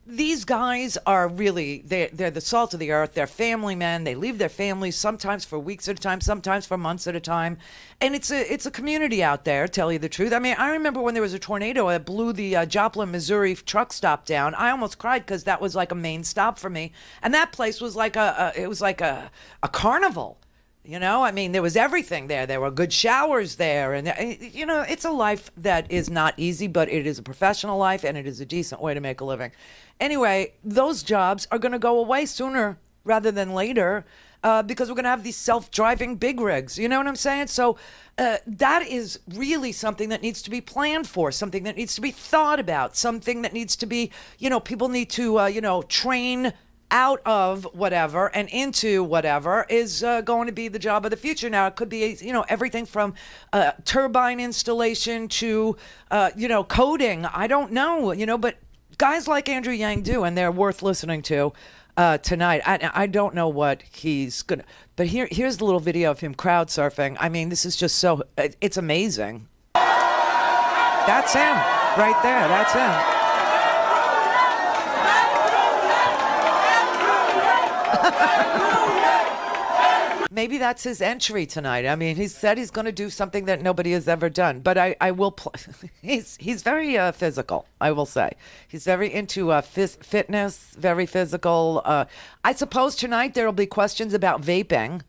these guys are really, they're the salt of the earth. They're family men. They leave their families sometimes for weeks at a time, sometimes for months at a time. And it's a community out there, tell you the truth. I mean, I remember when there was a tornado that blew the Joplin, Missouri truck stop down. I almost cried because that was like a main stop for me. And that place was like a carnival. I mean, there was everything there. There were good showers there. And, it's a life that is not easy, but it is a professional life and it is a decent way to make a living. Anyway, those jobs are going to go away sooner rather than later because we're going to have these self-driving big rigs. You know what I'm saying? So that is really something that needs to be planned for, something that needs to be thought about, something that needs to be, people need to, train out of whatever and into whatever is going to be the job of the future. Now, it could be, everything from turbine installation to, coding. I don't know, but guys like Andrew Yang do, and they're worth listening to tonight. I don't know what he's going to, but here's the little video of him crowd surfing. I mean, this is just it's amazing. That's him right there. That's him. Maybe that's his entry tonight. I mean, he said he's going to do something that nobody has ever done. But I will. He's very physical. I will say he's very into fitness, very physical. I suppose tonight there will be questions about vaping.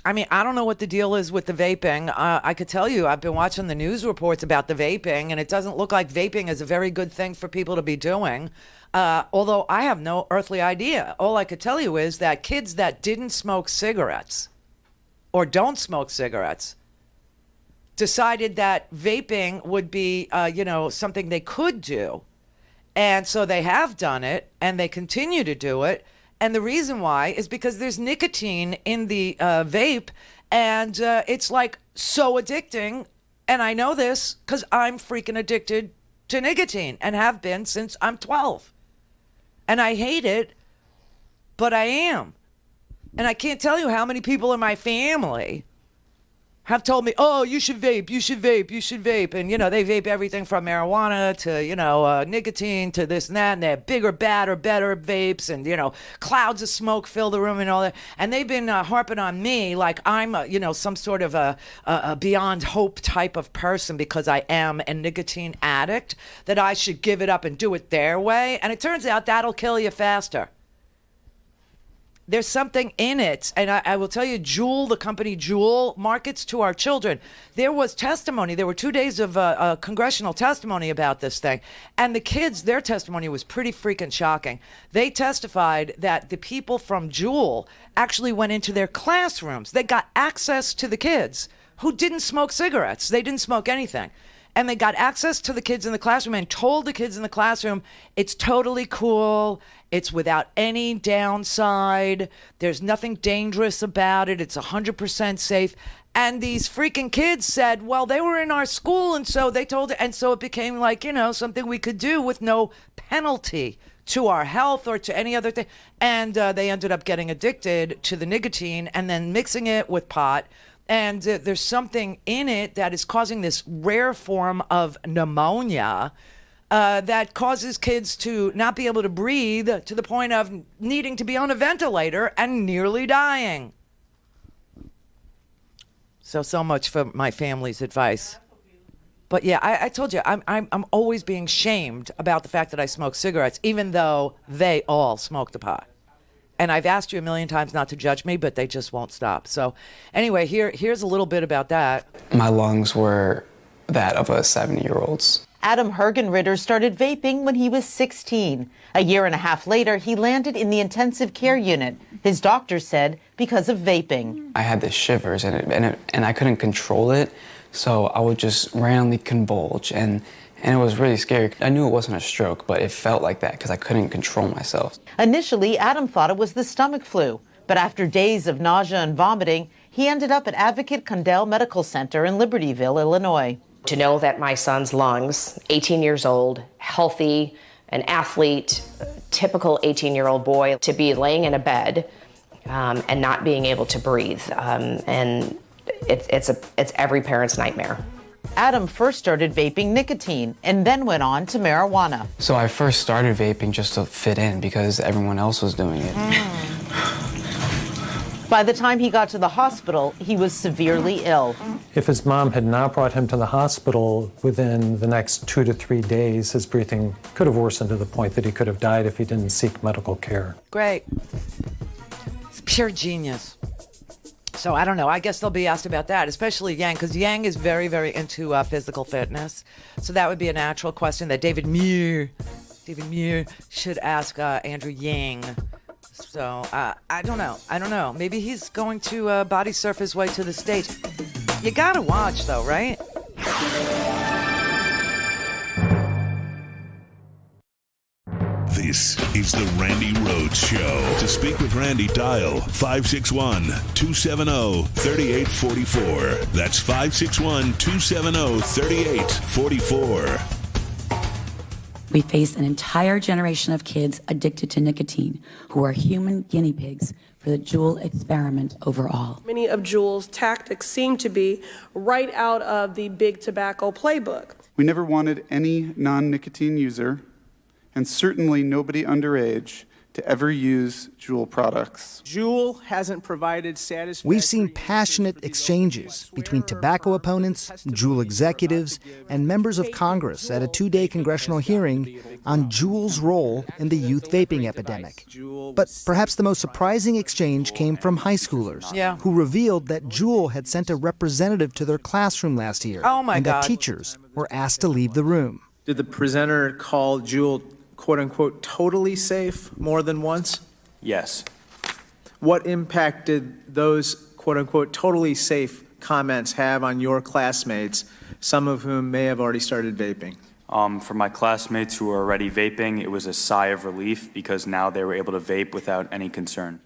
I mean, I don't know what the deal is with the vaping. I could tell you, I've been watching the news reports about the vaping, and it doesn't look like vaping is a very good thing for people to be doing. Although I have no earthly idea. All I could tell you is that kids that didn't smoke cigarettes or don't smoke cigarettes decided that vaping would be, something they could do. And so they have done it and they continue to do it. And the reason why is because there's nicotine in the vape and it's like so addicting. And I know this because I'm freaking addicted to nicotine and have been since I'm 12. And I hate it, but I am. And I can't tell you how many people in my family have told me, oh, you should vape, you should vape, you should vape. And, you know, they vape everything from marijuana to, you know, nicotine to this and that. And they have bigger, badder, better vapes. And, you know, clouds of smoke fill the room and all that. And they've been harping on me like I'm, you know, some sort of a beyond hope type of person because I am a nicotine addict, that I should give it up and do it their way. And it turns out that'll kill you faster. There's something in it. And I will tell you, Juul, the company Juul, markets to our children. There was testimony. There were 2 days of congressional testimony about this thing. And the kids, their testimony was pretty freaking shocking. They testified that the people from Juul actually went into their classrooms. They got access to the kids who didn't smoke cigarettes. They didn't smoke anything. And they got access to the kids in the classroom and told the kids in the classroom, it's totally cool. It's without any downside. There's nothing dangerous about it. It's 100% safe. And these freaking kids said, well, they were in our school. And so they told it. And so it became like, you know, something we could do with no penalty to our health or to any other thing. And they ended up getting addicted to the nicotine and then mixing it with pot. And there's something in it that is causing this rare form of pneumonia that causes kids to not be able to breathe to the point of needing to be on a ventilator and nearly dying. So much for my family's advice. But yeah, I told you, I'm always being shamed about the fact that I smoke cigarettes, even though they all smoke the pot. And I've asked you a million times not to judge me, but they just won't stop. So anyway, here's a little bit about that. My lungs were that of a 70-year-old's. Adam Hergenritter started vaping when he was 16. A year and a half later, he landed in the intensive care unit. His doctor said because of vaping. I had the shivers and I couldn't control it, so I would just randomly convulge and it was really scary. I knew it wasn't a stroke, but it felt like that because I couldn't control myself. Initially, Adam thought it was the stomach flu, but after days of nausea and vomiting, he ended up at Advocate Condell Medical Center in Libertyville, Illinois. To know that my son's lungs, 18 years old, healthy, an athlete, typical 18-year-old boy, to be laying in a bed and not being able to breathe, and it's every parent's nightmare. Adam first started vaping nicotine and then went on to marijuana. So I first started vaping just to fit in because everyone else was doing it. By the time he got to the hospital, he was severely ill. If his mom had not brought him to the hospital within the next 2 to 3 days, his breathing could have worsened to the point that he could have died if he didn't seek medical care. Great. It's pure genius. So I don't know. I guess they'll be asked about that, especially Yang, because Yang is very, very into physical fitness. So that would be a natural question that David Muir should ask Andrew Yang. So I don't know. Maybe he's going to body surf his way to the stage. You gotta watch, though, right? This is the Randi Rhodes Show. To speak with Randi, dial 561-270-3844. That's 561-270-3844. We face an entire generation of kids addicted to nicotine who are human guinea pigs for the Juul experiment overall. Many of Juul's tactics seem to be right out of the big tobacco playbook. We never wanted any non-nicotine user, and certainly nobody underage, to ever use Juul products. Juul hasn't provided satisfactory... We've seen passionate exchanges between tobacco opponents, Juul executives, and members of Congress at a 2-day congressional hearing on Juul's role in the youth vaping epidemic. But perhaps the most surprising exchange came from high schoolers, who revealed that Juul had sent a representative to their classroom last year, and that teachers were asked to leave the room. Did the presenter call Juul quote-unquote totally safe more than once? Yes. What impact did those quote-unquote totally safe comments have on your classmates, some of whom may have already started vaping? For my classmates who were already vaping, it was a sigh of relief because now they were able to vape without any concern.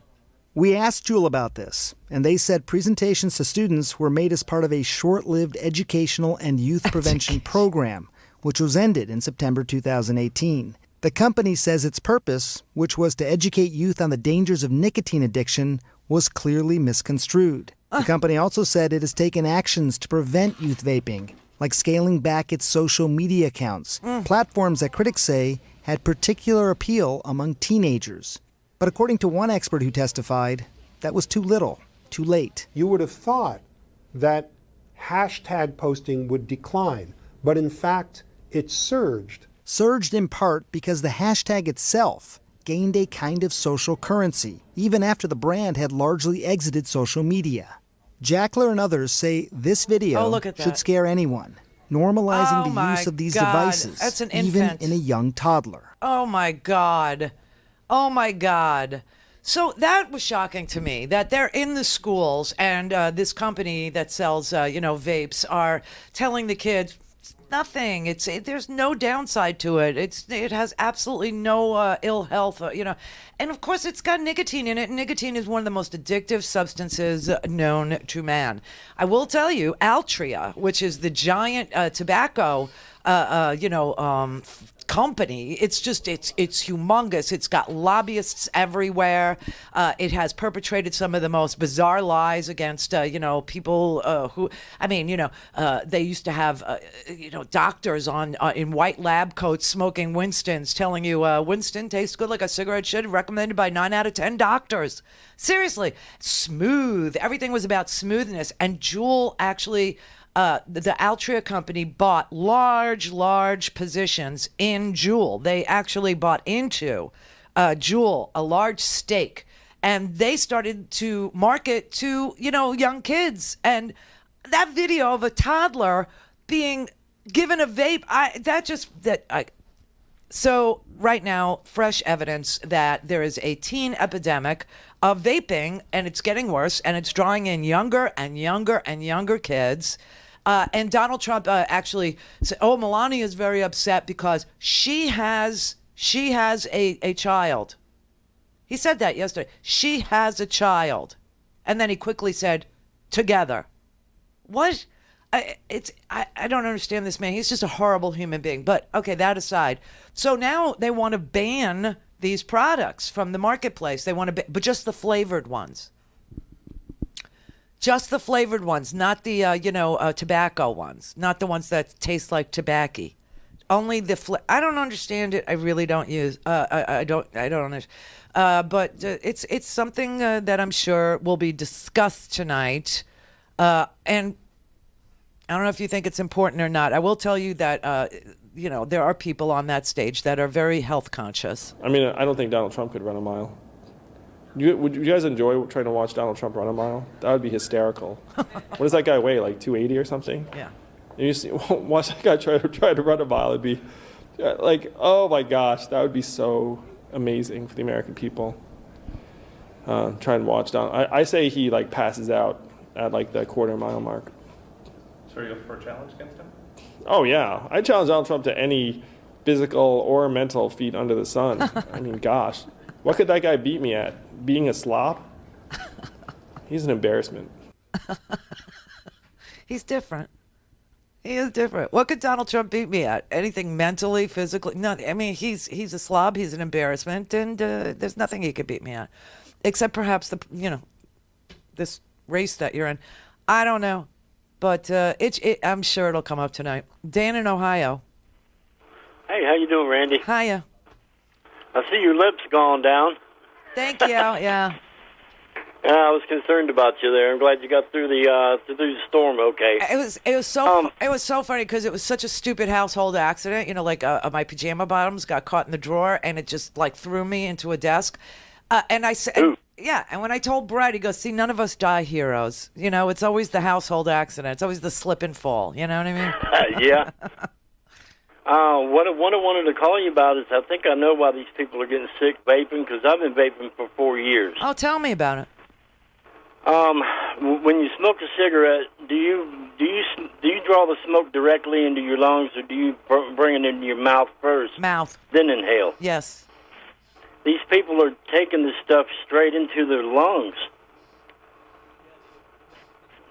We asked Juul about this, and they said presentations to students were made as part of a short-lived educational and youth prevention program, which was ended in September 2018. The company says its purpose, which was to educate youth on the dangers of nicotine addiction, was clearly misconstrued. The company also said it has taken actions to prevent youth vaping, like scaling back its social media accounts, platforms that critics say had particular appeal among teenagers. But according to one expert who testified, that was too little, too late. You would have thought that hashtag posting would decline, but in fact, it surged. Surged in part because the hashtag itself gained a kind of social currency, even after the brand had largely exited social media. Jackler and others say this video should scare anyone, normalizing the use of these devices, That's an even infant. in a young toddler. Oh, my God. Oh, my God. So that was shocking to me, that they're in the schools and this company that sells, vapes are telling the kids, nothing. There's no downside to it. It has absolutely no ill health, and of course it's got nicotine in it. And nicotine is one of the most addictive substances known to man. I will tell you, Altria, which is the giant tobacco, company. It's humongous. It's got lobbyists everywhere. It has perpetrated some of the most bizarre lies against, people who, they used to have, doctors in white lab coats smoking Winston's, telling you Winston tastes good like a cigarette should, recommended by 9 out of 10 doctors. Seriously, smooth. Everything was about smoothness. And Juul actually, the Altria company bought large positions in Juul. They actually bought into Juul a large stake, and they started to market to young kids. And that video of a toddler being given a vape, So right now, fresh evidence that there is a teen epidemic of vaping, and it's getting worse, and it's drawing in younger and younger kids. And Donald Trump actually said, Melania is very upset because she has a child. He said that yesterday. She has a child. And then he quickly said, together. What? I don't understand this man. He's just a horrible human being. But, okay, that aside. So now they want to ban these products from the marketplace. They want to, but just the flavored ones. Just the flavored ones, not the tobacco ones, not the ones that taste like tobacco. Only the I don't understand it. I really don't use. I don't understand. But it's something that I'm sure will be discussed tonight. And I don't know if you think it's important or not. I will tell you that there are people on that stage that are very health conscious. I mean, I don't think Donald Trump could run a mile. Would you guys enjoy trying to watch Donald Trump run a mile? That would be hysterical. What does that guy weigh, like 280 or something? Yeah. And you watch that guy try to run a mile. It'd be like, oh my gosh, that would be so amazing for the American people. Try and watch Donald. I say he passes out at the quarter-mile mark. So are you looking for a challenge against him? Oh yeah, I challenge Donald Trump to any physical or mental feat under the sun. I mean, gosh. What could that guy beat me at? Being a slob? He's an embarrassment. He's different. He is different. What could Donald Trump beat me at? Anything mentally, physically? No, I mean, he's a slob. He's an embarrassment, and there's nothing he could beat me at, except perhaps this race that you're in. I don't know, but I'm sure it'll come up tonight. Dan in Ohio. Hey, how you doing, Randy? Hiya. I see your lips gone down. Thank you. Yeah. I was concerned about you there. I'm glad you got through the storm okay. It was so funny because it was such a stupid household accident. My pajama bottoms got caught in the drawer and it just threw me into a desk. And I said, yeah. And when I told Brett, he goes, "See, none of us die heroes. It's always the household accident. It's always the slip and fall. You know what I mean?" Yeah. What I wanted to call you about is I think I know why these people are getting sick vaping, because I've been vaping for 4 years. Oh, tell me about it. When you smoke a cigarette, do you draw the smoke directly into your lungs, or do you bring it into your mouth first? Mouth. Then inhale. Yes. These people are taking this stuff straight into their lungs.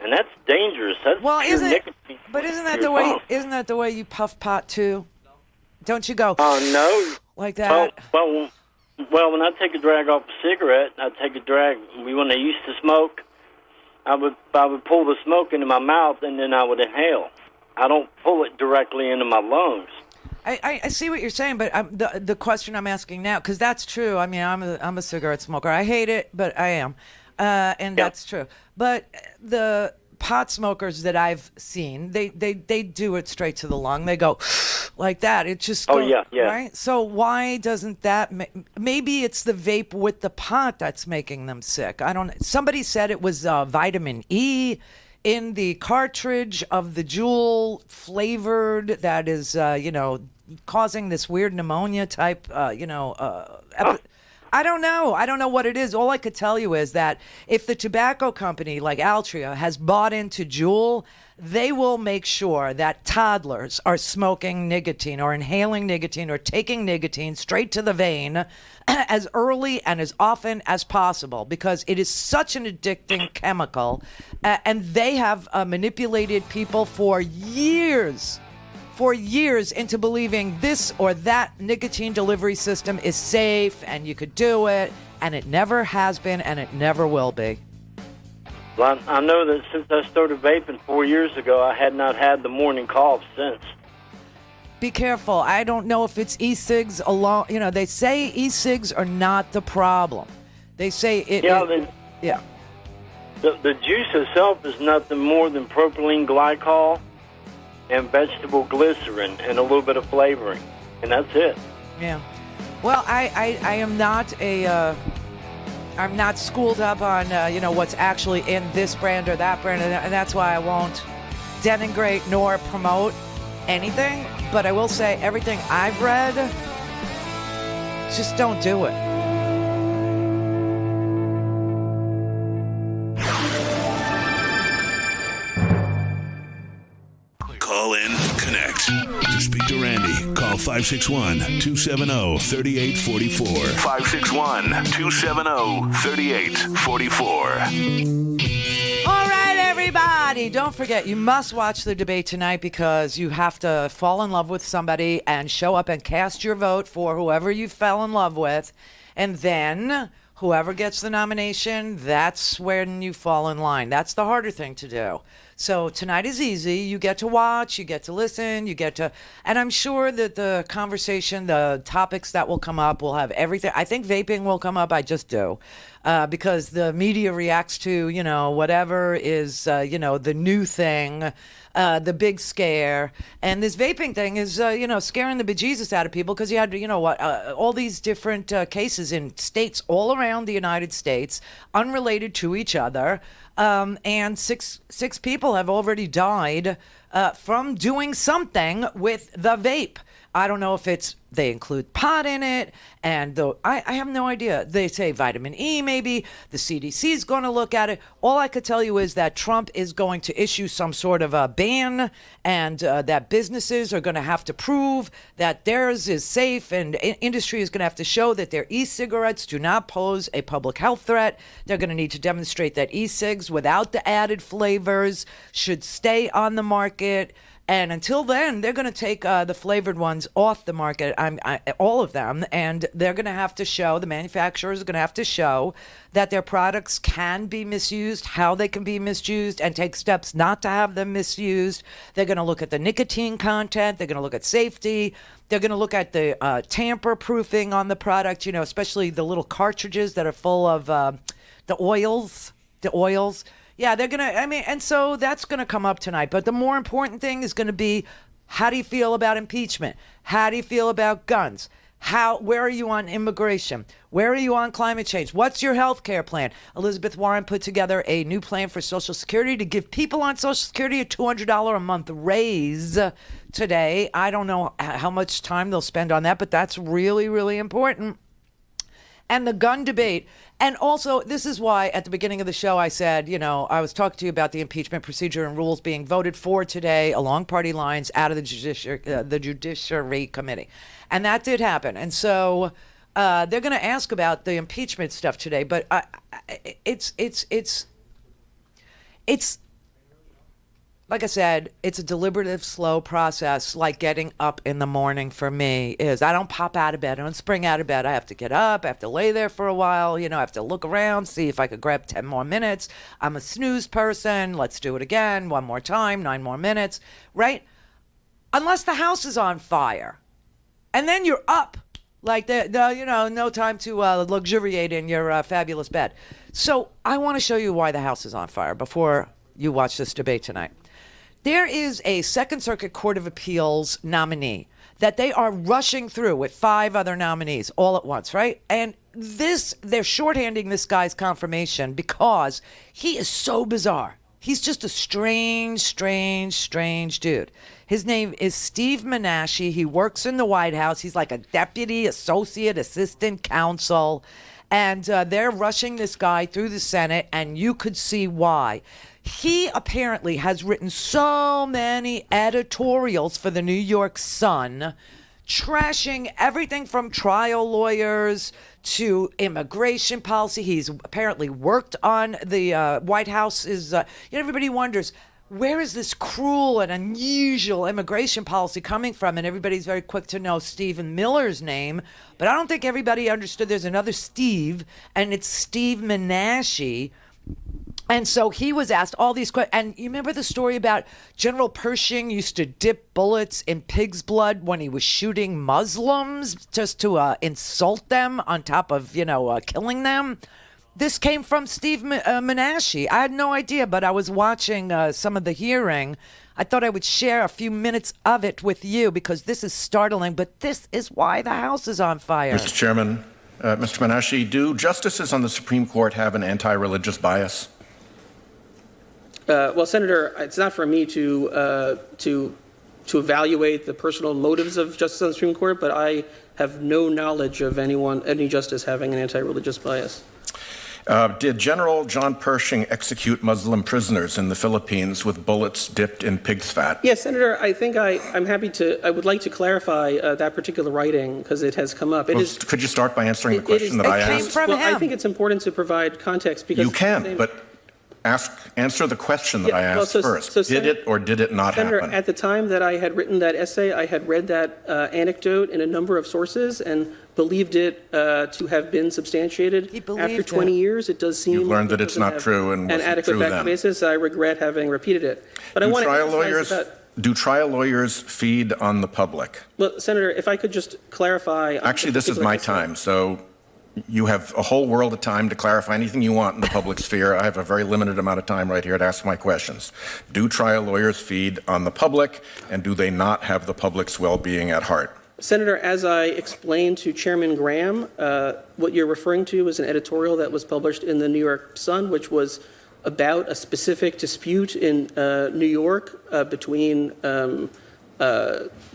And that's dangerous. That's nicotine. But isn't that the way you puff pot too? Don't you go? No. like that? Well, when I take a drag off a cigarette, I take a drag. When I used to smoke, I would pull the smoke into my mouth and then I would inhale. I don't pull it directly into my lungs. I see what you're saying, but the question I'm asking now, because that's true. I mean, I'm a cigarette smoker. I hate it, but I am, and that's true. But the pot smokers that I've seen, they do it straight to the lung. They go like that. It just goes, right. So why doesn't that? Maybe it's the vape with the pot that's making them sick. I don't. Somebody said it was vitamin E in the cartridge of the Juul flavored that is, causing this weird pneumonia type, I don't know. I don't know what it is. All I could tell you is that if the tobacco company like Altria has bought into Juul, they will make sure that toddlers are smoking nicotine or inhaling nicotine or taking nicotine straight to the vein as early and as often as possible, because it is such an addicting chemical, and they have manipulated people for years into believing this or that nicotine delivery system is safe and you could do it, and it never has been and it never will be. Well, I know that since I started vaping 4 years ago, I had not had the morning cough since. Be careful. I don't know if it's e-cigs alone. They say e-cigs are not the problem. They say it. Yeah. The juice itself is nothing more than propylene glycol and vegetable glycerin and a little bit of flavoring, and that's it. Yeah. Well, I am not I'm not schooled up on what's actually in this brand or that brand, and that's why I won't denigrate nor promote anything. But I will say everything I've read, just don't do it. Call in, connect. To speak to Randi, call 561-270-3844. 561-270-3844. All right, everybody. Don't forget, you must watch the debate tonight, because you have to fall in love with somebody and show up and cast your vote for whoever you fell in love with. And then whoever gets the nomination, that's when you fall in line. That's the harder thing to do. So tonight is easy. You get to watch, you get to listen, and I'm sure that the conversation, the topics that will come up will have everything. I think vaping will come up. I just do. Because the media reacts to, whatever is, the new thing, the big scare. And this vaping thing is, scaring the bejesus out of people, because you had, all these different cases in states all around the United States, unrelated to each other. And six people have already died from doing something with the vape. I don't know if they include pot in it, and I have no idea. They say vitamin E, maybe. The CDC is going to look at it. All I could tell you is that Trump is going to issue some sort of a ban, and that businesses are going to have to prove that theirs is safe, and industry is going to have to show that their e-cigarettes do not pose a public health threat. They're going to need to demonstrate that e-cigs without the added flavors should stay on the market. And until then, they're going to take the flavored ones off the market, all of them, and they're going to have to show, the manufacturers are going to have to show that their products can be misused, how they can be misused, and take steps not to have them misused. They're going to look at the nicotine content. They're going to look at safety. They're going to look at the tamper-proofing on the product, especially the little cartridges that are full of the oils. Yeah, they're going to, and so that's going to come up tonight. But the more important thing is going to be, how do you feel about impeachment? How do you feel about guns? Where are you on immigration? Where are you on climate change? What's your health care plan? Elizabeth Warren put together a new plan for Social Security to give people on Social Security a $200 a month raise today. I don't know how much time they'll spend on that, but that's really, really important. And the gun debate. And also, this is why at the beginning of the show I said, I was talking to you about the impeachment procedure and rules being voted for today along party lines out of the Judiciary Committee. And that did happen. And so they're going to ask about the impeachment stuff today. But it's like I said, it's a deliberative, slow process. Like getting up in the morning for me is I don't pop out of bed. I don't spring out of bed. I have to get up. I have to lay there for a while. I have to look around, see if I could grab 10 more minutes. I'm a snooze person. Let's do it again. One more time, 9 more minutes, right? Unless the house is on fire. And then you're up. Like, no time to luxuriate in your fabulous bed. So I want to show you why the house is on fire before you watch this debate tonight. There is a Second Circuit Court of Appeals nominee that they are rushing through with 5 other nominees all at once, right? And they're shorthanding this guy's confirmation because he is so bizarre. He's just a strange dude. His name is Steve Menashe. He works in the White House. He's like a deputy, associate, assistant counsel. And they're rushing this guy through the Senate, and you could see why. He apparently has written so many editorials for the New York Sun, trashing everything from trial lawyers to immigration policy. He's apparently worked on the White House. Everybody wonders, where is this cruel and unusual immigration policy coming from? And everybody's very quick to know Stephen Miller's name. But I don't think everybody understood there's another Steve, and it's Steve Menashe. And so he was asked all these questions. And you remember the story about General Pershing used to dip bullets in pig's blood when he was shooting Muslims just to insult them on top of, killing them? This came from Steve Menashe. I had no idea, but I was watching some of the hearing. I thought I would share a few minutes of it with you because this is startling, but this is why the house is on fire. Mr. Chairman, Mr. Menashe, do justices on the Supreme Court have an anti-religious bias? Well, Senator, it's not for me to evaluate the personal motives of justices on the Supreme Court, but I have no knowledge of any justice having an anti-religious bias. Did General John Pershing execute Muslim prisoners in the Philippines with bullets dipped in pig's fat? Yes, Senator, I think I would like to clarify that particular writing because it has come up. Could you start by answering the question that I asked? I think it's important to provide context because you can, but answer the question that I asked first. Did it or did it not Senator, happen? At the time that I had written that essay, I had read that anecdote in a number of sources and believed it to have been substantiated. After 20 years, it does seem You've learned that it's not true and an wasn't adequate true fact then. basis. I regret having repeated it. But I want to emphasize that. Do trial lawyers feed on the public? Well, Senator, if I could just clarify. Actually, this is my time, so you have a whole world of time to clarify anything you want in the public sphere. I have a very limited amount of time right here to ask my questions. Do trial lawyers feed on the public, and do they not have the public's well-being at heart? Senator, as I explained to Chairman Graham, what you're referring to is an editorial that was published in the New York Sun, which was about a specific dispute in New York between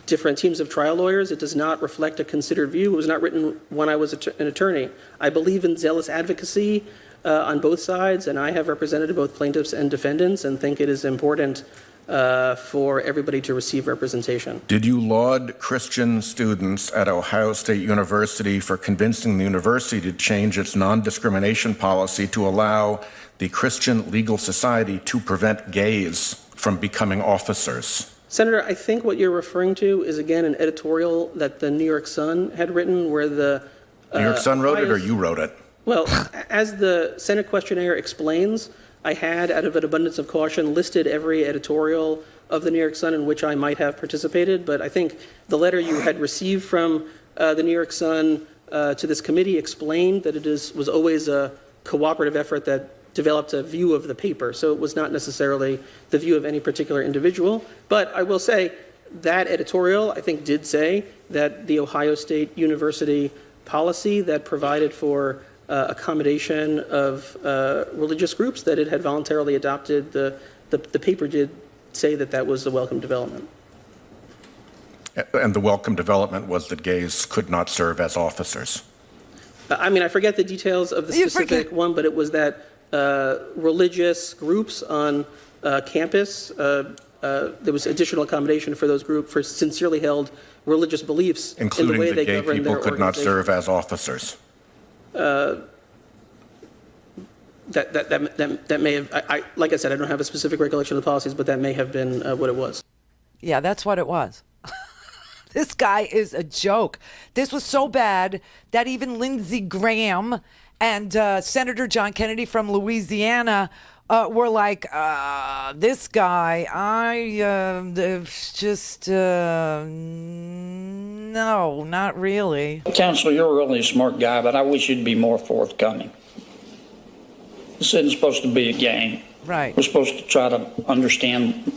different teams of trial lawyers. It does not reflect a considered view. It was not written when I was an attorney. I believe in zealous advocacy on both sides, and I have represented both plaintiffs and defendants and think it is important for everybody to receive representation. Did you laud Christian students at Ohio State University for convincing the university to change its non-discrimination policy to allow the Christian Legal Society to prevent gays from becoming officers? Senator, I think what you're referring to is, again, an editorial that the New York Sun had written where the New York Sun wrote it or you wrote it? Well, as the Senate questionnaire explains, I had, out of an abundance of caution, listed every editorial of the New York Sun in which I might have participated. But I think the letter you had received from the New York Sun to this committee explained that it was always a cooperative effort that developed a view of the paper. So it was not necessarily the view of any particular individual. But I will say that editorial, I think, did say that the Ohio State University policy that provided for accommodation of religious groups that it had voluntarily adopted, the paper did say that that was a welcome development. And the welcome development was that gays could not serve as officers. I mean, I forget the details of the specific one, but it was that religious groups on campus, there was additional accommodation for those groups for sincerely held religious beliefs, including in the way that they gay govern people their could not serve as officers. that may have, like I said, I don't have a specific recollection of the policies, but that may have been what it was. Yeah, that's what it was. This guy is a joke. This was so bad that even Lindsey Graham and Senator John Kennedy from Louisiana were like, this guy, no, not really. Counselor, you're a really smart guy, but I wish you'd be more forthcoming. This isn't supposed to be a game. Right. We're supposed to try to understand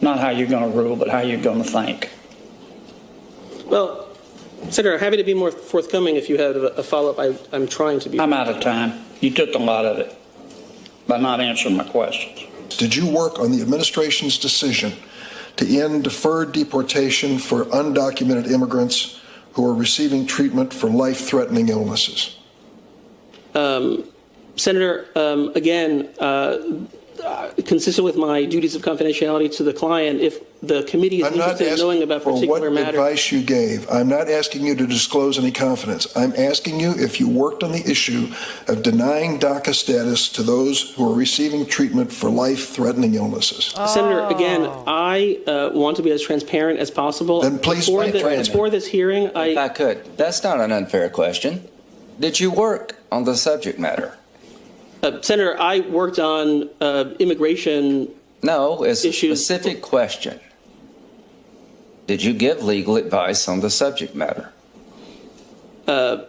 not how you're going to rule, but how you're going to think. Well, Senator, happy to be more forthcoming if you have a follow-up. I'm trying to be. I'm out of time. You took a lot of it by not answering my questions. Did you work on the administration's decision to end deferred deportation for undocumented immigrants who are receiving treatment for life-threatening illnesses? Senator, again, consistent with my duties of confidentiality to the client, if the committee is interested in knowing about particular matters. I'm not asking for what advice you gave. I'm not asking you to disclose any confidence. I'm asking you if you worked on the issue of denying DACA status to those who are receiving treatment for life-threatening illnesses. Senator, again, I want to be as transparent as possible. Then please before this hearing, If I could, that's not an unfair question. Did you work on the subject matter? Senator, I worked on immigration. No, it's a specific question. Did you give legal advice on the subject matter? Is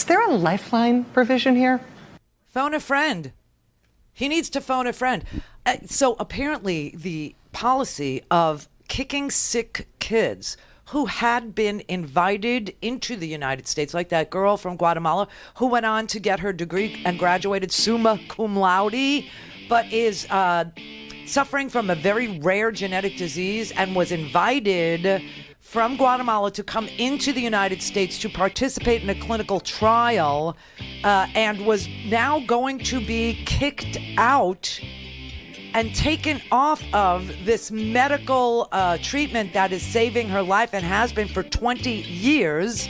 there a lifeline provision here? Phone a friend. He needs to phone a friend. So apparently the policy of kicking sick kids who had been invited into the United States, like that girl from Guatemala who went on to get her degree and graduated summa cum laude, but is suffering from a very rare genetic disease and was invited from Guatemala to come into the United States to participate in a clinical trial and was now going to be kicked out and taken off of this medical treatment that is saving her life and has been for 20 years.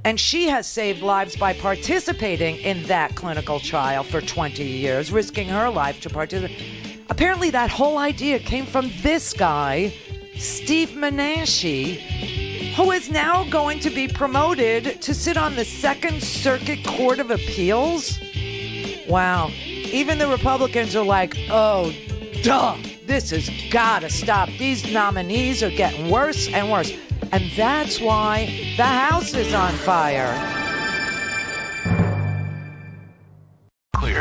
And she has saved lives by participating in that clinical trial for 20 years, risking her life to participate. Apparently that whole idea came from this guy, Steve Menashe, who is now going to be promoted to sit on the Second Circuit Court of Appeals. Wow. Even the Republicans are like, oh, duh, this has got to stop. These nominees are getting worse and worse. And that's why the House is on fire.